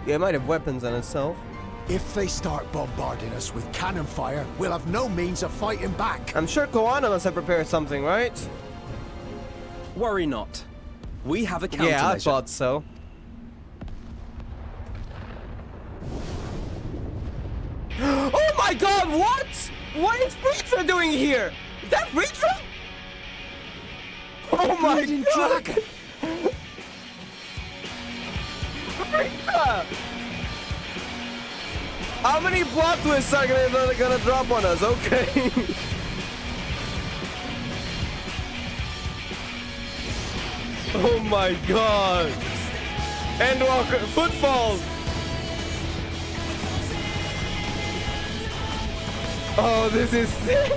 Yeah, it might have weapons on itself. If they start bombarding us with cannon fire, we'll have no means of fighting back. I'm sure Koana must have prepared something, right? Worry not. We have a countermeasure. Yeah, I thought so. Oh my god, what? What is Ritra doing here? Is that Ritra? Oh my god! Ritra! How many plot twists are gonna drop on us? Okay. Oh my god! Endwalker, footfalls! Oh, this is sick!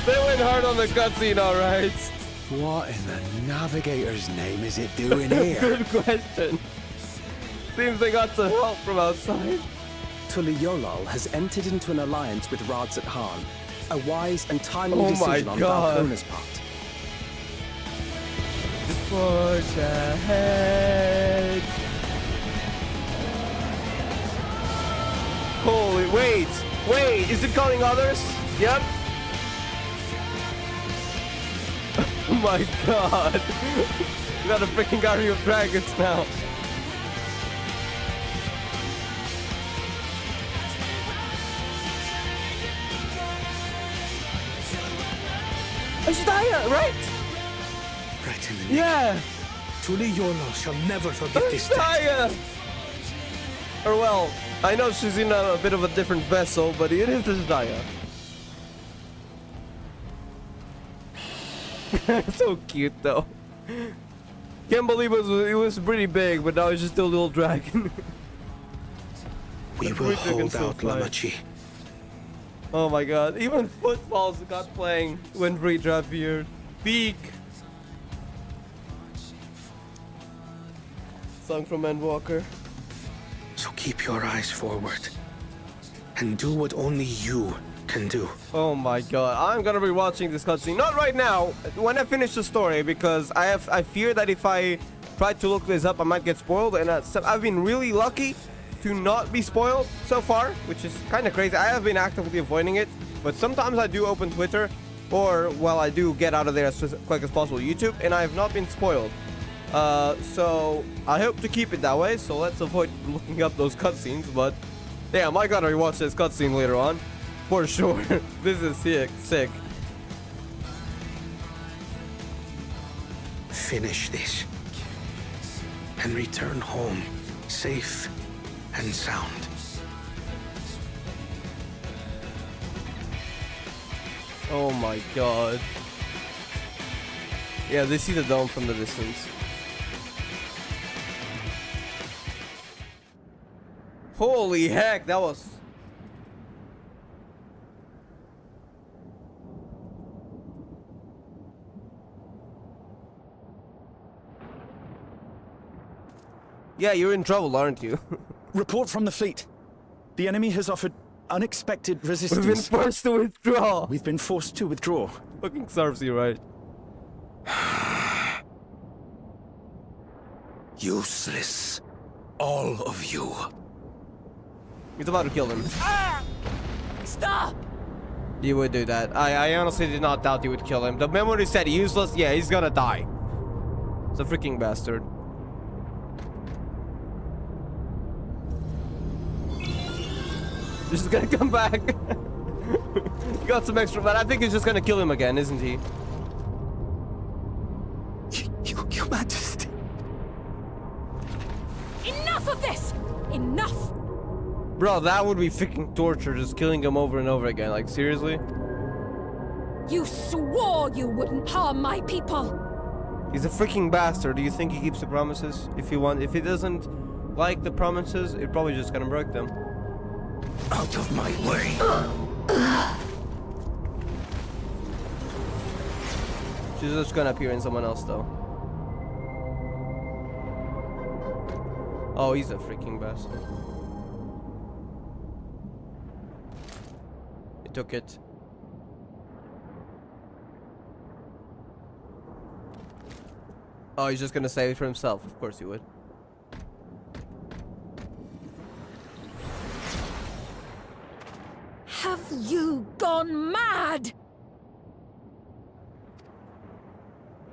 They went hard on the cutscene, alright. What in the navigator's name is it doing here? Good question. Seems they got some help from outside. Tuliolol has entered into an alliance with Rads at Han. A wise and timely Oh decision my on God. Valkona's part. Push ahead. Holy, wait, is it calling others? Yep. Oh my god. We got a freaking army of dragons now. Ashdaya, right? Right in the Yeah. Tuliolol shall never forget this day. Ashdaya! Or well, I know she's in a bit of a different vessel, but it is Ashdaya. So cute though. Can't believe it was pretty big, but now it's just a little dragon. We will hold out, Lamachi. Oh my god, even Footfalls got playing when Ritra appeared. Peak! Song from Endwalker. So keep your eyes forward. And do what only you can do. Oh my god, I'm gonna be watching this cutscene. Not right now, when I finish the story, because I fear that if I try to look this up, I might get spoiled. And I've been really lucky to not be spoiled so far, which is kind of crazy. I have been actively avoiding it, but sometimes I do open Twitter, or well, I do get out of there as quick as possible YouTube, and I have not been spoiled. So I hope to keep it that way. So let's avoid looking up those cutscenes. But damn, I gotta rewatch this cutscene later on, for sure. This is sick. Finish this. And return home, safe and sound. Oh my god. Yeah, they see the dome from the distance. Holy heck, that was... Yeah, you're in trouble, aren't you? Report from the fleet. The enemy has offered unexpected resistance. We've been forced to withdraw. We've been forced to withdraw. Fucking serves you right. Useless. All of you. He's about to kill him. Ah! Stop! You would do that. I honestly did not doubt you would kill him. The memory said useless. Yeah, he's gonna die. It's a freaking bastard. He's just gonna come back. He got some extra, but I think he's just gonna kill him again, isn't he? Your Majesty. Enough of this! Enough! Bro, that would be freaking torture, just killing him over and over again. Like, seriously? You swore you wouldn't harm my people! He's a freaking bastard. Do you think he keeps the promises? If he doesn't like the promises, it's probably just gonna break them. Out of my way. She's just gonna appear in someone else, though. Oh, he's a freaking bastard. He took it. Oh, he's just gonna save it for himself. Of course he would. Have you gone mad?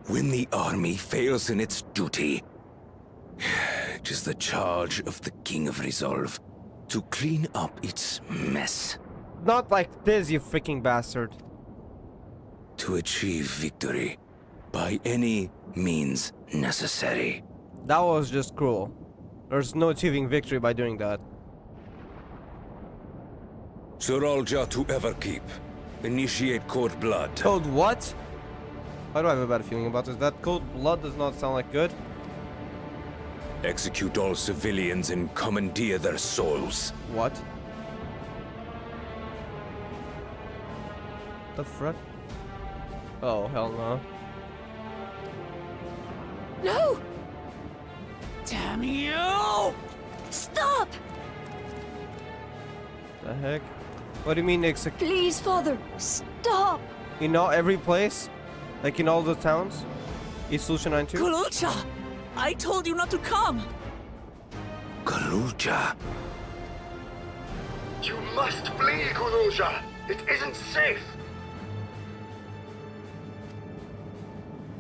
When the army fails in its duty, it is the charge of the King of Resolve to clean up its mess. Not like this, you freaking bastard. To achieve victory by any means necessary. That was just cruel. There's no achieving victory by doing that. Sorolja to Everkeep. Initiate Code Blood. Code what? Why do I have a bad feeling about this? That Code Blood does not sound like good. Execute all civilians and commandeer their souls. What? The frick? Oh, hell no. No! Damn you! Stop! The heck? What do you mean execute? Please, Father, stop! In every place? Like in all the towns? East Lucia 9-2? Kulucha! I told you not to come! Kaluja. You must flee, Kuruja! It isn't safe!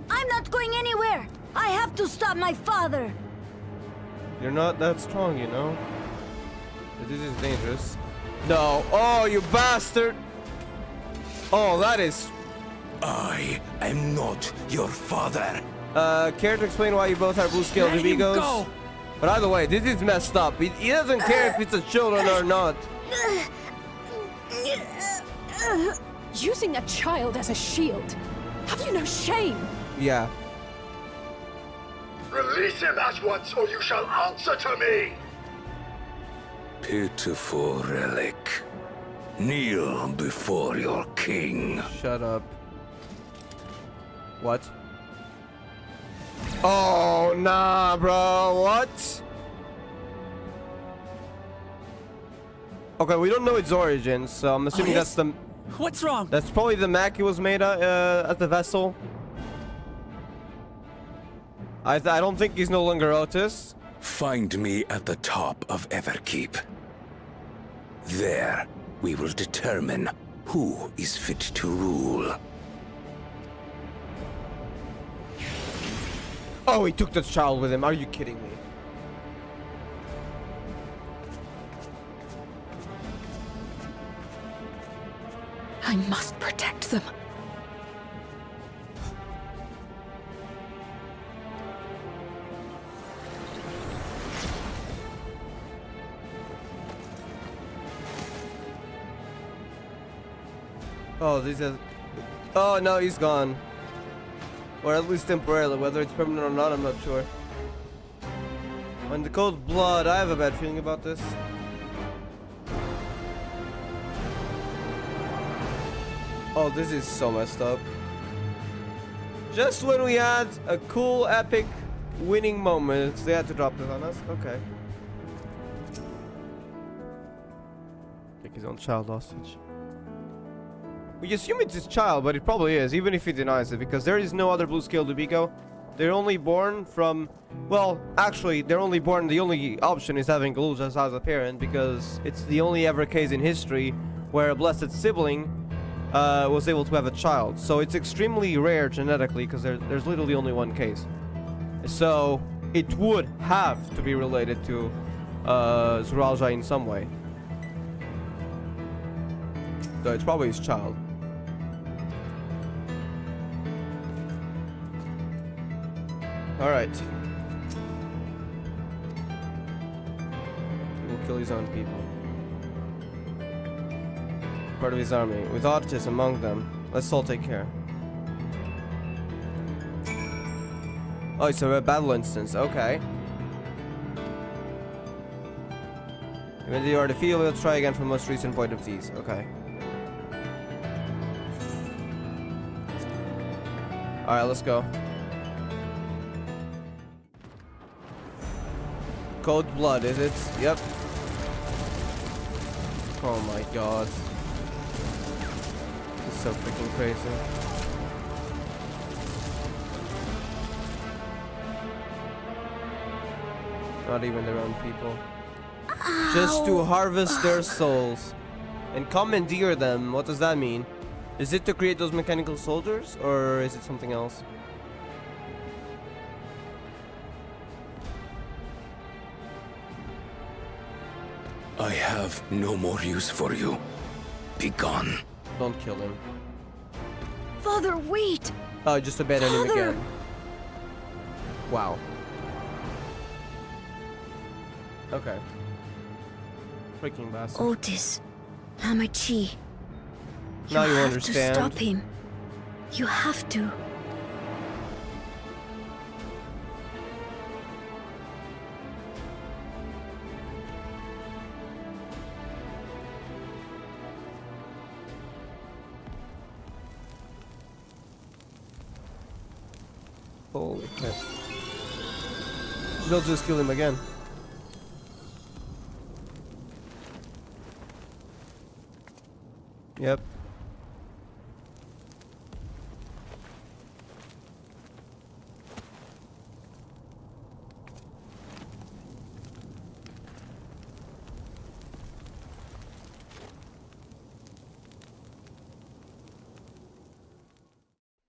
I'm not going anywhere! I have to stop my father! You're not that strong, you know? This is dangerous. No. Oh, you bastard! Oh, that is... I am not your father. Care to explain why you both are blue-scaled amigos? Go. But either way, this is messed up. He doesn't care if it's a children or not. Using a child as a shield. Have you no shame? Yeah. Release him at once, or you shall answer to me! Pitiful relic. Kneel before your king. Shut up. What? Oh, nah, bro. What? Okay, we don't know its origins, so I'm assuming that's the... What's wrong? That's probably the Mac it was made at the vessel. I don't think he's no longer Otis. Find me at the top of Everkeep. There, we will determine who is fit to rule. Oh, he took the child with him. Are you kidding me? I must protect them. Oh, this is... Oh, no, he's gone. Or at least temporarily. Whether it's permanent or not, I'm not sure. On the cold blood, I have a bad feeling about this. Oh, this is so messed up. Just when we had a cool, epic winning moment, they had to drop this on us. Okay. Take his own child hostage. We assume it's his child, but it probably is, even if he denies it, because there is no other blue scale to Biko. They're only born from... Well, actually, they're only born... The only option is having Galujas as a parent, because it's the only ever case in history where a blessed sibling was able to have a child. So it's extremely rare genetically, because there's literally only one case. So it would have to be related to Zuralja in some way. So it's probably his child. Alright. He will kill his own people. Part of his army. With Artis among them. Let's all take care. Oh, it's a battle instance. Okay. Even though you are defeated, we'll try again from most recent point of these. Okay. Alright, let's go. Cold blood, is it? Yep. Oh my god. This is so freaking crazy. Not even their own people. Ow. Just to harvest their souls. And commandeer them. What does that mean? Is it to create those mechanical soldiers? Or is it something else? I have no more use for you. Be gone. Don't kill him. Father, wait! Oh, just abandon him again. Wow. Okay. Freaking bastard. Otis, Hamachi. Now you have understand. To stop him. You have to. Holy crap. They'll just kill him again. Yep.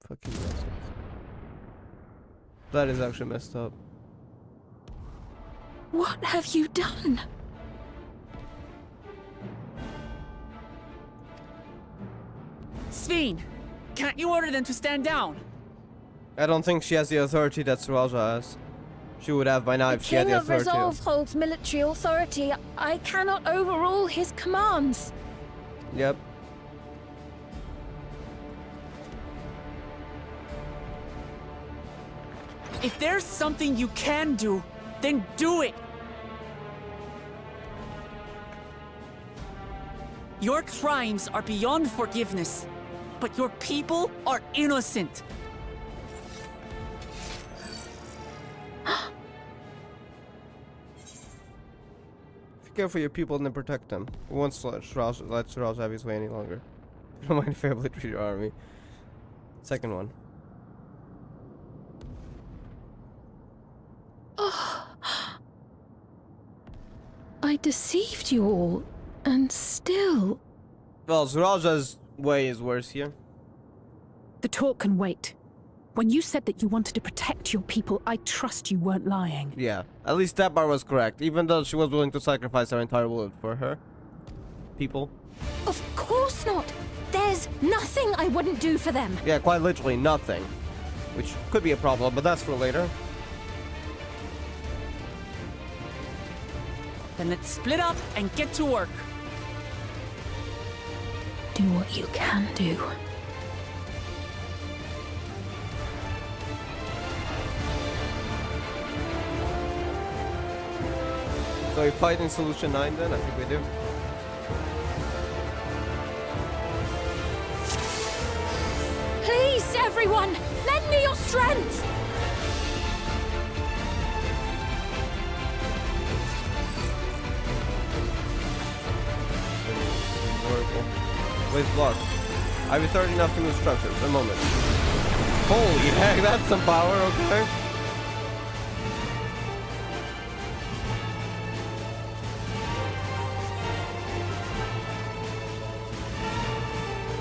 Fucking bastards. That is actually messed up. What have you done? Sveen, can't you order them to stand down? I don't think she has the authority that Zuralja has. She would have by now if she had the King of authority. Resolve holds military authority. I cannot overrule his commands. Yep. If there's something you can do, then do it! Your crimes are beyond forgiveness, but your people are innocent. Care for your people and then protect them. We won't let Zuralja have his way any longer. I don't mind if I able to treat your army. Second one. I deceived you all, and still... Well, Zuralja's way is worse here. The talk can wait. When you said that you wanted to protect your people, I trust you weren't lying. Yeah, at least that part was correct, even though she was willing to sacrifice her entire world for her people. Of course not! There's nothing I wouldn't do for them! Yeah, quite literally nothing. Which could be a problem, but that's for later. Then let's split up and get to work. Do what you can do. So we fight in Solution 9 then? I think we do. Please, everyone, lend me your strength! Waves blocked. I've authority enough to move structures. A moment. Holy heck, that's some power, okay?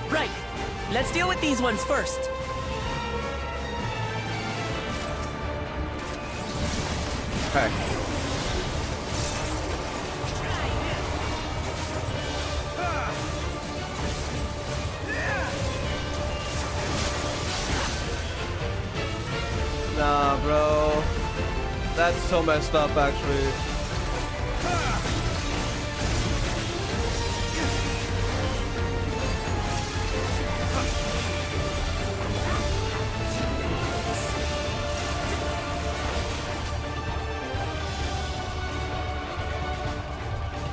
Right. Let's deal with these ones first. Okay. Nah, bro. That's so messed up, actually.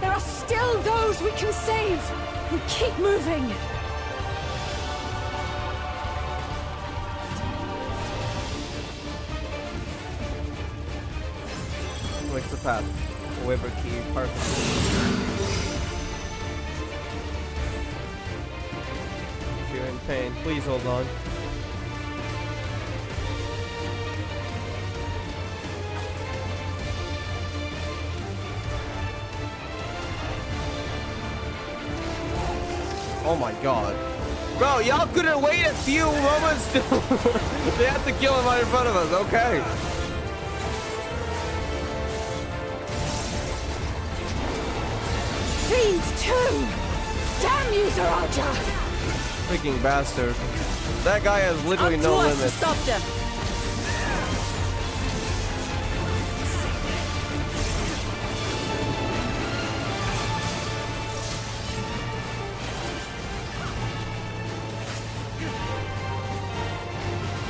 There are still those we can save! We keep moving! What's the path? Weber key, park. If you're in pain, please hold on. Oh my god. Bro, y'all couldn't wait a few moments to... They had to kill him right in front of us, okay. Fiends too! Damn you, Zaraja! Freaking bastard. That guy has literally no Up to us limit. to stop them.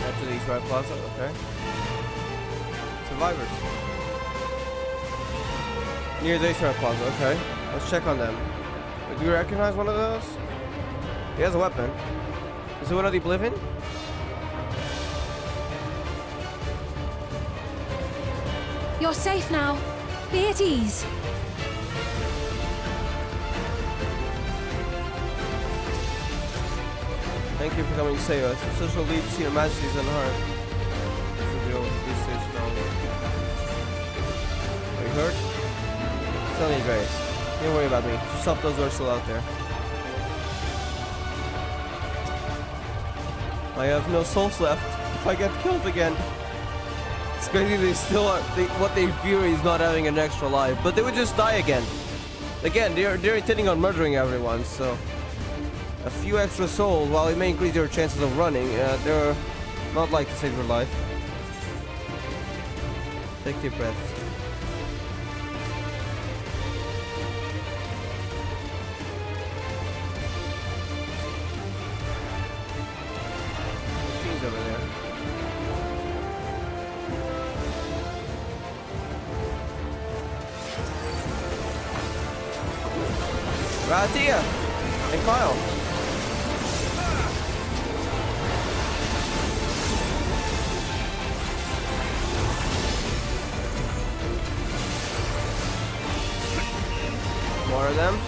After the East Right Plaza, okay. Survivors. Near the East Right Plaza, okay. Let's check on them. Do you recognize one of those? He has a weapon. Is it one of the Oblivion? You're safe now. Be at ease. Thank you for coming to save us. The social lead to see your majesties and heart. Are you hurt? Tell me, Grace. Don't worry about me. Just stop those who are still out there. I have no souls left. If I get killed again. It's crazy they still are. What they fear is not having an extra life. But they would just die again. Again, they're intending on murdering everyone, so... A few extra souls, while it may increase your chances of running, they're not like to save your life. Take deep breaths. Machines over there. Ratia and Kyle. More of them.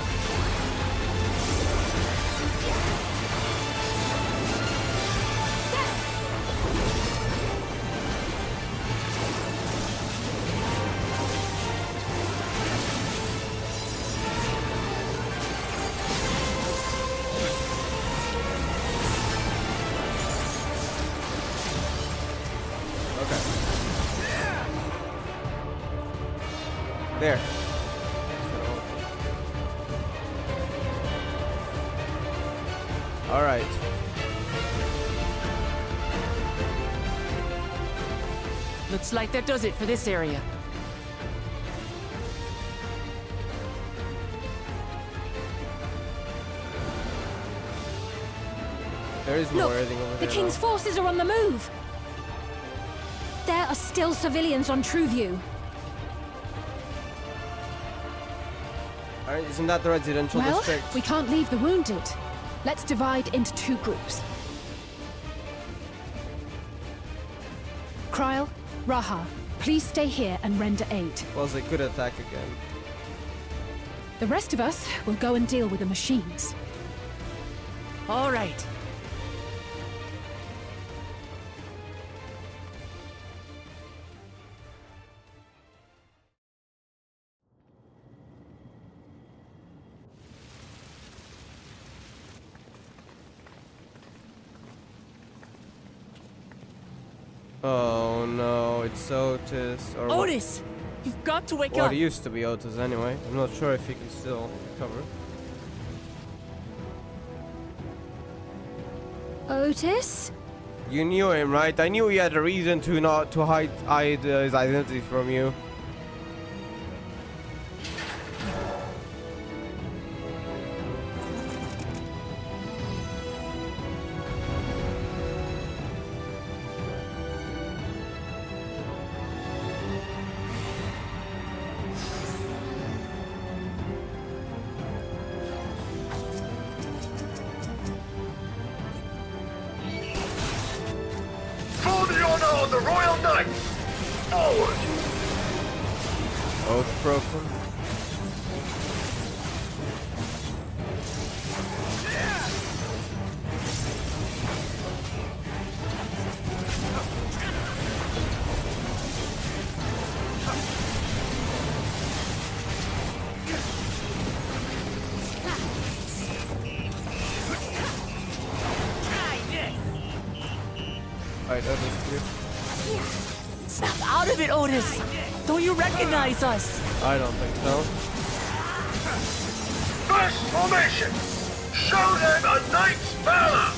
Okay. There. All right. Looks like that does it for this area. There is more everything over The there. King's forces are on the move. There are still civilians on Trueview. Isn't that the residential Well, district? we can't leave the wounded. Let's divide into 2 groups. Kryl, Raha, please stay here and render aid. Well, they could attack again. The rest of us will go and deal with the machines. All right. Oh no, it's Otis. Or Otis! You've got to wake well, up! it used to be Otis anyway. I'm not sure if he can still recover. Otis? You knew him, right? I knew he had a reason to not to hide his identity from you. For the honor of the Royal Knight! Forward! Oath broken. Alright, Otis here. Snap out of it, Otis! Don't you recognize us? I don't think so. First formation! Show them a knight's valor!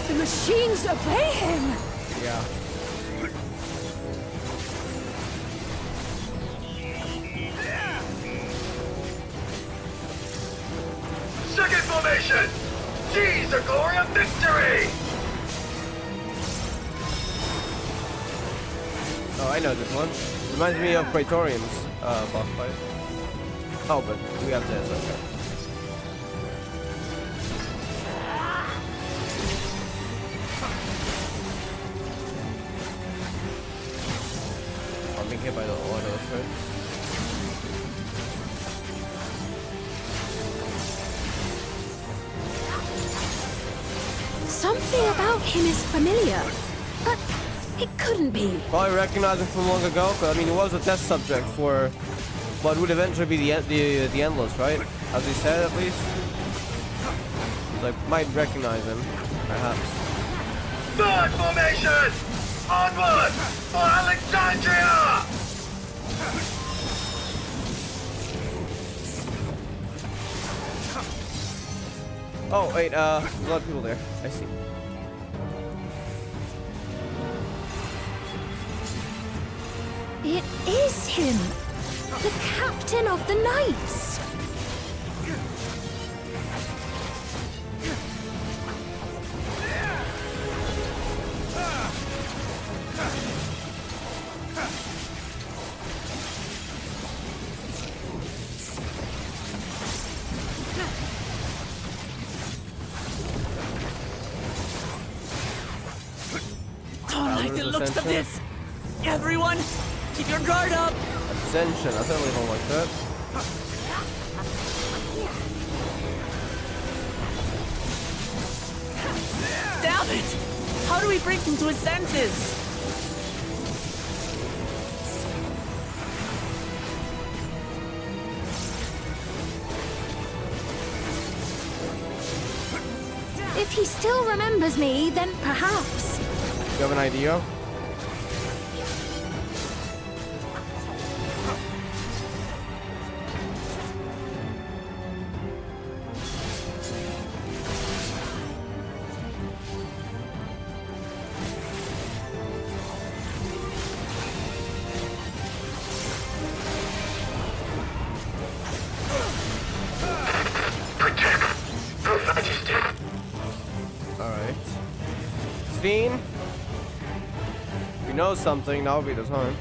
The machines obey him! Yeah. Second formation! Seize the glory of victory! Oh, I know this one. Reminds me of Praetorium's boss fight. Oh, but we have this, okay. I'm being hit by the autos, right? Something about him is familiar, but it couldn't be. Probably recognized him from long ago, 'cause, I mean, he was a test subject for what would eventually be the Endless, right? As he said, at least. Like, might recognize him, perhaps. Third formation! Onward for Alexandria! Oh, wait, a lot of people there. I see. It is him! The captain of the knights! Don't like the looks of this! Everyone, keep your guard up! Ascension, I certainly don't like that. Damn it! How do we bring him to his senses? If he still remembers me, then perhaps. You have an idea? Fiend. If you know something, that'll be the time.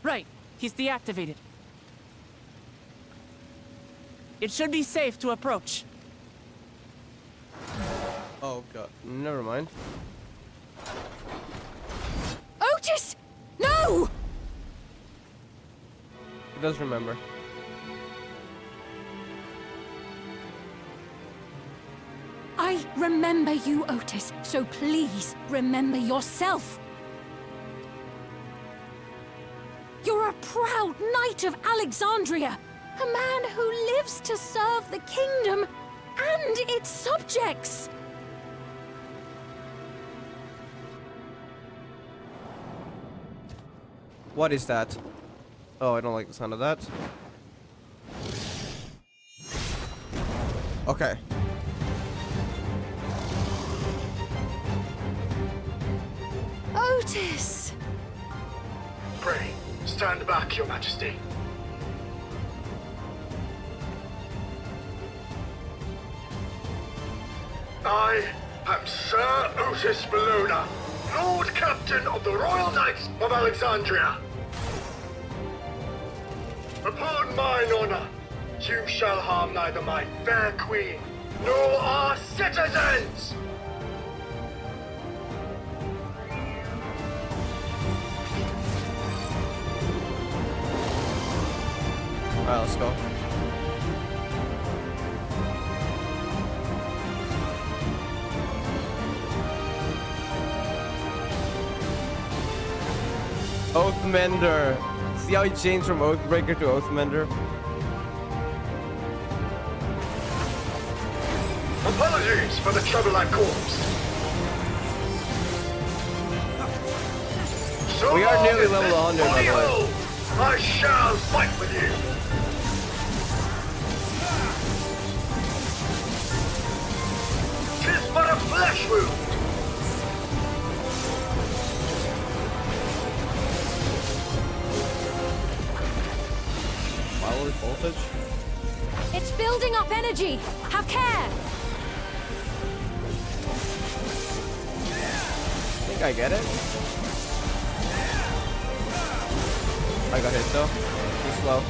Right, he's deactivated. It should be safe to approach. Oh god, never mind. Otis! No! He does remember. I remember you, Otis, so please remember yourself. You're a proud knight of Alexandria, a man who lives to serve the kingdom and its subjects. What is that? Oh, I don't like the sound of that. Okay. Otis! Pray, stand back, Your Majesty. I am Sir Otis Bologna, Lord Captain of the Royal Knights of Alexandria. Upon mine honor, you shall harm neither my fair queen nor our citizens! Alright, let's go. Oathmender. See how he changed from Oathbreaker to Oathmender? Apologies for the trouble I caused. So We are long nearly as level this 100, by body the way. holds, I shall fight with you. Tis but a flesh wound. Mild voltage? It's building up energy! Have care! I think I get it. I got hit though. Too slow.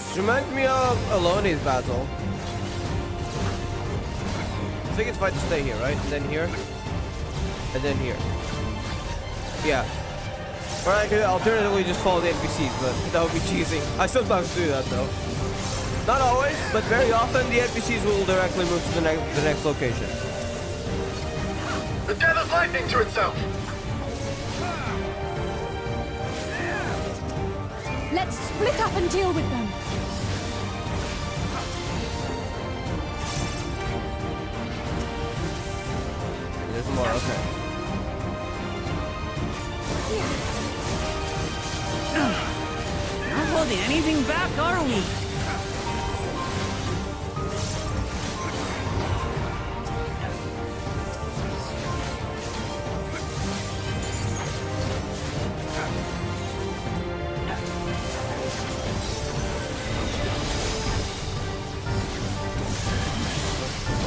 It reminds me of Alone's battle. I think it's fine to stay here, right? And then here. And then here. Yeah. Or I could alternatively just follow the NPCs, but that would be cheesy. I sometimes do that though. Not always, but very often the NPCs will directly move to the next location. The devil's lightning to itself. Let's split up and deal with them. There's more, okay. Not holding anything back, are we?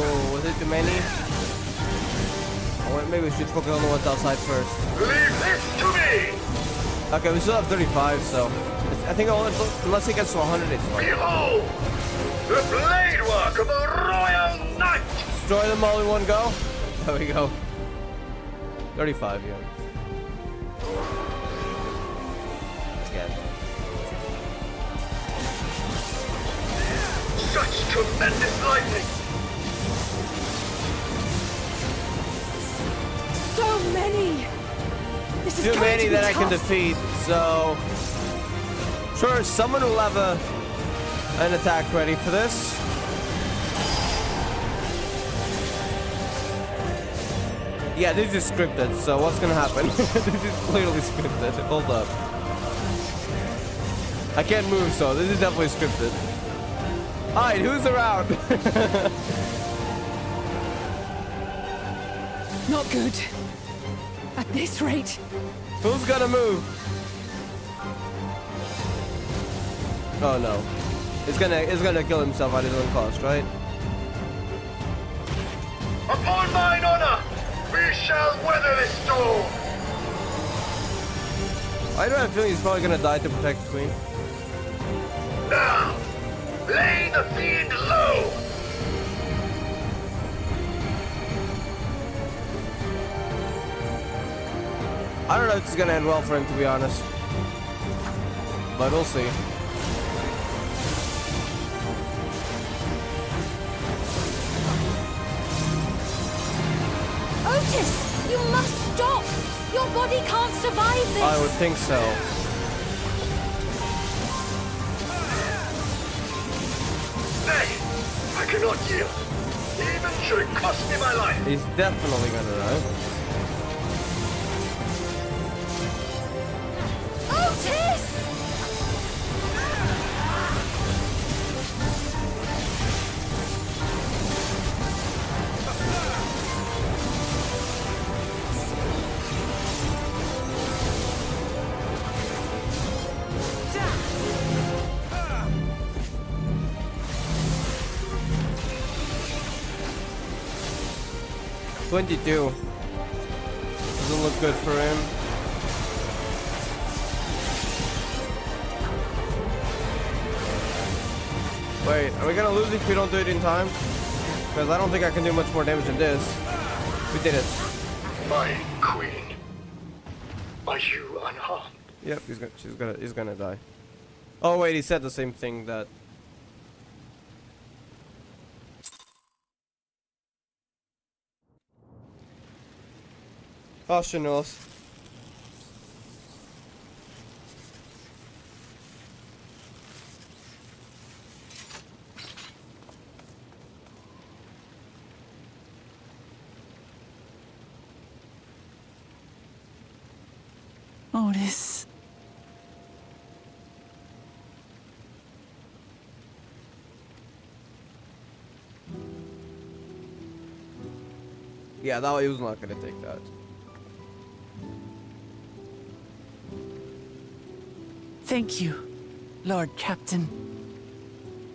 Oh, was it too many? Oh, maybe we should focus on the ones outside first. Leave this to me! Okay, we still have 35, so I think unless it gets to 100, it's fine. Behold! The blade work of a royal knight! Destroy them all in one go. There we go. 35, yeah. Again. Such tremendous lightning! so many. This is Too going many to be that I can tough. defeat, so... Sure, someone will have an attack ready for this. Yeah, this is scripted, so what's gonna happen? This is clearly scripted. Hold up. I can't move, so this is definitely scripted. Alright, who's around? Not good. At this rate. Who's gonna move? Oh no. It's gonna kill himself at his own cost, right? Upon mine honor, we shall weather this storm. Why do I have a feeling he's probably gonna die to protect the queen? Now, lay the fiend low. I don't know if it's gonna end well for him, to be honest. But we'll see. Otis, you must stop! Your body can't survive this! I would think so. Nay, I cannot yield. Even should it cost me my life. He's definitely gonna die. Otis! $22. Doesn't look good for him. Wait, are we gonna lose if we don't do it in time? Because I don't think I can do much more damage than this. We did it. My queen, are you unharmed? Yep, he's gonna die. Oh wait, he said the same thing that. Oh, she knows. Otis. Yeah, that he was not gonna take that. Thank you, Lord Captain,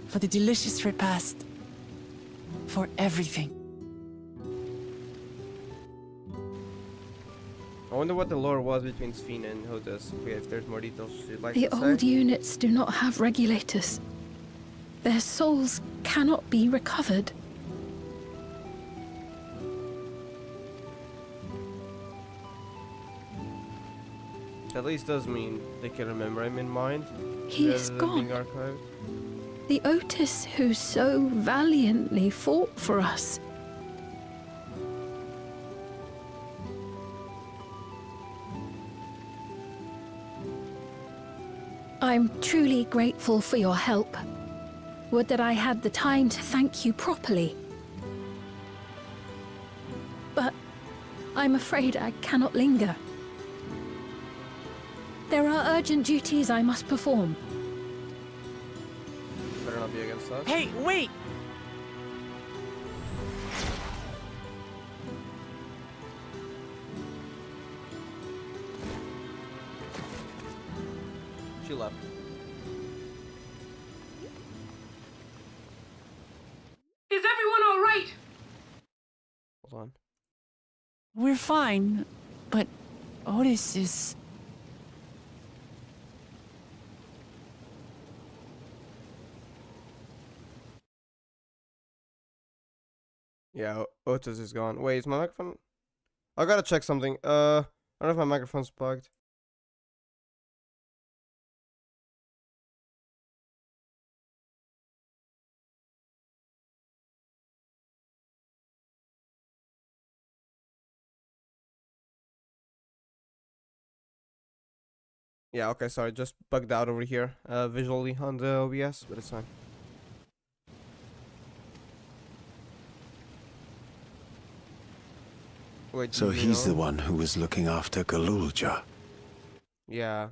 for the delicious repast, for everything. I wonder what the lore was between Sphene and Hotus. If there's more details you'd like The to old say. units do not have regulators. Their souls cannot be recovered. At least does mean they can remember him in mind. He rather is than gone. being archived. The Otis who so valiantly fought for us. I'm truly grateful for your help. Would that I had the time to thank you properly. But I'm afraid I cannot linger. There are urgent duties I must perform. Better not be against us. Hey, wait! She left. Is everyone all right? Hold on. We're fine, but Otis is... Yeah, Otis is gone. Wait, is my microphone? I gotta check something. I don't know if my microphone's plugged. Yeah, okay, sorry, just bugged out over here, visually on the OBS, but it's fine. Wait, So you he's know? the one who was looking after Galulja. Yeah.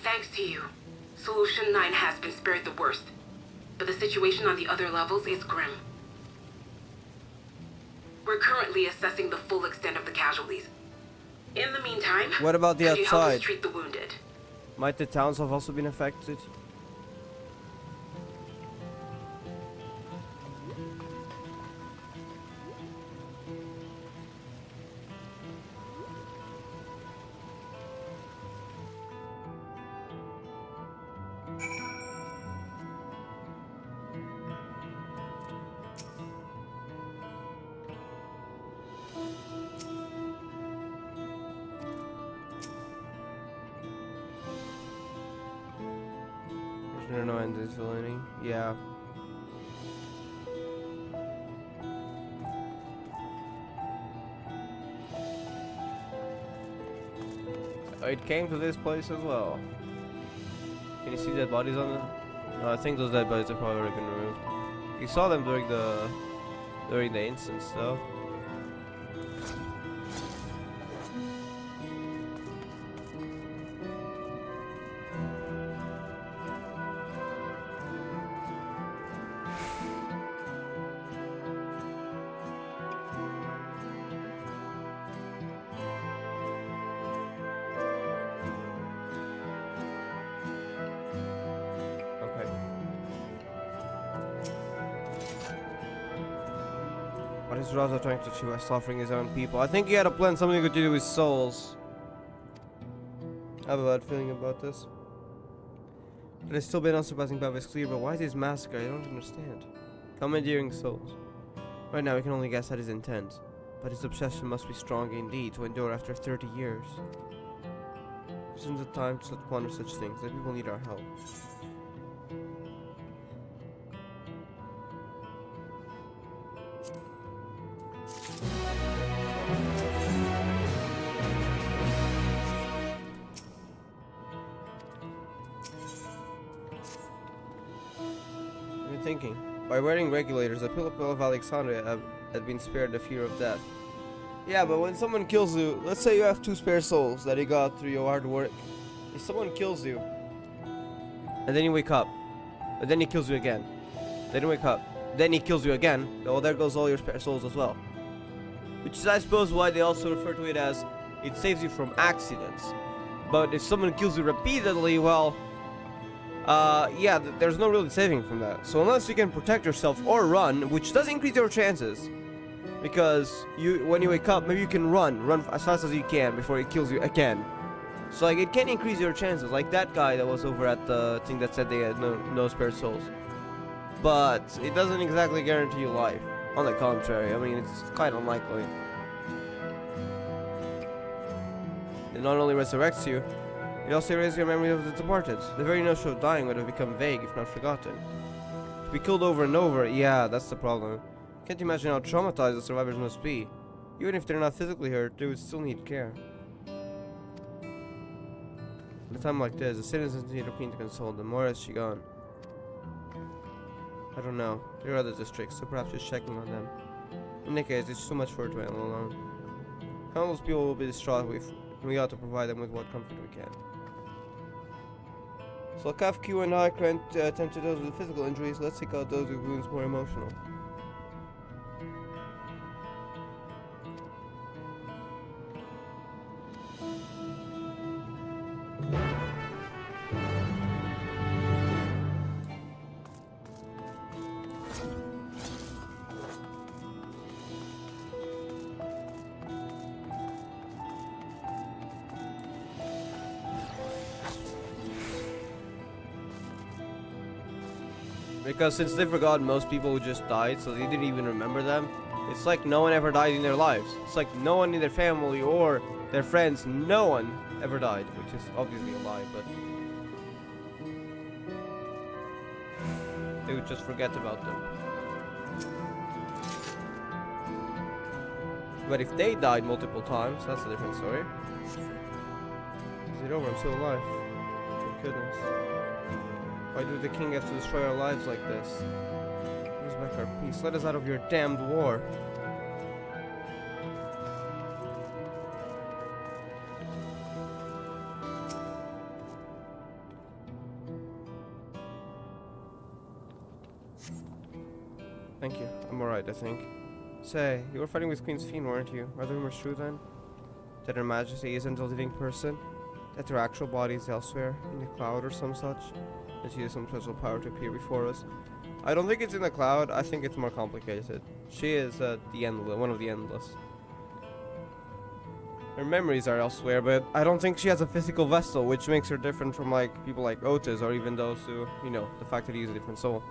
Thanks to you, Solution 9 has been spared the worst, but the situation on the other levels is grim. We're currently assessing the full extent of the casualties. In the meantime, What about the could you help us outside? treat the wounded? Might the towns have also been affected? There's no end to this villainy. Yeah. It came to this place as well. Can you see dead bodies on the... No, I think those dead bodies have probably already been removed. You saw them during the instance though. What is Raza trying to achieve by suffering his own people? I think he had a plan, something to do with souls. I have a bad feeling about this. But it's still been unsurpassing power is clear, but why this massacre? I don't understand. Commandeering souls. Right now we can only guess at his intent. But his obsession must be strong indeed to endure after 30 years. Isn't the time to ponder such things? The people need our help. Thinking. By wearing regulators, the people of Alexandria had been spared the fear of death. Yeah, but when someone kills you, let's say you have 2 spare souls that you got through your hard work. If someone kills you, and then you wake up, and then he kills you again, then you wake up, then he kills you again, well, there goes all your spare souls as well. Which is, I suppose, why they also refer to it as it saves you from accidents. But if someone kills you repeatedly, well, yeah, there's no really saving from that. So unless you can protect yourself or run, which does increase your chances, because when you wake up, maybe you can run as fast as you can before it kills you again. So like it can increase your chances, like that guy that was over at the thing that said they had no spare souls. But it doesn't exactly guarantee you life. On the contrary, I mean it's quite unlikely. It not only resurrects you, it also erases your memory of the departed. The very notion of dying would have become vague if not forgotten. To be killed over and over, yeah, that's the problem. Can't imagine how traumatized the survivors must be. Even if they're not physically hurt, they would still need care. At a time like this, the citizens need a queen to console them. Where has she gone? I don't know. There are other districts, so perhaps just checking on them. In any case, it's too much for her to handle alone. Countless people will be distraught if we ought to provide them with what comfort we can. So Kafku and I can attend to those with physical injuries. Let's take out those with wounds more emotional. Because since they forgot most people who just died, so they didn't even remember them, it's like no one ever died in their lives. It's like no one in their family or their friends, no one ever died, which is obviously a lie, but they would just forget about them. But if they died multiple times, that's a different story. it over? I'm still alive. Thank goodness. Why do the king have to destroy our lives like this? Give us back our peace. Let us out of your damned war. Thank you. I'm alright, I think. Say, you were fighting with Queen's Fiend, weren't you? Are the rumors true then? That Her Majesty isn't a living person? That her actual body is elsewhere, in the cloud or some such? That she has some special power to appear before us? I don't think it's in the cloud, I think it's more complicated. She is one of the Endless. Her memories are elsewhere, but I don't think she has a physical vessel, which makes her different from like people like Otis, or even those who, you know, the fact that he is a different soul.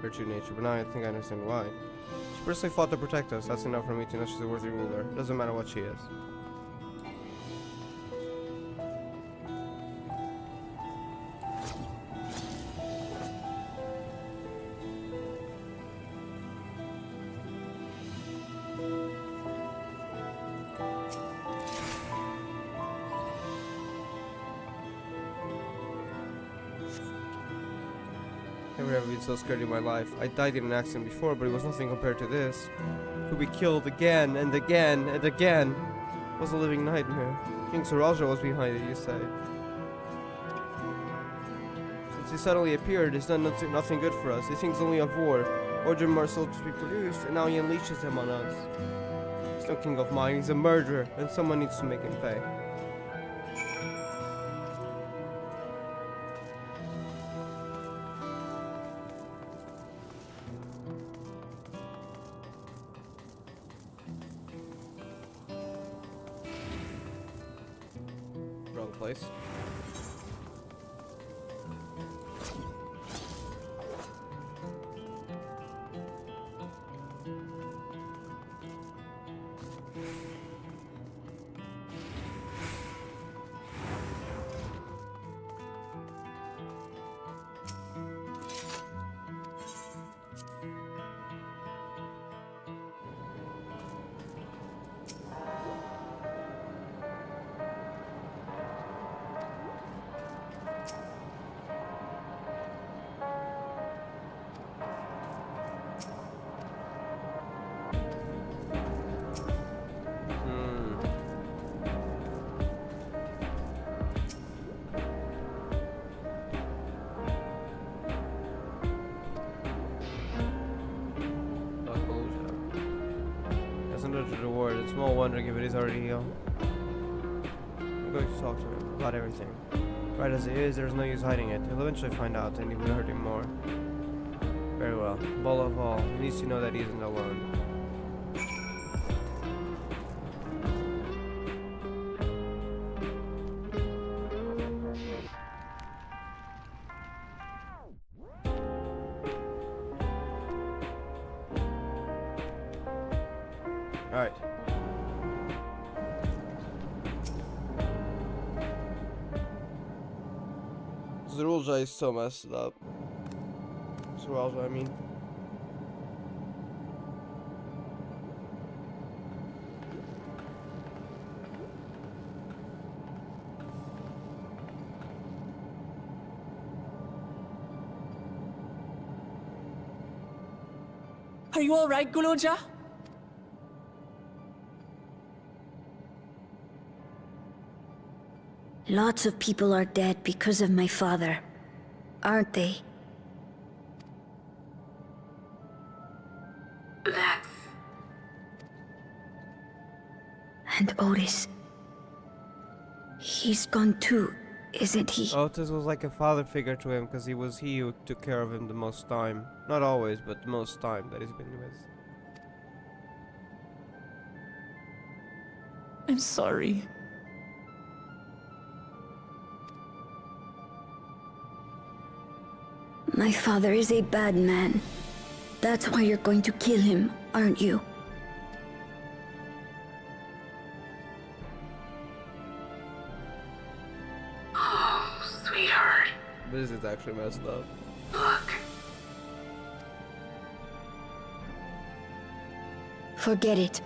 Her true nature, but now I think I understand why. She personally fought to protect us. That's enough for me to know she's a worthy ruler. Doesn't matter what she is. Never have been so scared in my life. I died in an accident before, but it was nothing compared to this. Could be killed again and again and again. It was a living nightmare. King Saraja was behind it, you say. Since he suddenly appeared, he's done nothing good for us. He thinks only of war. Ordered more soldiers to be produced, and now he unleashes them on us. He's no king of mine, he's a murderer, and someone needs to make him pay. Place. To the ward. It's small wonder given he's already healed. I'm going to talk to him about everything. Right as it is, there's no use hiding it. He'll eventually find out, and it will hurt him more. Very well. Ball of all, he needs to know that he isn't alone. Alright. Zerulja is so messed up. Zerulja, I mean. Are you alright, Gulunja? Lots of people are dead because of my father, aren't they? That's... And Otis. He's gone too, isn't he? Otis was like a father figure to him because he who took care of him the most time. Not always, but the most time that he's been with. I'm sorry. My father is a bad man. That's why you're going to kill him, aren't you? Oh, sweetheart. This is actually messed up. Look. Forget it.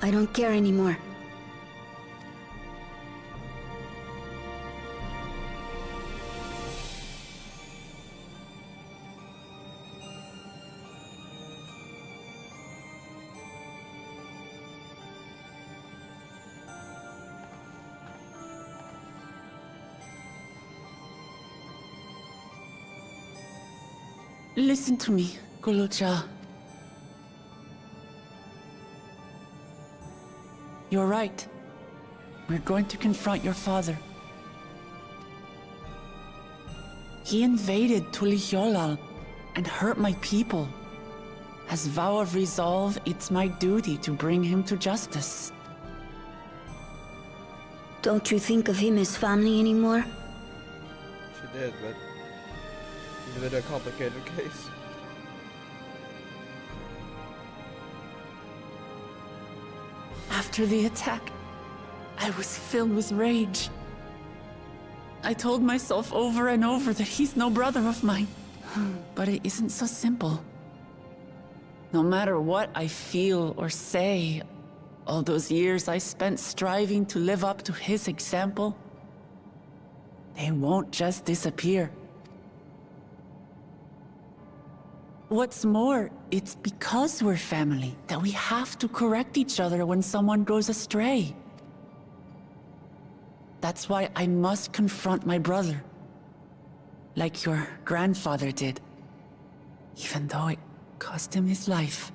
I don't care anymore. Listen to me, Gulucha. You're right. We're going to confront your father. He invaded Tulihyolal and hurt my people. As vow of resolve, it's my duty to bring him to justice. Don't you think of him as family anymore? She did, but it's a bit of a complicated case. After the attack, I was filled with rage. I told myself over and over that he's no brother of mine. But it isn't so simple. No matter what I feel or say, all those years I spent striving to live up to his example, they won't just disappear. What's more, it's because we're family that we have to correct each other when someone goes astray. That's why I must confront my brother, like your grandfather did, even though it cost him his life.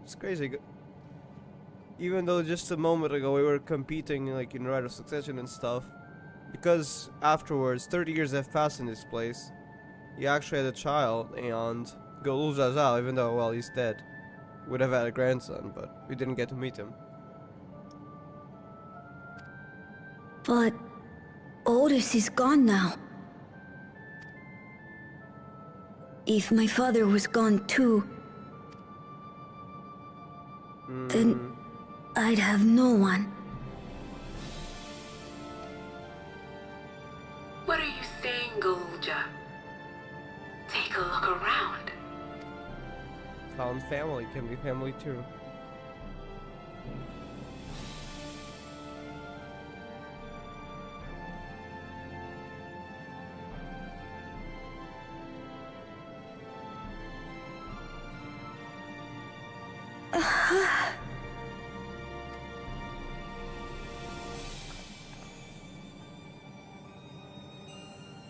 It's crazy. Even though just a moment ago we were competing like in right of succession and stuff, because afterwards 30 years have passed in this place. He actually had a child, and Golul Zazal, even though, well, he's dead, would have had a grandson, but we didn't get to meet him. But Otis is gone now. If my father was gone too, then I'd have no one. What are you saying, Golulja? Take a look around. Found family can be family too.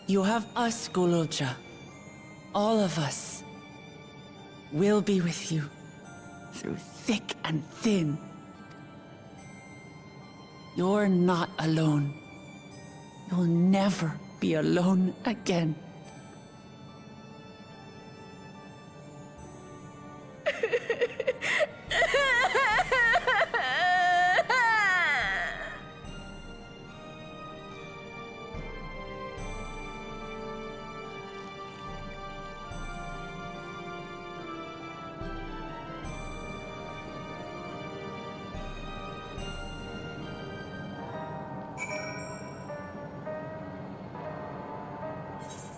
You have us, Golulja. All of us. We'll be with you, through thick and thin. You're not alone. You'll never be alone again.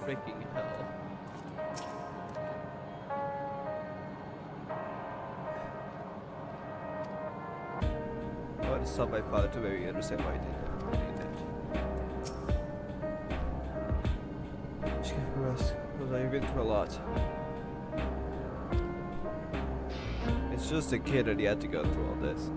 Freaking hell. I want to stop my father to maybe understand why he did that. Just give him rest. Because I've been through a lot. It's just a kid and he had to go through all this.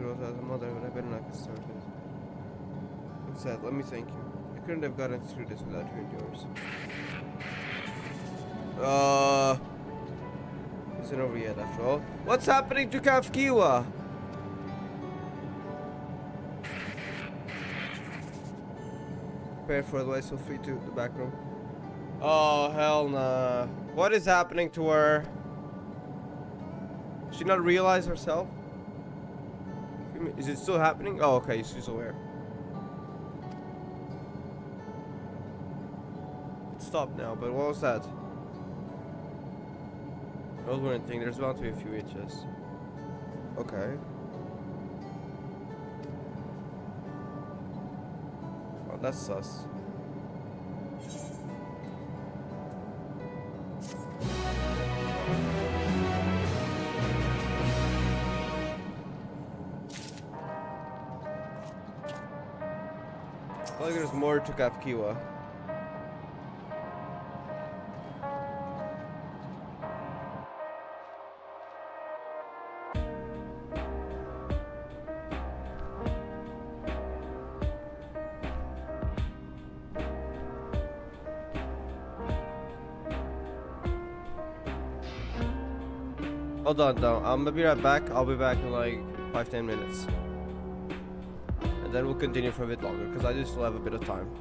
As a mother, but I better not get started. I'm sad, let me thank you. I couldn't have gotten through this without you and yours. Isn't over yet after all. What's happening to Kafkiwa? prepared for otherwise feel free to the back room. Oh hell nah. What is happening to her? Does she not realize herself? Is it still happening? Oh okay, she's aware. It stopped now, but what was that? I was wondering, there's bound to be a few itches. Okay. Oh, that's sus. I think there's more to Kafkiwa. Hold on, though. I'm gonna be right back. I'll be back in like 5-10 minutes. And then we'll continue for a bit longer, because I do still have a bit of time.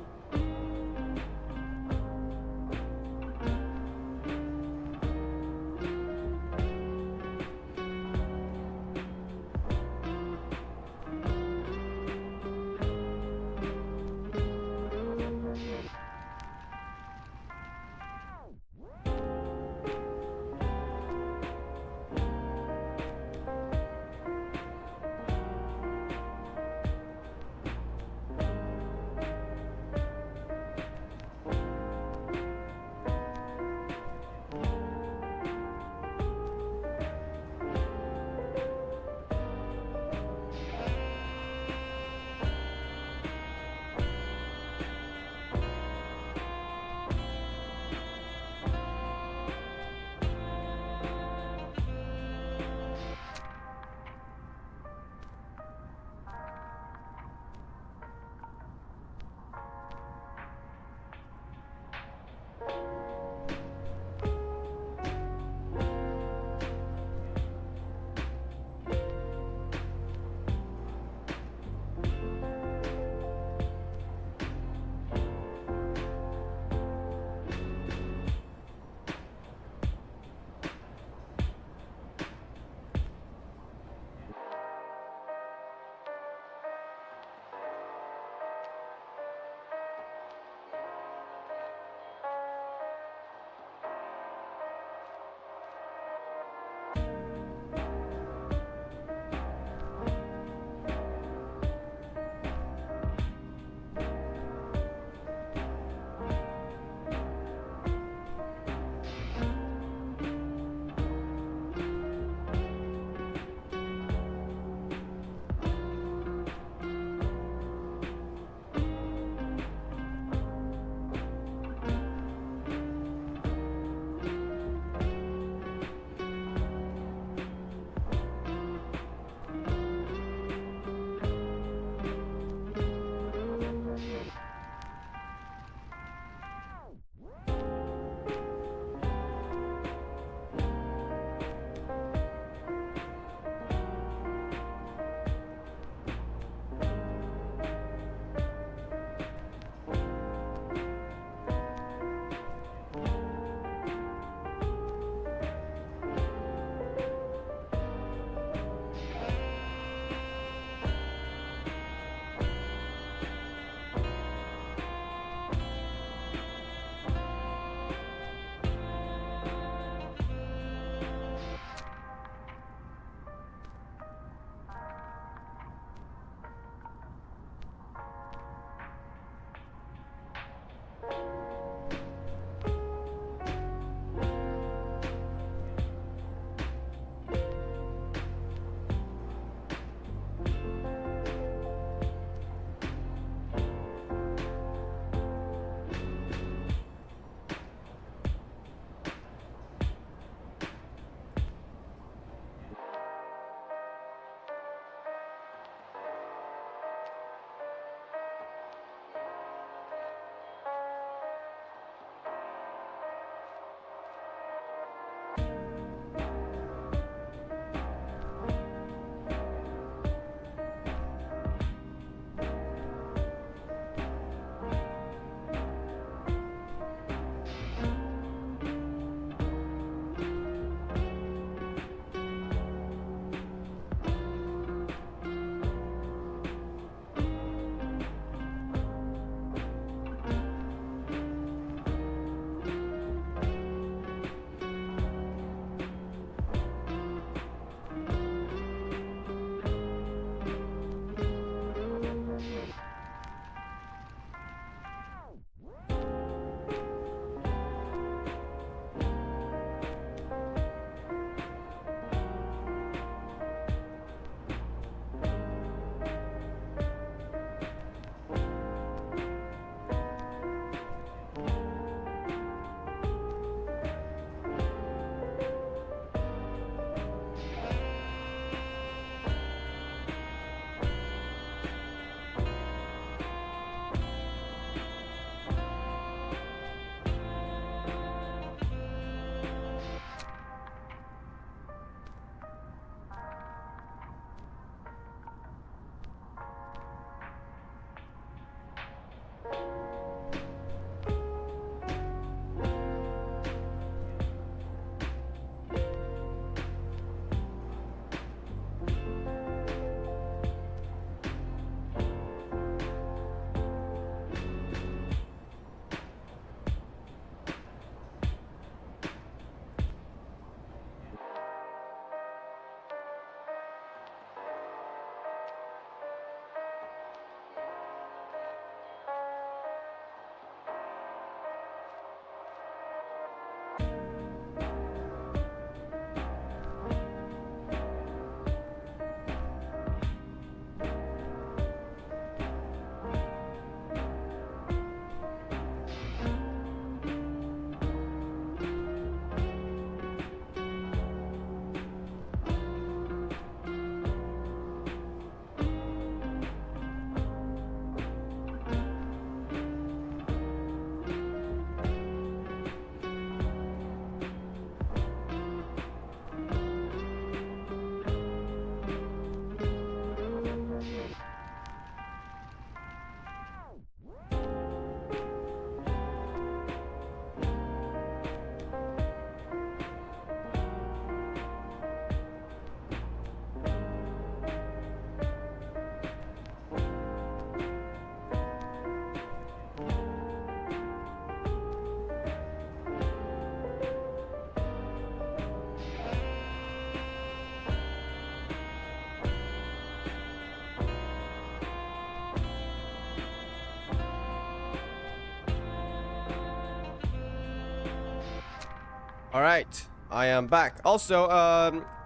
Alright, I am back. Also,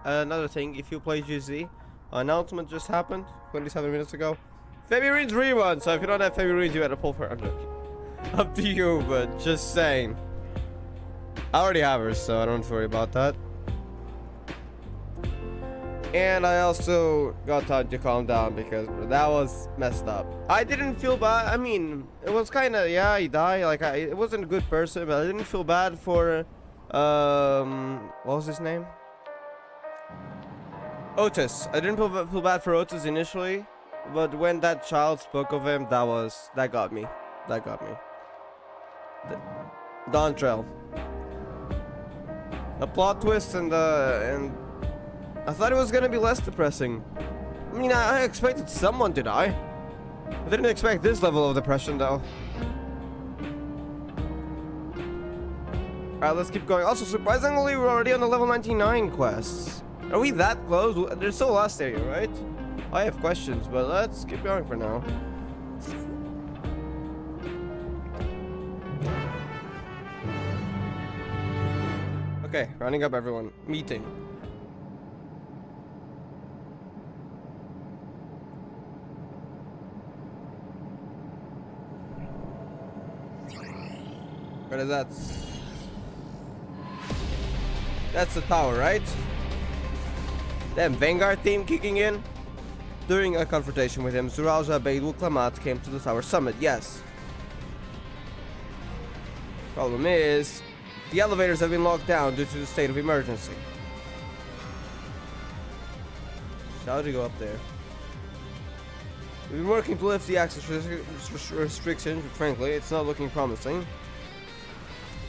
another thing, if you play GZ, announcement just happened 27 minutes ago. February's rerun, so if you don't have February's, you better pull for it. Up to you, but just saying. I already have her, so I don't have to worry about that. And I also got time to calm down because that was messed up. I didn't feel bad. I mean, it was kind of, yeah, he died. Like, it wasn't a good person, but I didn't feel bad for, what was his name? Otis. I didn't feel bad for Otis initially, but when that child spoke of him, that got me. That got me. Dawntrail. The plot twist and I thought it was gonna be less depressing. I mean, I expected someone to die. I didn't expect this level of depression, though. Alright, let's keep going. Also, surprisingly, we're already on the level 99 quests. Are we that close? There's still last area, right? I have questions, but let's keep going for now. Okay, rounding up everyone. Meeting. What is that? That's the tower, right? Damn, Vanguard theme kicking in. During a confrontation with him, Zuraja bade Clamat came to the tower summit. Yes. Problem is, the elevators have been locked down due to the state of emergency. So how do you go up there? We've been working to lift the access restrictions, but frankly, it's not looking promising.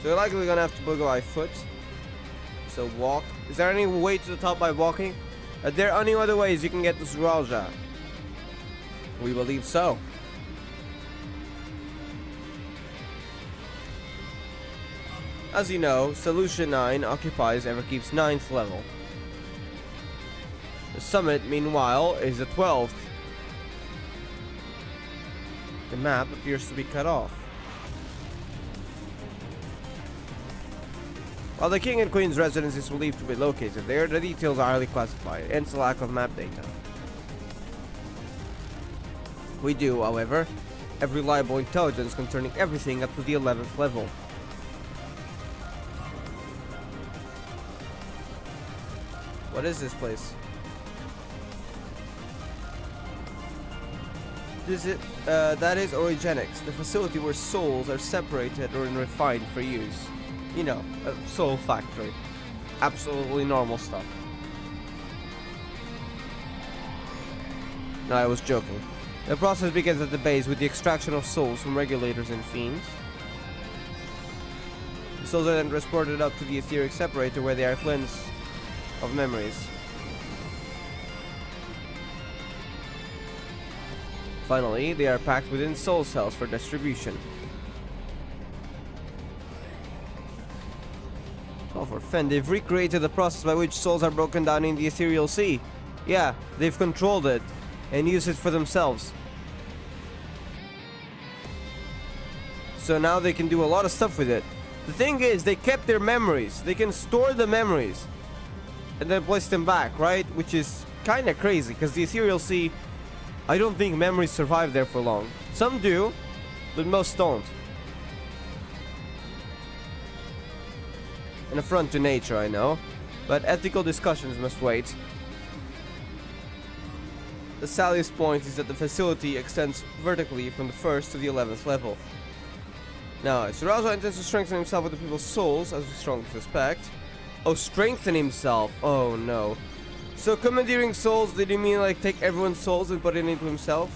So you're likely gonna have to go by foot. So walk. Is there any way to the top by walking? Are there any other ways you can get to Zuraja? We believe so. As you know, Solution 9 occupies Everkeep's 9th level. The summit, meanwhile, is the 12th. The map appears to be cut off. While the King and Queen's residence is believed to be located there, the details are highly classified, hence the lack of map data. We do, however, have reliable intelligence concerning everything up to the 11th level. What is this place? That is Origenics, the facility where souls are separated or refined for use. You know, a soul factory. Absolutely normal stuff. No, I was joking. The process begins at the base with the extraction of souls from regulators and fiends. The souls are then transported up to the etheric separator where they are cleansed of memories. Finally, they are packed within soul cells for distribution. Oh, for Fen, they've recreated the process by which souls are broken down in the ethereal sea. Yeah, they've controlled it and used it for themselves. So now they can do a lot of stuff with it. The thing is, they kept their memories. They can store the memories and then place them back, right? Which is kind of crazy because the ethereal sea, I don't think memories survive there for long. Some do, but most don't. An affront to nature, I know, but ethical discussions must wait. The salliest point is that the facility extends vertically from the 1st to the 11th level. Now, if Zuraja intends to strengthen himself with the people's souls, as we strongly suspect. Oh, strengthen himself! Oh no. So commandeering souls, did he mean like take everyone's souls and put it into himself?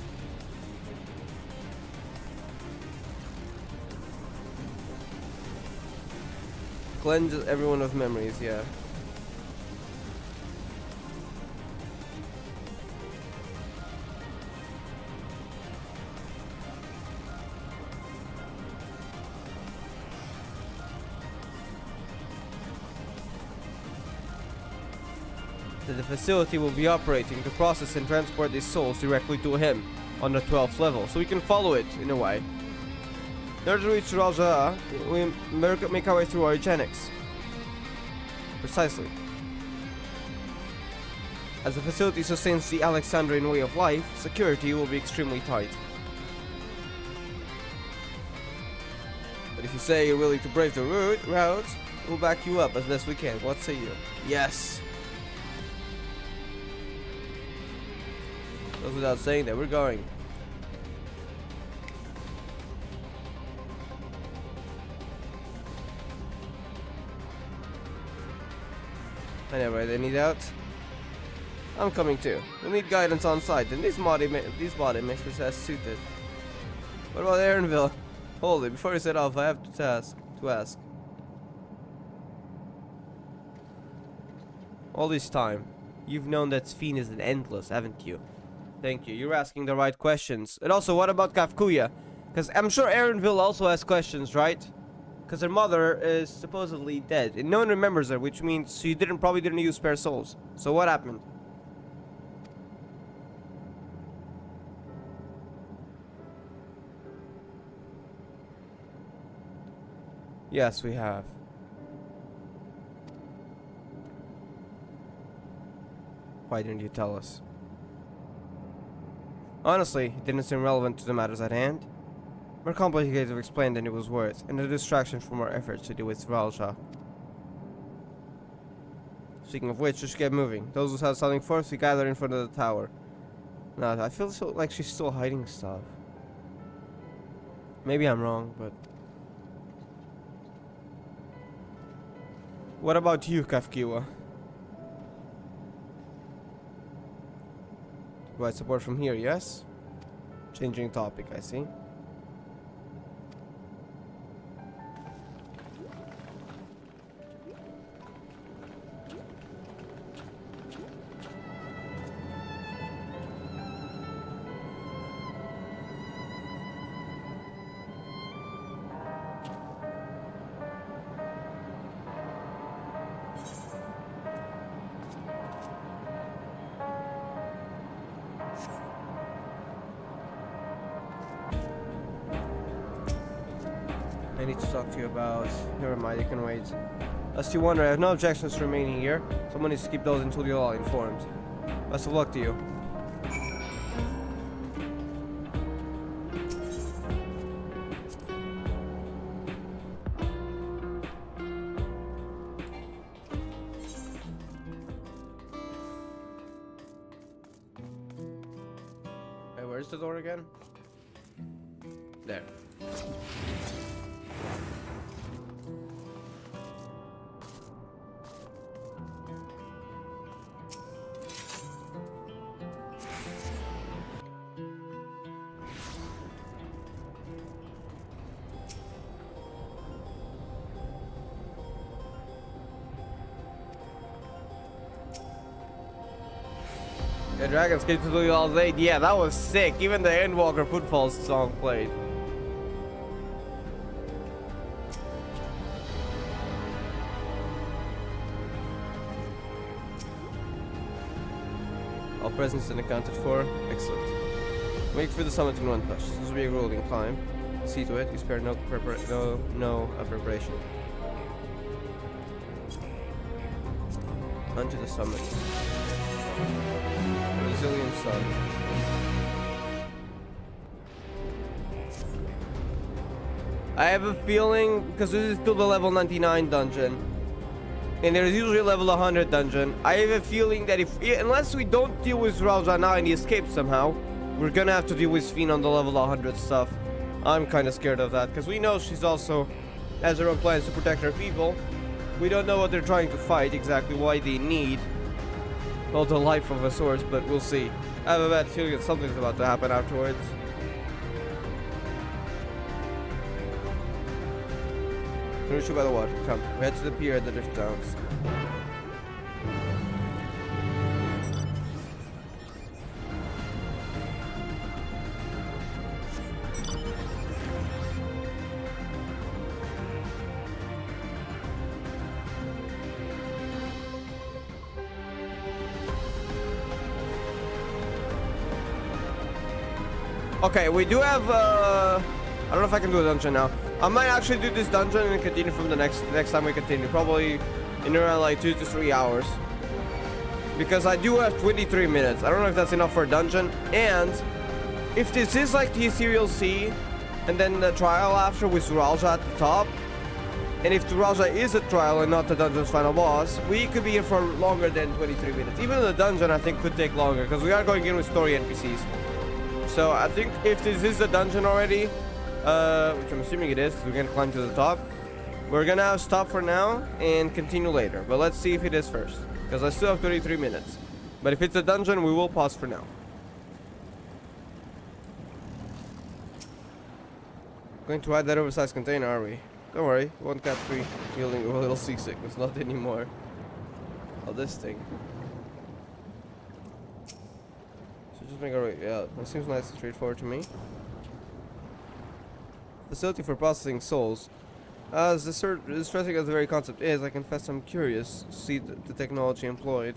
Cleanse everyone of memories, yeah. The facility will be operating to process and transport these souls directly to him on the 12th level, so we can follow it in a way. In order to reach Raja, we make our way through Origenics. Precisely. As the facility sustains the Alexandrian way of life, security will be extremely tight. But if you say you're willing to brave the route, we'll back you up as best we can. What say you? Yes! Goes without saying that we're going. I never had any doubts. I'm coming too. We need guidance on site, and these body mixers are suited. What about Aaronville? Hold it, before you set off, I have to ask. All this time, you've known that Sphene is endless, haven't you? Thank you, you're asking the right questions. And also, what about Kafkuya? Because I'm sure Aaronville also has questions, right? Because her mother is supposedly dead, and no one remembers her, which means she probably didn't use spare souls. So what happened? Yes, we have. Why didn't you tell us? Honestly, it didn't seem relevant to the matters at hand. More complicated to explain than it was worth, and a distraction from our efforts to deal with Valja. Speaking of which, we should get moving. Those who have something for us, we gather in front of the tower. Nah, I feel so like she's still hiding stuff. Maybe I'm wrong, but... What about you, Kafkiwa? Provide support from here, yes? Changing topic, I see. I need to talk to you about... Never mind, you can wait. Lest you wonder, I have no objections to remaining here. Someone needs to keep those until you're all informed. Best of luck to you. Hey, where's the door again? There. The Dragons came to do all day. Yeah, that was sick. Even the Endwalker Footfalls song played. All presents and accounted for. Excellent. Wait for the summit in one push. This will be a grueling climb. See to it, you spare no preparation. Onto the summit. Resilient sun. I have a feeling, because this is still the level 99 dungeon, and there's usually a level 100 dungeon, I have a feeling that unless we don't deal with Ralja now and he escapes somehow, we're gonna have to deal with Sphene on the level 100 stuff. I'm kind of scared of that, because we know she's also has her own plans to protect her people. We don't know what they're trying to fight, exactly why they need all the life of a source, but we'll see. I have a bad feeling that something's about to happen afterwards. Reach you by the water. Come, we head to the pier at the Drift Downs. Okay, we do have, I don't know if I can do a dungeon now. I might actually do this dungeon and continue from the next time we continue. Probably in around like 2 to 3 hours. Because I do have 23 minutes. I don't know if that's enough for a dungeon. And if this is like the Ethereal Sea and then the trial after with Suralja at the top, and if Suralja is a trial and not the dungeon's final boss, we could be here for longer than 23 minutes. Even the dungeon I think could take longer because we are going in with story NPCs. So I think if this is the dungeon already, which I'm assuming it is, because we're going to climb to the top, we're going to stop for now and continue later. But let's see if it is first, because I still have 33 minutes. But if it's a dungeon, we will pause for now. Going to ride that oversized container, are we? Don't worry, we won't catch me feeling a little seasickness, not anymore. Oh, this thing. So just make our way, yeah, that seems nice and straightforward to me. Facility for processing souls. As distressing as the very concept is, I confess I'm curious to see the technology employed.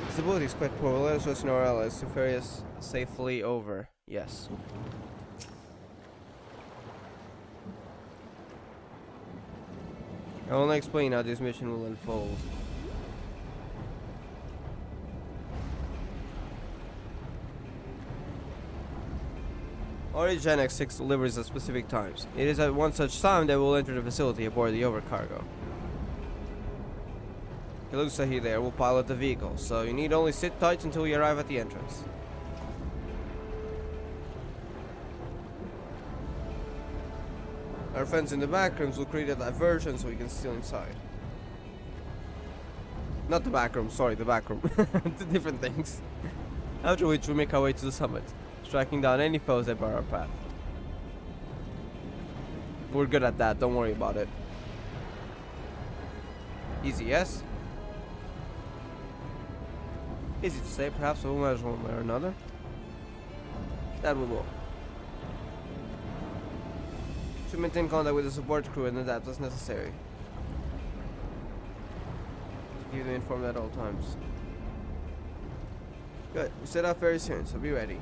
Stability is quite poor. Let us trust in our allies to ferry us safely over. Yes. I will not explain how this mission will unfold. Origin X6 delivers at specific times. It is at one such time that we'll enter the facility aboard the overcargo. Kalusahi there will pilot the vehicle, so you need only sit tight until we arrive at the entrance. Our friends in the back rooms will create a diversion so we can steal inside. Not the back room, sorry, the back room. Two different things. After which we make our way to the summit, striking down any foes that bar our path. We're good at that, don't worry about it. Easy, yes? Easy to say, perhaps we'll manage one way or another. That we will. Should maintain contact with the support crew and adapt as necessary. Keep them informed at all times. Good, we set off very soon, so be ready.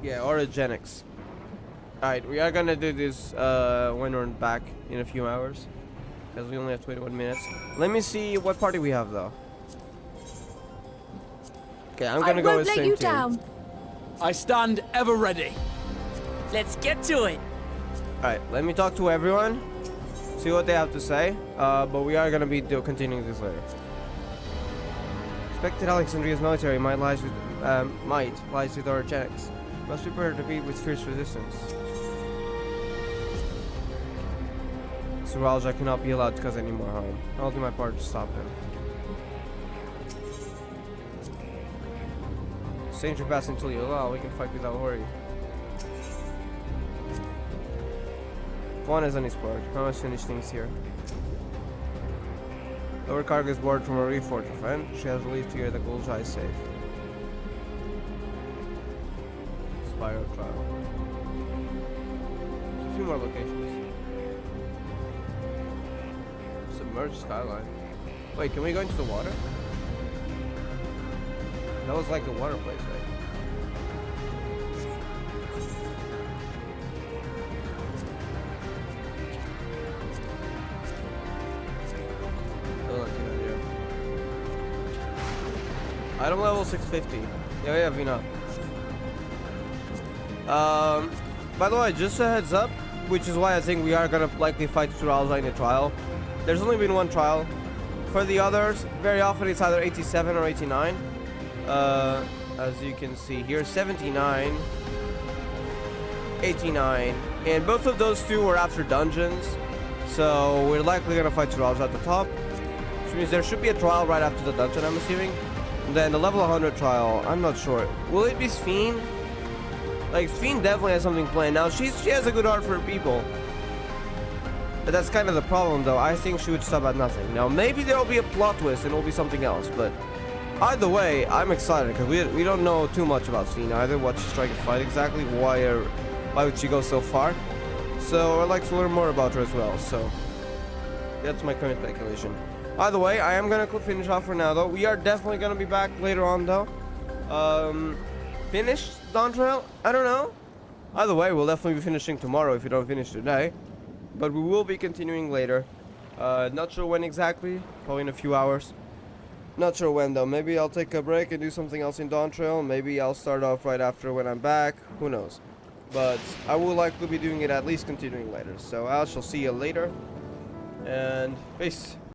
Yeah, orogenics. Alright, we are gonna do this when we're back in a few hours. Because we only have 21 minutes. Let me see what party we have though. Okay, I'm gonna go with I won't let you down. I stand ever ready. Let's get to it. Alright, let me talk to everyone. See what they have to say. But we are gonna be continuing this later. Expected Alexandria's military might lies with orogenics. Must be prepared to beat with fierce resistance. Suralja cannot be allowed to cause any more harm. I'll do my part to stop him. Danger pass until you allow, we can fight without worry. Juan is on his part. I must finish things here. Lower cargo is boarded from a reforger friend. She has relieved to hear that Gulja is safe. Spiral trial. There's a few more locations. Submerged skyline. Wait, can we go into the water? That was like a water place, right? Item level 650. Yeah, we have enough. By the way, just a heads up, which is why I think we are gonna likely fight Suralja in a trial. There's only been one trial. For the others, very often it's either 87 or 89. As you can see here, 79, 89, and both of those two were after dungeons. So we're likely gonna fight Suralja at the top, which means there should be a trial right after the dungeon, I'm assuming. And then the level 100 trial, I'm not sure. Will it be Sphene? Like, Sphene definitely has something planned. Now, she has a good heart for people. But that's kind of the problem, though. I think she would stop at nothing. Now, maybe there will be a plot twist and it will be something else, but either way, I'm excited because we don't know too much about Sphene either. What she's trying to fight exactly, why would she go so far? So I'd like to learn more about her as well. So That's my current speculation. Either way, I am gonna finish off for now though. We are definitely gonna be back later on though. Finish Dawntrail? I don't know. Either way, we'll definitely be finishing tomorrow if we don't finish today. But we will be continuing later. Not sure when exactly. Probably in a few hours. Not sure when though. Maybe I'll take a break and do something else in Dawntrail. Maybe I'll start off right after when I'm back. Who knows? But I will likely be doing it at least continuing later. So I shall see you later. And peace.